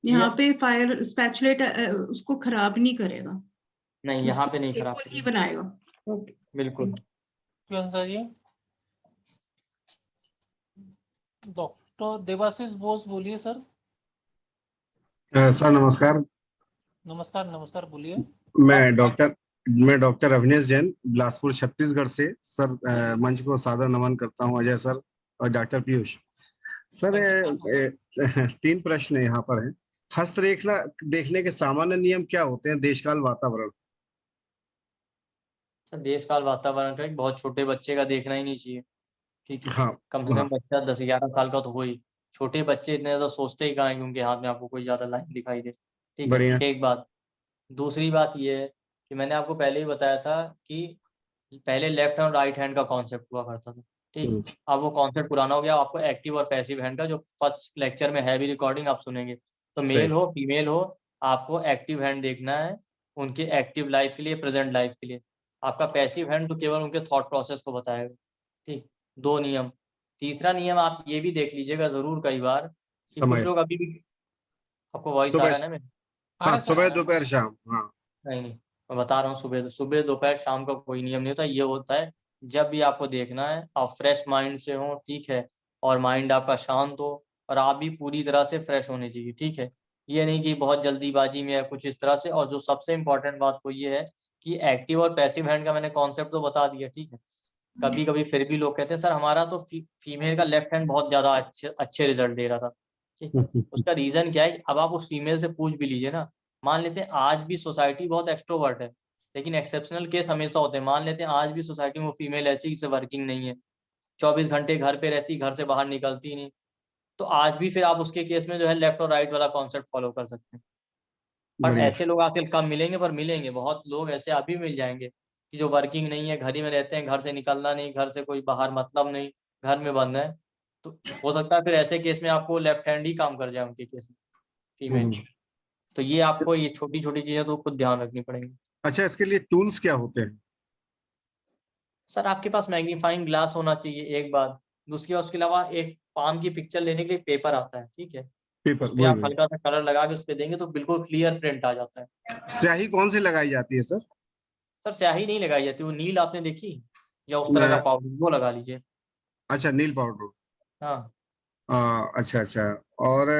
यहाँ ये पे फायर स्पैचुलेट उसको खराब नहीं करेगा, नहीं, यहाँ पे उसको नहीं खराब फेथफुल ही करेगा, बनाएगा। ओके, बिल्कुल। हंसा जी। डॉक्टर देवाशीष बोस बोलिए सर। सर नमस्कार। नमस्कार, नमस्कार, बोलिए। मैं डॉक्टर अविनेश जैन, बिलासपुर छत्तीसगढ़ से। सर मंच को सादर नमन करता हूं, अजय सर और डॉक्टर पीयूष सर। तीन प्रश्न यहाँ पर हैं। हस्तरेखा देखने के सामान्य नियम क्या होते हैं? देशकाल वातावरण। सर, देश काल वातावरण का एक बहुत छोटे बच्चे का देखना ही नहीं चाहिए, ठीक है। हाँ कम से हाँ, कम बच्चा 10-11 साल का तो हो ही। छोटे बच्चे इतने ज्यादा सोचते ही कहाँ हैं कि उनके हाथ में आपको कोई ज्यादा लाइन दिखाई दे, ठीक है। बढ़िया। एक बात। दूसरी बात ये है कि मैंने आपको पहले ही बताया था कि पहले लेफ्ट और राइट हैंड का कॉन्सेप्ट हुआ करता था, ठीक। अब वो कॉन्सेप्ट पुराना हो गया, आपको एक्टिव और पैसिव हैंड का, जो फर्स्ट लेक्चर में है भी रिकॉर्डिंग आप सुनेंगे, तो सही। मेल हो फीमेल हो, आपको एक्टिव हैंड देखना है उनके एक्टिव लाइफ के लिए, प्रेजेंट लाइफ के लिए। आपका पैसिव हैंड तो केवल उनके थॉट प्रोसेस को बताएगा, ठीक। 2 नियम। तीसरा नियम आप ये भी देख लीजिएगा जरूर कई बार कि कुछ समय। लोग अभी भी, आपको वॉइस आ सुबह। रहा है ना मेरे? आ हाँ, रहा है सर, आ सुबह रहा है। दोपहर शाम। हाँ। नहीं नहीं, मैं बता रहा हूँ, सुबह सुबह दोपहर शाम का कोई नियम नहीं होता। ये होता है जब भी आपको देखना है आप फ्रेश माइंड से हो, ठीक है, और माइंड आपका शांत हो, और आप भी पूरी तरह से फ्रेश होने चाहिए, ठीक है। ये नहीं कि बहुत जल्दीबाजी में या कुछ इस तरह से। और जो सबसे इम्पोर्टेंट बात वो ये है कि एक्टिव और पैसिव हैंड का मैंने कॉन्सेप्ट तो बता दिया, ठीक है। कभी कभी फिर भी लोग कहते हैं सर हमारा तो फीमेल का लेफ्ट हैंड बहुत ज्यादा अच्छे अच्छे रिजल्ट दे रहा था, ठीक। उसका रीजन क्या है? अब आप उस फीमेल से पूछ भी लीजिए ना। मान लेते हैं आज भी सोसाइटी बहुत एक्सट्रोवर्ट है, लेकिन एक्सेप्शनल केस हमेशा होते हैं। मान लेते हैं आज भी सोसाइटी में वो फीमेल ऐसी से वर्किंग नहीं है, 24 घंटे घर पे रहती, घर से बाहर निकलती नहीं, तो आज भी फिर आप उसके केस में जो है लेफ्ट और राइट वाला कॉन्सेप्ट फॉलो कर सकते हैं। पर बढ़िया। ऐसे लोग आजकल कम मिलेंगे, पर मिलेंगे, बहुत लोग ऐसे अभी मिल जाएंगे कि जो वर्किंग नहीं है, घर ही में रहते हैं, घर से निकलना नहीं, घर से कोई बाहर मतलब नहीं, घर में बंद है। तो हो सकता है फिर ऐसे केस में आपको लेफ्ट हैंड ही काम कर जाए उनके केस में, फीमेल। हम्म। तो ये आपको ये छोटी छोटी चीजें तो खुद ध्यान रखनी पड़ेंगी। अच्छा, इसके लिए टूल्स क्या होते हैं? सर, आपके पास मैग्नीफाइंग ग्लास होना चाहिए, एक बात। दूसरी बात, उसके अलावा एक पाम की पिक्चर लेने के लिए पेपर आता है, ठीक है। पेपर, उस पे वही आप वही। हल्का सा कलर लगा के उस पे देंगे तो बिल्कुल क्लियर प्रिंट आ जाता है। स्याही कौन सी लगाई जाती है सर? सर, स्याही नहीं लगाई जाती, वो नील आपने देखी, या उस तरह का पाउडर वो लगा लीजिए। अच्छा, नील पाउडर। हाँ अच्छा अच्छा। और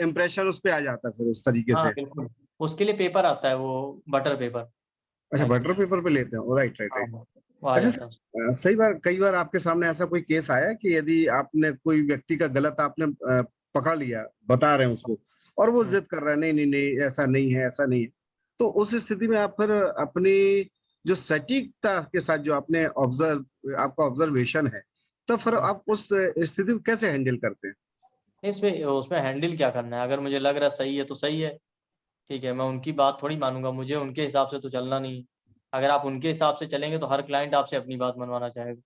इम्प्रेशन उस पे आ जाता है फिर उस तरीके हाँ, से? बिल्कुल। उसके लिए पेपर आता है, वो बटर पेपर अच्छा, टाइप। बटर पेपर पे लेते हैं, राइट राइट हाँ, राइट। वो आ अच्छा जाता है। सर, सही बार कई बार आपके सामने ऐसा कोई केस आया कि यदि आपने कोई व्यक्ति का गलत आपने पकड़ लिया, बता रहे हैं उसको, और वो जिद कर रहा है नहीं नहीं नहीं ऐसा नहीं है, ऐसा नहीं है, तो उस स्थिति में आप फिर अपनी जो सटीकता के साथ जो आपने आपका ऑब्जर्वेशन है, तो फिर आप उस स्थिति को कैसे हैंडल करते हैं? इसमें उसमें हैंडल क्या करना है? अगर मुझे लग रहा है सही है तो सही है, ठीक है। मैं उनकी बात थोड़ी मानूंगा, मुझे उनके हिसाब से तो चलना नहीं। अगर आप उनके हिसाब से चलेंगे तो हर क्लाइंट आपसे अपनी बात मनवाना चाहेगा,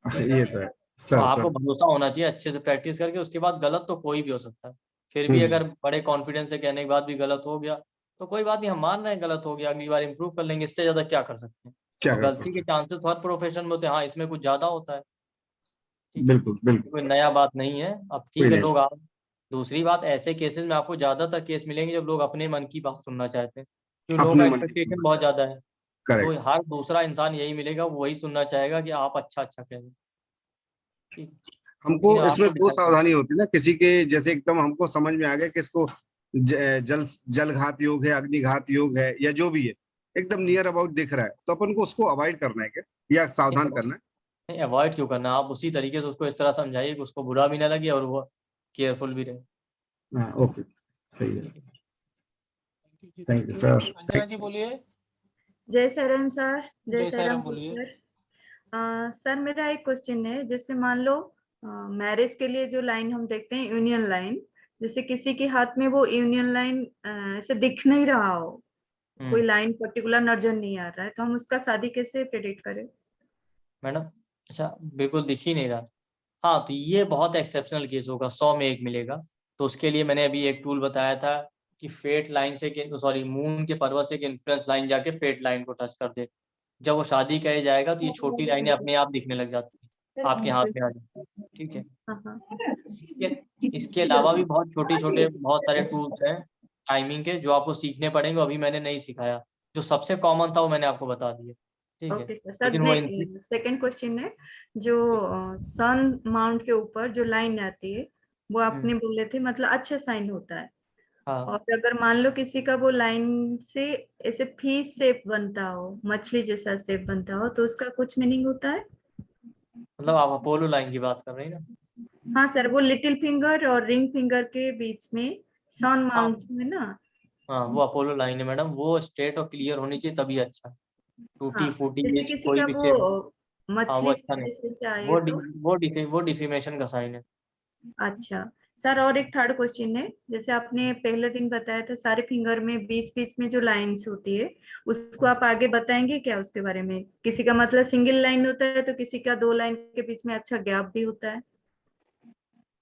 ठीक है। ये तो है तो सर आपको सर। भरोसा होना चाहिए अच्छे से प्रैक्टिस करके, उसके बाद गलत तो कोई भी हो सकता है। फिर भी हम्म। अगर बड़े कॉन्फिडेंस से कहने के बाद भी गलत हो गया तो कोई बात नहीं, हम मान रहे हैं गलत हो गया, अगली बार इंप्रूव कर लेंगे, इससे ज्यादा क्या कर सकते हैं। क्या और करते गलती के हैं? चांसेस हर प्रोफेशन में होते हैं, हाँ, इसमें कुछ ज्यादा होता है, ठीक है, बिल्कुल बिल्कुल कोई नया बात नहीं है। अब ठीक कोई है, नहीं। लोग आप दूसरी बात, ऐसे केसेस में आपको ज्यादातर केस मिलेंगे जब लोग अपने मन की बात सुनना चाहते हैं, क्योंकि लोगों का अपने मन की एक्सपेक्टेशन बहुत ज्यादा है। तो करेक्ट। हर दूसरा इंसान यही मिलेगा, वो वही सुनना चाहेगा कि आप अच्छा कह रहे हैं। ठीक, हमको लेकिन इसमें आपको दो डिसाइड करना। सावधानी होती है ना, किसी के जैसे एकदम हमको समझ में आ गया कि इसको जल जलघात योग है, अग्निघात योग है, या जो भी है, एकदम नियर अबाउट दिख रहा है, तो अपन को उसको अवॉइड करना है क्या, या सावधान करना है? नहीं, अवॉइड क्यों करना, आप उसी तरीके से उसको इस तरह समझाइए कि उसको बुरा भी ना लगे और वो केयरफुल भी रहे। हाँ, ओके, सही है। Thank you thank you sir. Anjana ji बोलिए। जय साईराम सर। जय जय साईराम साईराम बोलिए। सर। सर मेरा एक क्वेश्चन है, जैसे मान लो मैरिज के लिए जो लाइन हम देखते हैं यूनियन लाइन, जैसे किसी के हाथ में वो यूनियन लाइन ऐसे दिख नहीं रहा हो, कोई लाइन पर्टिकुलर नजर नहीं आ रहा है, तो हम उसका शादी कैसे प्रेडिक्ट करें? मैडम, अच्छा, बिल्कुल दिख ही नहीं रहा। हाँ, तो ये बहुत एक्सेप्शनल केस होगा, 100 में 1 मिलेगा। तो उसके लिए मैंने अभी एक टूल बताया था कि फेट लाइन से, सॉरी, मून के पर्वत से एक इन्फ्लुएंस लाइन जाके फेट लाइन को टच कर दे। जब वो शादी कहे जाएगा तो ये छोटी लाइनें अपने आप दिखने लग जाती है, आपके हाथ में आ जाती है। ठीक है, इसके अलावा भी बहुत छोटे छोटे बहुत सारे टूल्स हैं टाइमिंग के, जो आपको सीखने पड़ेंगे। अभी मैंने नहीं सिखाया, जो सबसे कॉमन था वो मैंने आपको बता दिया। ठीक है, ओके सर। लेकिन वो सेकंड क्वेश्चन है, जो सन माउंट के ऊपर जो लाइन आती है वो आपने बोले थे मतलब अच्छे साइन होता है, हाँ, और अगर मान लो किसी का वो लाइन से ऐसे फिश शेप बनता हो, मछली जैसा शेप बनता हो, तो उसका कुछ मीनिंग होता है? मतलब आप अपोलो लाइन की बात कर रही हैं ना? हाँ सर, वो लिटिल फिंगर और रिंग फिंगर के बीच में सन हाँ, माउंट है ना? हाँ, वो अपोलो लाइन है मैडम, वो स्ट्रेट और क्लियर होनी चाहिए तभी अच्छा। टूटी हाँ, फूटी जैसे ये किसी कोई का भी शेप, वो हाँ, वो मछली अच्छा नहीं। जैसे से आए वो तो। डिफेमेशन का साइन है। अच्छा सर, और एक थर्ड क्वेश्चन है, जैसे आपने पहले दिन बताया था सारे फिंगर में बीच बीच में जो लाइंस होती है, उसको आप आगे बताएंगे क्या उसके बारे में? किसी का मतलब सिंगल लाइन होता है, तो किसी का 2 लाइन के बीच में अच्छा गैप भी होता है,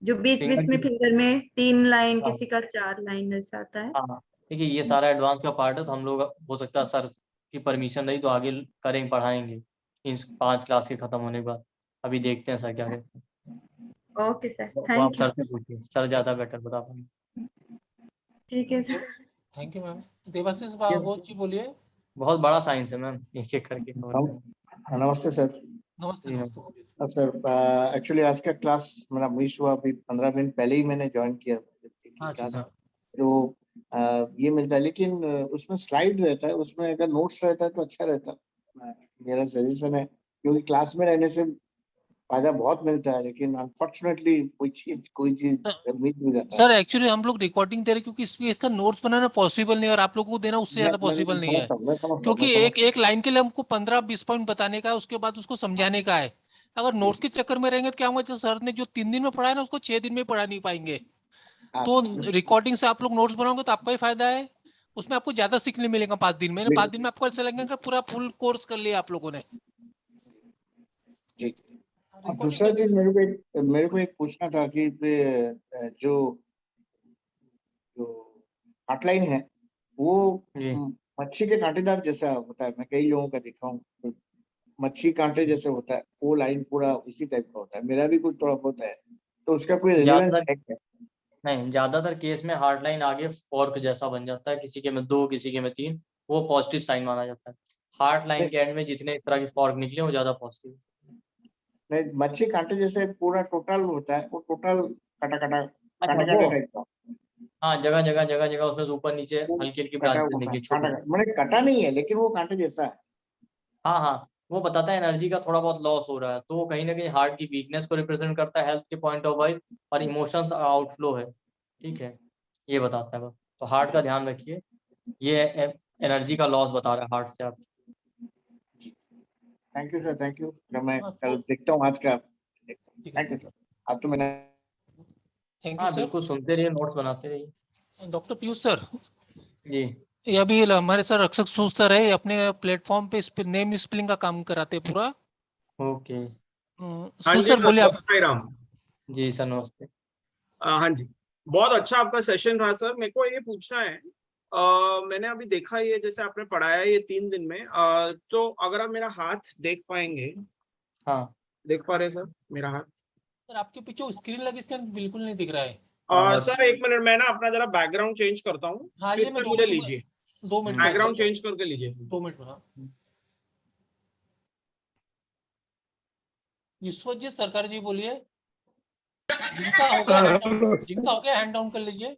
जो बीच फिंगर बीच में की, फिंगर में 3 लाइन, हाँ, किसी का 4 लाइन ऐसा आता है। हाँ, देखिए ये सारा एडवांस का पार्ट है, तो हम लोग हो सकता है सर की परमिशन रही तो आगे करेंगे, पढ़ाएंगे इन 5 क्लास के खत्म होने के बाद। अभी देखते हैं सर क्या कहते हैं। ओके सर, वो आप थैंक यू। सर से पूछिए, सर ज्यादा बेटर बता पाएंगे। ठीक है sir. Thank you ma'am. Debashish ये घोष जी बोलिए। बहुत बड़ा साइंस है मैम, एक एक करके cover करें। नमस्ते सर। नमस्ते जी, नमस्ते बोलिए। सर एक्चुअली आज का क्लास मेरा मिस हुआ, अभी 15 मिनट पहले ही मैंने ज्वाइन किया हाँ क्लास। हाँ। तो ये मिलता है, लेकिन उसमें स्लाइड रहता है, उसमें अगर नोट्स रहता है तो अच्छा रहता है। मेरा सजेशन है, क्योंकि क्लास में रहने से फायदा बहुत मिलता है, लेकिन अनफॉर्चुनेटली कोई चीज मिस हो जाता है। सर एक्चुअली हम लोग रिकॉर्डिंग दे रहे हैं क्योंकि इसमें इसका नोट्स बनाना पॉसिबल नहीं है, और आप लोगों को देना उससे ज्यादा पॉसिबल नहीं है, क्योंकि एक एक लाइन के लिए हमको 15-20 पॉइंट बताने का है, उसके बाद उसको समझाने का है। अगर नोट्स के चक्कर में रहेंगे तो क्या होगा, जो सर ने जो 3 दिन में पढ़ाया ना उसको 6 दिन में पढ़ा नहीं पाएंगे। तो रिकॉर्डिंग से आप लोग नोट्स बनाओगे तो आपका ही फायदा है, उसमें आपको ज्यादा सीखने मिलेगा 5 दिन में। 5 दिन में आपको ऐसा लगेगा कि पूरा फुल कोर्स कर लिया आप लोगों ने। जी। अब दूसरा चीज मेरे को एक पूछना था कि जो जो हॉटलाइन है वो जी, मच्छी के कांटेदार जैसा होता है, मैं कई लोगों का देखा हूँ, मच्छी कांटे जैसे होता है, वो लाइन पूरा उसी टाइप का होता है, मेरा भी कुछ थोड़ा बहुत है, तो उसका कोई रिलेवेंस ज्यादातर है क्या? नहीं, ज्यादातर केस में हार्ड लाइन आगे फॉर्क जैसा बन जाता है, किसी के में 2 किसी के में 3, वो पॉजिटिव साइन माना जाता है। हार्ड लाइन के एंड में जितने इस तरह के फॉर्क निकले वो ज्यादा पॉजिटिव। नहीं, मच्छी कांटे जैसे पूरा टोटल होता है, वो टोटल कटा कटा अच्छा, कांटे वो, कांटे टाइप का। हाँ, जगह जगह जगह जगह उसमें से ऊपर नीचे वो हल्की हल्की कटा ब्रांचेस हुआ निकली कांटा, छोटी। मैंने कटा नहीं है, लेकिन वो कांटे जैसा है। हाँ, हाँ, वो बताता है एनर्जी का थोड़ा बहुत लॉस हो रहा है, तो वो कहीं ना कहीं हार्ट की वीकनेस को रिप्रेजेंट करता है हेल्थ के पॉइंट ऑफ व्यू, और इमोशंस आउटफ्लो है। ठीक है, ये बताता है वो। तो हार्ट का ध्यान रखिए, ये एनर्जी का लॉस बता रहा है हार्ट से आप। Thank you sir, thank you. जब मैं हाँ, कल तो देखता हूँ आज का। ठीक है, थैंक यू सर। अब तो मैंने थैंक यू हाँ, सर। बिल्कुल, सुनते रहिए, नोट्स बनाते रहिए। डॉक्टर पीयूष सर, जी, ये अभी हमारे सर अक्षक सूद सर है, अपने प्लेटफॉर्म पे नेम स्पेलिंग का काम कराते हैं पूरा। ओके। हाँ सूद जी सर सर, बोलिए जय आप। साई राम। जी सर, नमस्ते। हाँ जी, बहुत अच्छा आपका सेशन रहा सर। मेरे को ये पूछना है, मैंने अभी देखा ये जैसे आपने पढ़ाया ये 3 दिन में, तो अगर आप मेरा हाथ देख पाएंगे, हाँ, देख पा रहे हैं सर मेरा हाथ? सर आपके पीछे स्क्रीन लगी, इसके अंदर बिल्कुल नहीं दिख रहा है। सर एक मिनट, मैं ना अपना जरा बैकग्राउंड चेंज करता हूँ, हाँ, फिर ये मैं से मुझे 2 मिनट लीजिए, 2 मिनट में बैकग्राउंड करता हूँ। चेंज करके लीजिए। 2 मिनट में। हाँ, विश्वजीत सरकार जी बोलिए। जिनका हो गया हैंड डाउन कर लीजिए।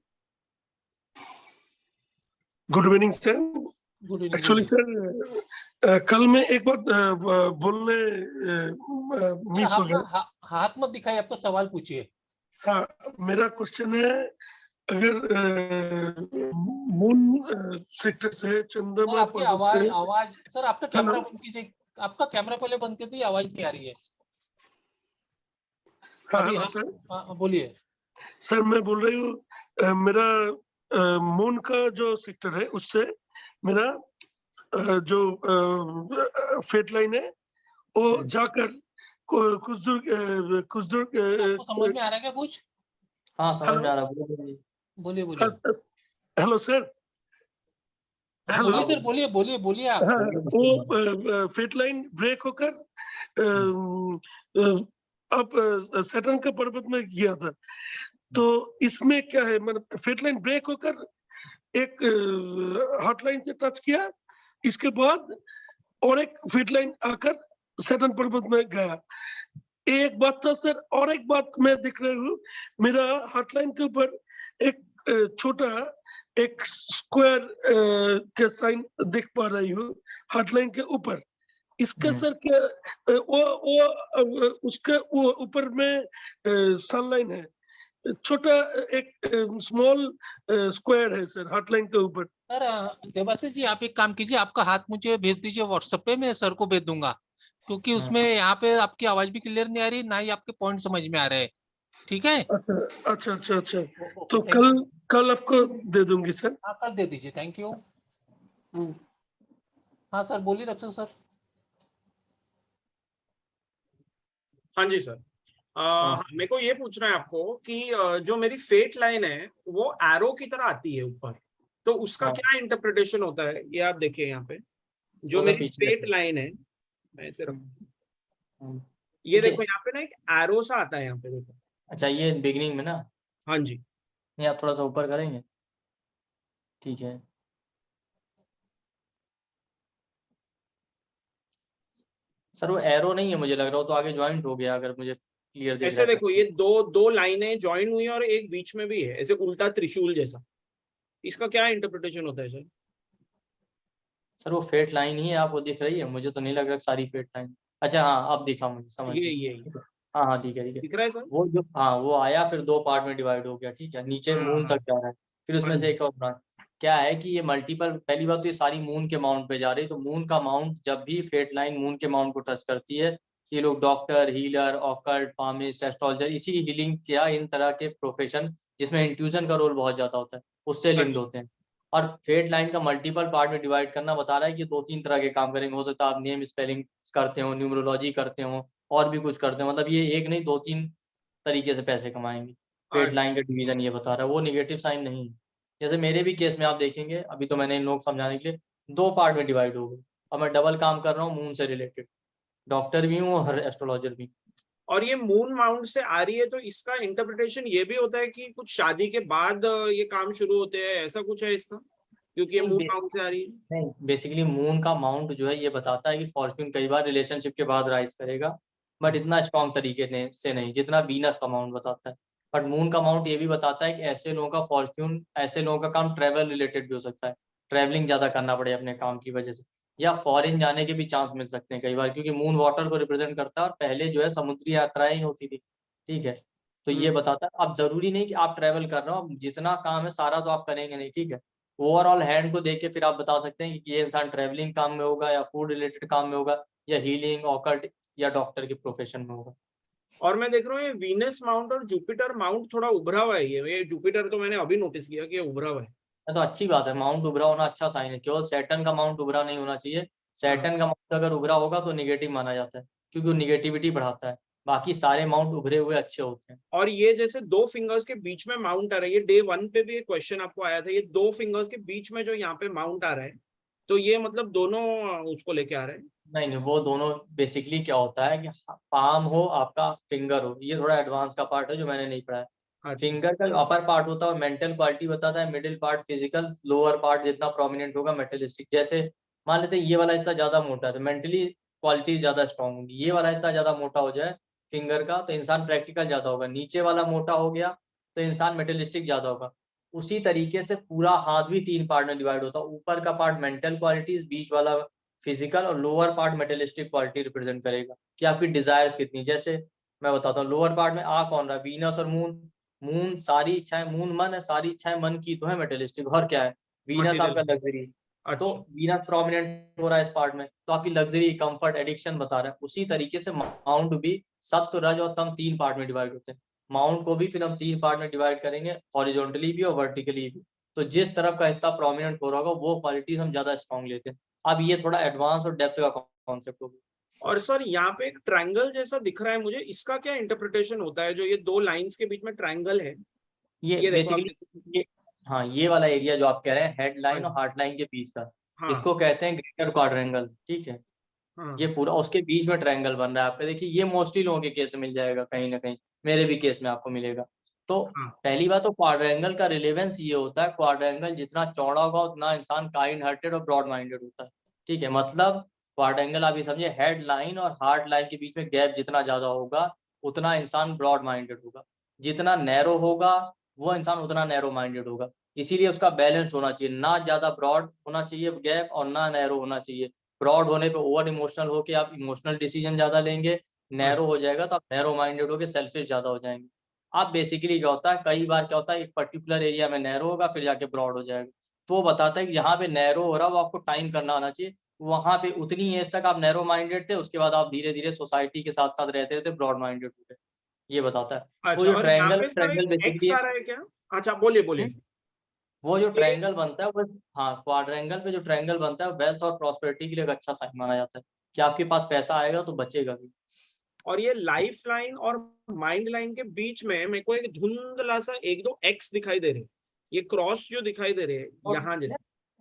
Good evening sir. Good evening. Actually sir कल मैं एक बात बोलने मिस हो गया। हाथ मत दिखाइए, आपका सवाल पूछिए। हाँ, मेरा क्वेश्चन है, अगर मून सेक्टर से सर चंद्रमा आपकी पर्वत से आवाज सर आपका कैमरा बंद कीजिए, आपका कैमरा पहले बंद कीजिए, आवाज नहीं आ रही है। अभी हाँ सर, हाँ बोलिए। सर मैं बोल रही हूँ, मेरा मून का जो सेक्टर है उससे मेरा जो फेट लाइन है वो जाकर कुछ दूर आपको समझ में आ रहा है क्या कुछ? हाँ समझ में आ रहा है, बोलिए बोलिए। Hello sir. हाँ, बोलिए सर, बोलिए आप। हाँ, वो फेट लाइन ब्रेक होकर अब सैटर्न का पर्वत में गया था। तो इसमें क्या है, मतलब फेट लाइन ब्रेक होकर एक हॉटलाइन से टच किया, इसके बाद और एक फेट लाइन आकर सैटर्न पर्वत में गया। एक बात था सर, और एक बात मैं देख रही हूँ, मेरा हॉटलाइन के ऊपर एक छोटा एक स्क्वायर का साइन देख पा रही हूँ हॉटलाइन के ऊपर। इसका सर क्या वो उसके वो ऊपर में सनलाइन है, छोटा एक स्मॉल स्क्वायर है सर हॉटलाइन के ऊपर। सर देवाशीष जी, आप एक काम कीजिए, आपका हाथ मुझे भेज दीजिए व्हाट्सएप पे, मैं सर को भेज दूंगा, क्योंकि उसमें यहाँ पे आपकी आवाज भी क्लियर नहीं आ रही, ना ही आपके पॉइंट समझ में आ रहे हैं। ठीक है। अच्छा। तो कल आपको दे दूंगी सर। हाँ, कल दे दीजिए। Thank you. हाँ सर, बोलिए रक्षक सर। हाँ जी सर। मेरे को ये पूछना है आपको कि जो मेरी फेट लाइन है वो एरो की तरह आती है ऊपर, तो उसका क्या इंटरप्रिटेशन होता है? ये आप देखिए यहाँ पे जो मेरी फेट लाइन है, मैं इसे ये देखो यहाँ पे ना एक एरो सा आता है यहाँ पे, देखो। अच्छा, ये बिगिनिंग में ना? हाँ जी। नहीं, आप थोड़ा सा ऊपर करेंगे? ठीक है। सर वो एरो नहीं है, मुझे लग रहा हो तो आगे ज्वाइंट हो गया, अगर मुझे क्लियर दिख रहा ऐसे है। देखो, ये दो लाइनें ज्वाइन हुई और एक बीच में भी है, ऐसे उल्टा त्रिशूल जैसा। इसका क्या इंटरप्रिटेशन होता है सर? सर वो फेट लाइन ही है, आपको दिख रही है? मुझे तो नहीं लग रहा सारी फेट लाइन। अच्छा हाँ, अब दिखा मुझे, समझ ये हाँ ठीक है दिख रहा है सर। वो जो वो आया, फिर 2 पार्ट में डिवाइड हो गया। ठीक है, नीचे मून तक जा रहा है, फिर उसमें से एक और ब्रांच। क्या है कि ये मल्टीपल, पहली बात तो ये सारी मून के माउंट पे जा रही है, तो मून का माउंट जब भी फेट लाइन मून के माउंट को टच करती है, ये लोग डॉक्टर, हीलर, ऑकल्ट, फार्मिस्ट, एस्ट्रोलॉजर, इसी हीलिंग या इन तरह के प्रोफेशन जिसमें इंट्यूजन का रोल बहुत ज्यादा होता है, उससे लिंक्ड होते हैं। और फेट लाइन का मल्टीपल पार्ट में डिवाइड करना बता रहा है कि 2-3 तरह के काम करेंगे। हो सकता है आप नेम स्पेलिंग करते हो, न्यूमरोलॉजी करते हो, और भी कुछ करते हो, मतलब ये एक नहीं 2-3 तरीके से पैसे कमाएंगे। फेट लाइन का डिवीजन ये बता रहा है, वो निगेटिव साइन नहीं है। जैसे मेरे भी केस में आप देखेंगे, अभी तो मैंने इन लोग समझाने के लिए 2 पार्ट में डिवाइड हो गए, और मैं डबल काम कर रहा हूँ मून से रिलेटेड, डॉक्टर भी हूँ और एस्ट्रोलॉजर भी। और ये मून माउंट से आ रही है, तो इसका इंटरप्रिटेशन ये भी होता है कि कुछ शादी के बाद ये काम शुरू होते हैं, ऐसा कुछ है इसका, क्योंकि ये मून माउंट से आ रही है? नहीं, बेसिकली मून का माउंट जो है ये बताता है कि फॉर्च्यून कई बार रिलेशनशिप के बाद राइज करेगा, बट इतना स्ट्रॉन्ग तरीके से नहीं जितना वीनस का माउंट बताता है। बट मून का माउंट ये भी बताता है कि ऐसे लोगों का फॉर्च्यून, ऐसे लोगों का काम ट्रैवल रिलेटेड भी हो सकता है, ट्रैवलिंग ज्यादा करना पड़े अपने काम की वजह से, या फॉरेन जाने के भी चांस मिल सकते हैं कई बार, क्योंकि मून वाटर को रिप्रेजेंट करता है और पहले जो है समुद्री यात्राएं ही होती थी। ठीक है, तो ये बताता है। अब जरूरी नहीं कि आप ट्रैवल कर रहे हो, जितना काम है सारा तो आप करेंगे नहीं। ठीक है, ओवरऑल हैंड को देख के फिर आप बता सकते हैं कि ये इंसान ट्रैवलिंग काम में होगा, या फूड रिलेटेड काम में होगा, या हीलिंग, ऑकल्ट, या डॉक्टर के प्रोफेशन में होगा। और मैं देख रहा हूँ ये वीनस माउंट और जुपिटर माउंट थोड़ा उभरा हुआ है। ये जुपिटर तो मैंने अभी नोटिस किया कि ये उभरा हुआ है। तो अच्छी बात है, माउंट उभरा होना अच्छा साइन है, केवल सैटर्न का माउंट उभरा नहीं होना चाहिए। सैटर्न का माउंट अगर उभरा होगा तो निगेटिव माना जाता है, क्योंकि वो निगेटिविटी बढ़ाता है। बाकी सारे माउंट उभरे हुए अच्छे होते हैं। और ये जैसे 2 फिंगर्स के बीच में माउंट आ रहा है, ये डे 1 पे भी एक क्वेश्चन आपको आया था, ये 2 फिंगर्स के बीच में जो यहाँ पे माउंट आ रहा है, तो ये मतलब दोनों उसको लेके आ रहे हैं। नहीं नहीं, वो दोनों बेसिकली क्या होता है कि पाम हो आपका फिंगर हो, ये थोड़ा एडवांस का पार्ट है जो मैंने नहीं पढ़ा है। अच्छा फिंगर का जो अपर पार्ट होता है मेंटल क्वालिटी बताता है, middle part physical, lower part जितना प्रोमिनेंट होगा मेटलिस्टिक। जैसे मान लेते हैं ये वाला हिस्सा ज्यादा मोटा है तो मेंटली क्वालिटी ज्यादा स्ट्रांग होगी, ये वाला हिस्सा ज्यादा मोटा हो जाए फिंगर का तो इंसान प्रैक्टिकल ज्यादा होगा, नीचे वाला मोटा हो गया तो इंसान मेटलिस्टिक ज्यादा होगा। उसी तरीके से पूरा हाथ भी 3 पार्ट में डिवाइड होता है, ऊपर का पार्ट मेंटल क्वालिटीज, बीच वाला फिजिकल और लोअर पार्ट मेटलिस्टिक क्वालिटी रिप्रेजेंट करेगा कि आपकी डिजायर्स कितनी। जैसे मैं बताता हूँ लोअर पार्ट में आ कौन रहा है, वीनस और मून। मून सारी इच्छाएं, मून मन है, सारी इच्छाएं मन की तो है मेटेलिस्टिक, और क्या है वीनस आपका मटेरियल। लग्जरी। तो अच्छा वीनस प्रोमिनेंट हो रहा है इस पार्ट में तो आपकी लग्जरी, कंफर्ट, एडिक्शन बता रहा है। उसी तरीके से माउंट भी सत्व, रज और तम 3 पार्ट में डिवाइड होते हैं। माउंट को भी फिर हम 3 पार्ट में डिवाइड करेंगे, हॉरिजॉन्टली भी और वर्टिकली भी। तो जिस तरफ का हिस्सा प्रोमिनेंट हो रहा होगा वो क्वालिटीज हम ज्यादा स्ट्रॉन्ग लेते हैं। अब ये थोड़ा एडवांस और डेप्थ का कॉन्सेप्ट होगा। और सर यहाँ पे एक ट्रायंगल जैसा दिख रहा है मुझे, इसका क्या इंटरप्रिटेशन होता है जो ये 2 लाइंस के बीच में ट्रायंगल है? ये ये देखो आप बेसिकली ये, हाँ ये वाला एरिया जो आप कह रहे हैं हेड लाइन हाँ और हार्ट लाइन के बीच का, हाँ इसको कहते हैं ग्रेटर क्वाड्रेंगल। ठीक है, हाँ ये पूरा उसके बीच में ट्रायंगल बन रहा है आपका। देखिए ये मोस्टली लोगों के केस में मिल जाएगा कहीं ना कहीं, मेरे भी केस में आपको मिलेगा। तो हाँ पहली बात तो क्वाड्रेंगल का रिलेवेंस ये होता है, क्वाड्रेंगल जितना चौड़ा होगा उतना इंसान काइंड हार्टेड और ब्रॉड माइंडेड होता है। ठीक है, मतलब क्वाड्रेंगल आप ये समझिए हेड लाइन और हार्ट लाइन के बीच में गैप जितना ज्यादा होगा उतना इंसान ब्रॉड माइंडेड होगा, जितना नैरो होगा वो इंसान उतना नैरो माइंडेड होगा। इसीलिए उसका बैलेंस होना चाहिए, ना ज्यादा ब्रॉड होना चाहिए गैप और ना नैरो होना चाहिए। ब्रॉड होने पे ओवर इमोशनल होके आप इमोशनल डिसीजन ज्यादा लेंगे, नैरो हो जाएगा तो आप नैरो माइंडेड होके सेल्फिश ज्यादा हो जाएंगे। आप बेसिकली क्या होता है, कई बार क्या होता है एक पर्टिकुलर एरिया में नैरो होगा फिर जाके ब्रॉड हो जाएगा। तो वो बताता है कि यहाँ पे नैरो हो रहा है वो आपको टाइम करना आना चाहिए। वहां पे उतनी एज तक आप नैरो माइंडेड थे, उसके बाद आप धीरे धीरे सोसाइटी के साथ साथ रहते रहते ब्रॉड माइंडेड हो गए, ये बताता है। तो अच्छा। जो और यहाँ ट्रायंगल पे सर ट्रायंगल एक एक्स बेसिकली आ रहा है क्या? अच्छा बोलिए बोलिए। वो जो ये ट्रायंगल बनता है वो, हाँ क्वाड्रेंगल पे जो ट्रायंगल बनता है वेल्थ और प्रॉस्पेरिटी के लिए एक अच्छा साइन माना जाता है कि आपके पास पैसा आएगा तो बचेगा भी। और ये लाइफ लाइन और माइंड लाइन के बीच में मेरे को एक धुंधला सा 1-2 एक्स दिखाई दे रहे हैं, ये क्रॉस जो दिखाई दे रहे हैं और यहाँ जैसे।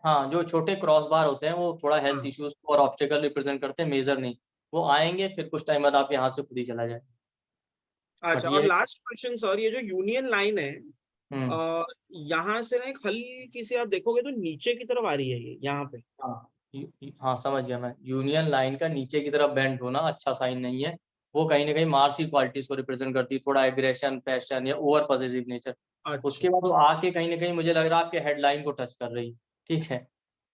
हाँ जो छोटे क्रॉस बार होते हैं वो थोड़ा हेल्थ हाँ इश्यूज और ऑब्स्टेकल रिप्रेजेंट करते हैं, मेजर नहीं। वो आएंगे फिर कुछ टाइम बाद आप यहाँ से खुद ही चला जाए। बट अच्छा। ये और है लास्ट क्वेश्चन सर, ये जो यूनियन लाइन है हम्म यहाँ से ना एक हल्की सी आप देखोगे तो नीचे की तरफ आ रही है ये यहाँ पे। हाँ हाँ समझ गया मैं। यूनियन लाइन का नीचे की तरफ बेंड होना अच्छा साइन नहीं है, वो कहीं ना कहीं मार्स की क्वालिटीज को रिप्रेजेंट करती है, थोड़ा एग्रेशन, पैशन या ओवर पॉजिटिव नेचर। अच्छा उसके बाद वो आके कहीं ना कहीं मुझे लग रहा है आपके हेडलाइन को टच कर रही है। ठीक है,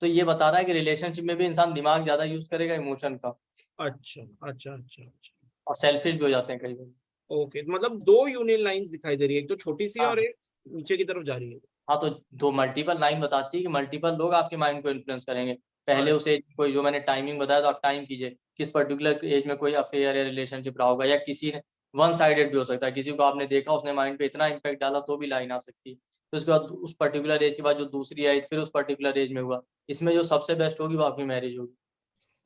तो ये बता रहा है कि रिलेशनशिप में भी इंसान दिमाग ज्यादा यूज करेगा इमोशन का, अच्छा अच्छा अच्छा अच्छा। और सेल्फिश भी हो जाते हैं कई बार। ओके, मतलब 2 यूनियन लाइंस दिखाई दे रही है, एक तो छोटी सी है और हाँ एक नीचे की तरफ जा रही है। हाँ, तो दो मल्टीपल लाइन बताती है कि मल्टीपल लोग आपके माइंड को इन्फ्लुएंस करेंगे। पहले उस एज कोई, जो मैंने टाइमिंग बताया तो आप टाइम कीजिए किस पर्टिकुलर एज में कोई अफेयर या रिलेशनशिप रहा होगा, या किसी ने वन साइडेड भी हो सकता है, किसी को आपने देखा उसने माइंड पे इतना इम्पैक्ट डाला तो भी लाइन आ सकती है। तो उसके बाद उस पर्टिकुलर एज के बाद जो दूसरी आई फिर उस पर्टिकुलर एज में हुआ, इसमें जो सबसे बेस्ट होगी वो आपकी मैरिज होगी।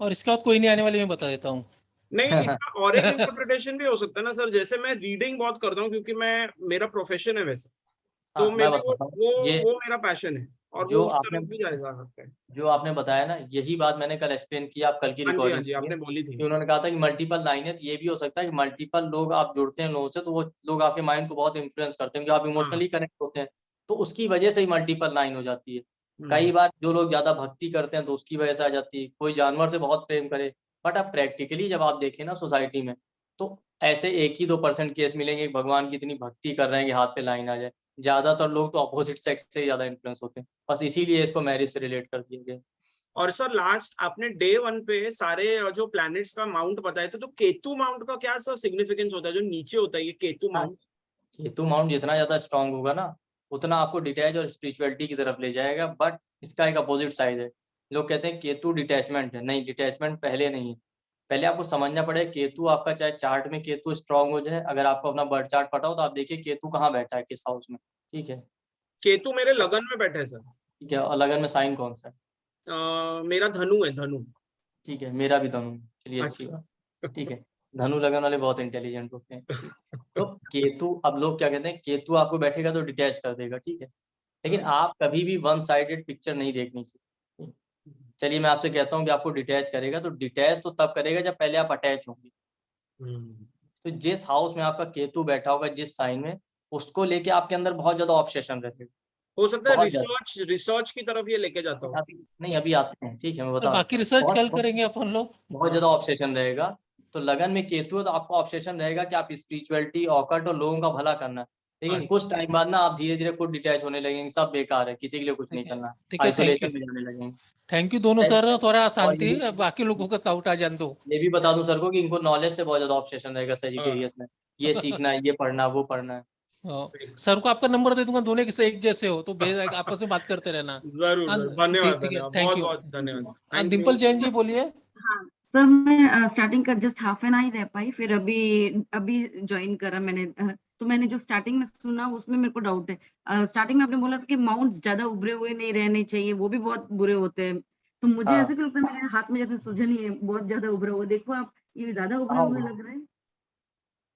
और इसके बाद कोई नहीं आने वाली, मैं बता देता हूँ। नहीं, इसका और एक इंटरप्रिटेशन भी हो सकता है ना सर, जैसे मैं रीडिंग बहुत करता हूँ क्योंकि मैं, मेरा प्रोफेशन है वैसे, तो हाँ मैं मेरे वो बताता हूँ, वो ये वो मेरा पैशन है और वो जो उस आपने तरफ भी जाएगा सकता है। जो आपने बताया ना, यही बात मैंने कल एक्सप्लेन की, आप कल की हाँ रिकॉर्डिंग जी, सुनिए आपने बोली थी। कि उन्होंने कहा था कि मल्टीपल लाइन है, तो ये भी हो सकता है कि मल्टीपल लोग आप जुड़ते हैं लोगों से तो वो लोग आपके माइंड को बहुत इन्फ्लुएंस करते हैं, क्योंकि आप हाँ इमोशनली कनेक्ट होते हैं, तो उसकी वजह से ही मल्टीपल लाइन हो जाती है। कई हम्म, बार जो लोग ज्यादा भक्ति करते हैं तो उसकी वजह से आ जाती है, कोई जानवर से बहुत प्रेम करे। बट आप प्रैक्टिकली जब आप देखें ना सोसाइटी में, तो ऐसे 1 ही 2% केस मिलेंगे कि भगवान की इतनी भक्ति कर रहे हैं कि हाथ पे लाइन आ जाए। ज्यादातर लोग तो अपोजिट सेक्स से ज्यादा इन्फ्लुएंस होते हैं, बस इसीलिए इसको मैरिज से रिलेट कर दिया गया। और सर लास्ट आपने डे 1 पे सारे जो प्लैनेट्स का माउंट बताए थे, तो केतु माउंट का क्या सर सिग्निफिकेंस होता है जो नीचे होता है, ये केतु हाँ, माउंट? केतु माउंट जितना ज्यादा स्ट्रांग होगा ना उतना आपको डिटैच और स्पिरिचुअलिटी की तरफ ले जाएगा। बट इसका एक अपोजिट साइड है, लोग कहते हैं केतु डिटैचमेंट है, नहीं डिटैचमेंट पहले नहीं है। पहले आपको समझना पड़ेगा केतु आपका, चाहे चार्ट में केतु स्ट्रांग हो जाए, अगर आपको अपना बर्थ चार्ट पता हो तो आप देखिए केतु कहाँ बैठा है किस हाउस में। ठीक है, केतु मेरे लगन में बैठे हैं सर। ठीक है, और लगन में साइन कौन सा है? मेरा धनु है, धनु। ठीक है, मेरा भी धनु है। चलिए अच्छी अच्छा। बात। ठीक है, धनु लगन वाले बहुत इंटेलिजेंट होते हैं। ठीक। तो केतु, अब लोग क्या कहते हैं केतु आपको बैठेगा तो डिटैच कर देगा, ठीक है, लेकिन आप कभी भी वन साइडेड पिक्चर नहीं देखनी चाहिए। चलिए मैं आपसे कहता हूँ कि आपको डिटैच करेगा, तो डिटैच तो तब करेगा जब पहले आप अटैच होंगे। तो जिस हाउस में आपका केतु बैठा होगा, जिस साइन में, उसको लेके आपके अंदर बहुत ज्यादा ऑब्सेशन रहेगा। हो सकता है बहुत ज्यादा। रिसर्च की तरफ ये लेके जाता हूँ। नहीं अभी आते हैं, ठीक है मैं सर बता रहा बाकी हूँ। रिसर्च बहुत- कल बहुत- करेंगे अपन लोग। बहुत ज्यादा ऑब्सेशन रहेगा। तो लगन में केतु है तो आपको ऑब्सेशन रहेगा कि आप स्पिरिचुअलिटी, ऑकल्ट और लोगों का भला करना। लेकिन अच्छा। कुछ टाइम बाद ना आप धीरे धीरे खुद डिटैच होने लगेंगे, सब बेकार है, किसी के लिए कुछ नहीं ठीक है, करना, ठीक है, थैंक आइसोलेशन यू, में जाने लगेंगे। थैंक यू दोनों सर, थोड़ा शांति, ये बाकी लोगों का डाउट आ जान दो। भी बता दूं सर को कि इनको नॉलेज से बहुत ज्यादा ऑब्सेशन रहेगा सजिटेरियस में, ये सीखना है, ये पढ़ना है, वो पढ़ना है। सर को आपका नंबर दे दूंगा, दोनों एक जैसे हो तो आपस में बात करते रहना। जरूर धन्यवाद, ठीक है, धन्यवाद, थैंक बहुत यू। बहुत धन्यवाद। Thank you. डिम्पल जैन जी बोलिए। हाँ सर, मैं स्टार्टिंग का जस्ट हाफ एन आवर रह पाई, फिर अभी ज्वाइन करा मैंने। तो मैंने जो स्टार्टिंग में सुना उसमें मेरे को डाउट है। स्टार्टिंग में आपने बोला था कि माउंट्स ज्यादा उभरे हुए नहीं रहने चाहिए, वो भी बहुत बुरे होते हैं। तो मुझे हाँ। ऐसे क्यों लगता है मेरे हाथ में जैसे सूजन ही है, बहुत ज्यादा उभरा हुआ। देखो आप, ये ज्यादा उभरे हाँ, हुए लग रहे हैं।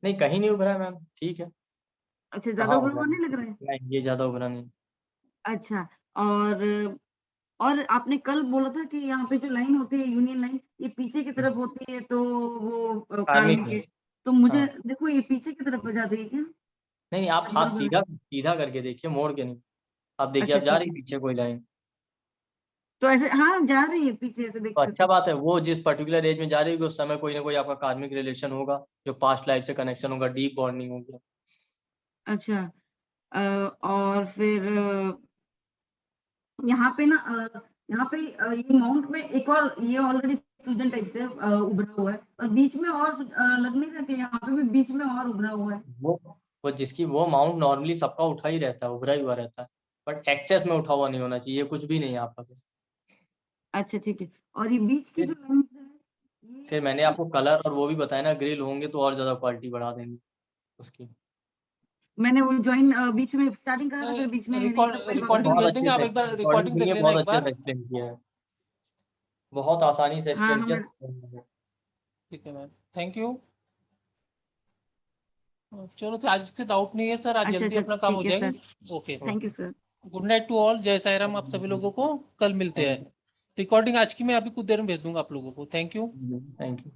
नहीं कहीं नहीं उभरा है मैम, ठीक है। अच्छा, ज्यादा कहाँ उभरा उभरा हुआ है? नहीं लग रहा है। नहीं ये ज्यादा उभरा नहीं। अच्छा, और आपने कल बोला था कि यहाँ पे जो लाइन होती है, यूनियन लाइन, ये पीछे की तरफ होती है, तो वो कार्मिक कार्मिक है। है। तो मुझे हाँ। देखो, ये पीछे की तरफ हो जाती है क्या? नहीं आप हाथ बराबर है। सीधा सीधा करके देखिए, मोड़ के नहीं। आप देखिए, अच्छा आप जा रही ठीक है, पीछे कोई लाइन, तो ऐसे हाँ जा रही है पीछे से तो देखते अच्छा तो। बात है। वो जिस पर्टिकुलर एज में जा रही होगी उस समय कोई ना कोई आपका कार्मिक रिलेशन होगा, जो पास्ट लाइफ से कनेक्शन होगा, डीप बॉन्डिंग होगी। अच्छा, और फिर यहाँ पे ना, यहाँ पे ये माउंट में एक और, ये ऑलरेडी सूजन टाइप से उभरा हुआ है, और बीच में और लग नहीं सकते, यहाँ पे भी बीच में और उभरा हुआ है। वो जिसकी वो माउंट नॉर्मली सबका उठा ही रहता है, उभरा ही हुआ रहता है, बट एक्सेस में उठा हुआ नहीं होना चाहिए, ये कुछ भी नहीं है आपका। अच्छा ठीक है, और ये बीच की जो लाइन है, फिर मैंने आपको कलर और वो भी बताया ना, ग्रिल होंगे तो और ज्यादा क्वालिटी बढ़ा देंगे उसकी। मैंने वो ज्वाइन बीच में स्टार्टिंग करा था, फिर बीच में नहीं कर पाई, वापस रिकॉर्डिंग बहुत भेज अच्छे देंगे, आप से एक बार रिकॉर्डिंग रिकॉर्डिंग देख सुनिए, लेना बहुत एक अच्छे बार। से एक्सप्लेन किया है, बहुत आसानी से हाँ एक्सप्लेन हाँ किया। ठीक है मैम, थैंक यू। चलो तो आज के डाउट नहीं है सर, आज अच्छा जल्दी अच्छा अपना काम हो ठीक है जाएंगे। Sir, okay, thank you sir. Good night to all, जय साई राम आप सभी लोगों को, कल मिलते हैं। रिकॉर्डिंग आज की मैं अभी कुछ देर में भेज दूंगा आप लोगों को। Thank you. Thank you.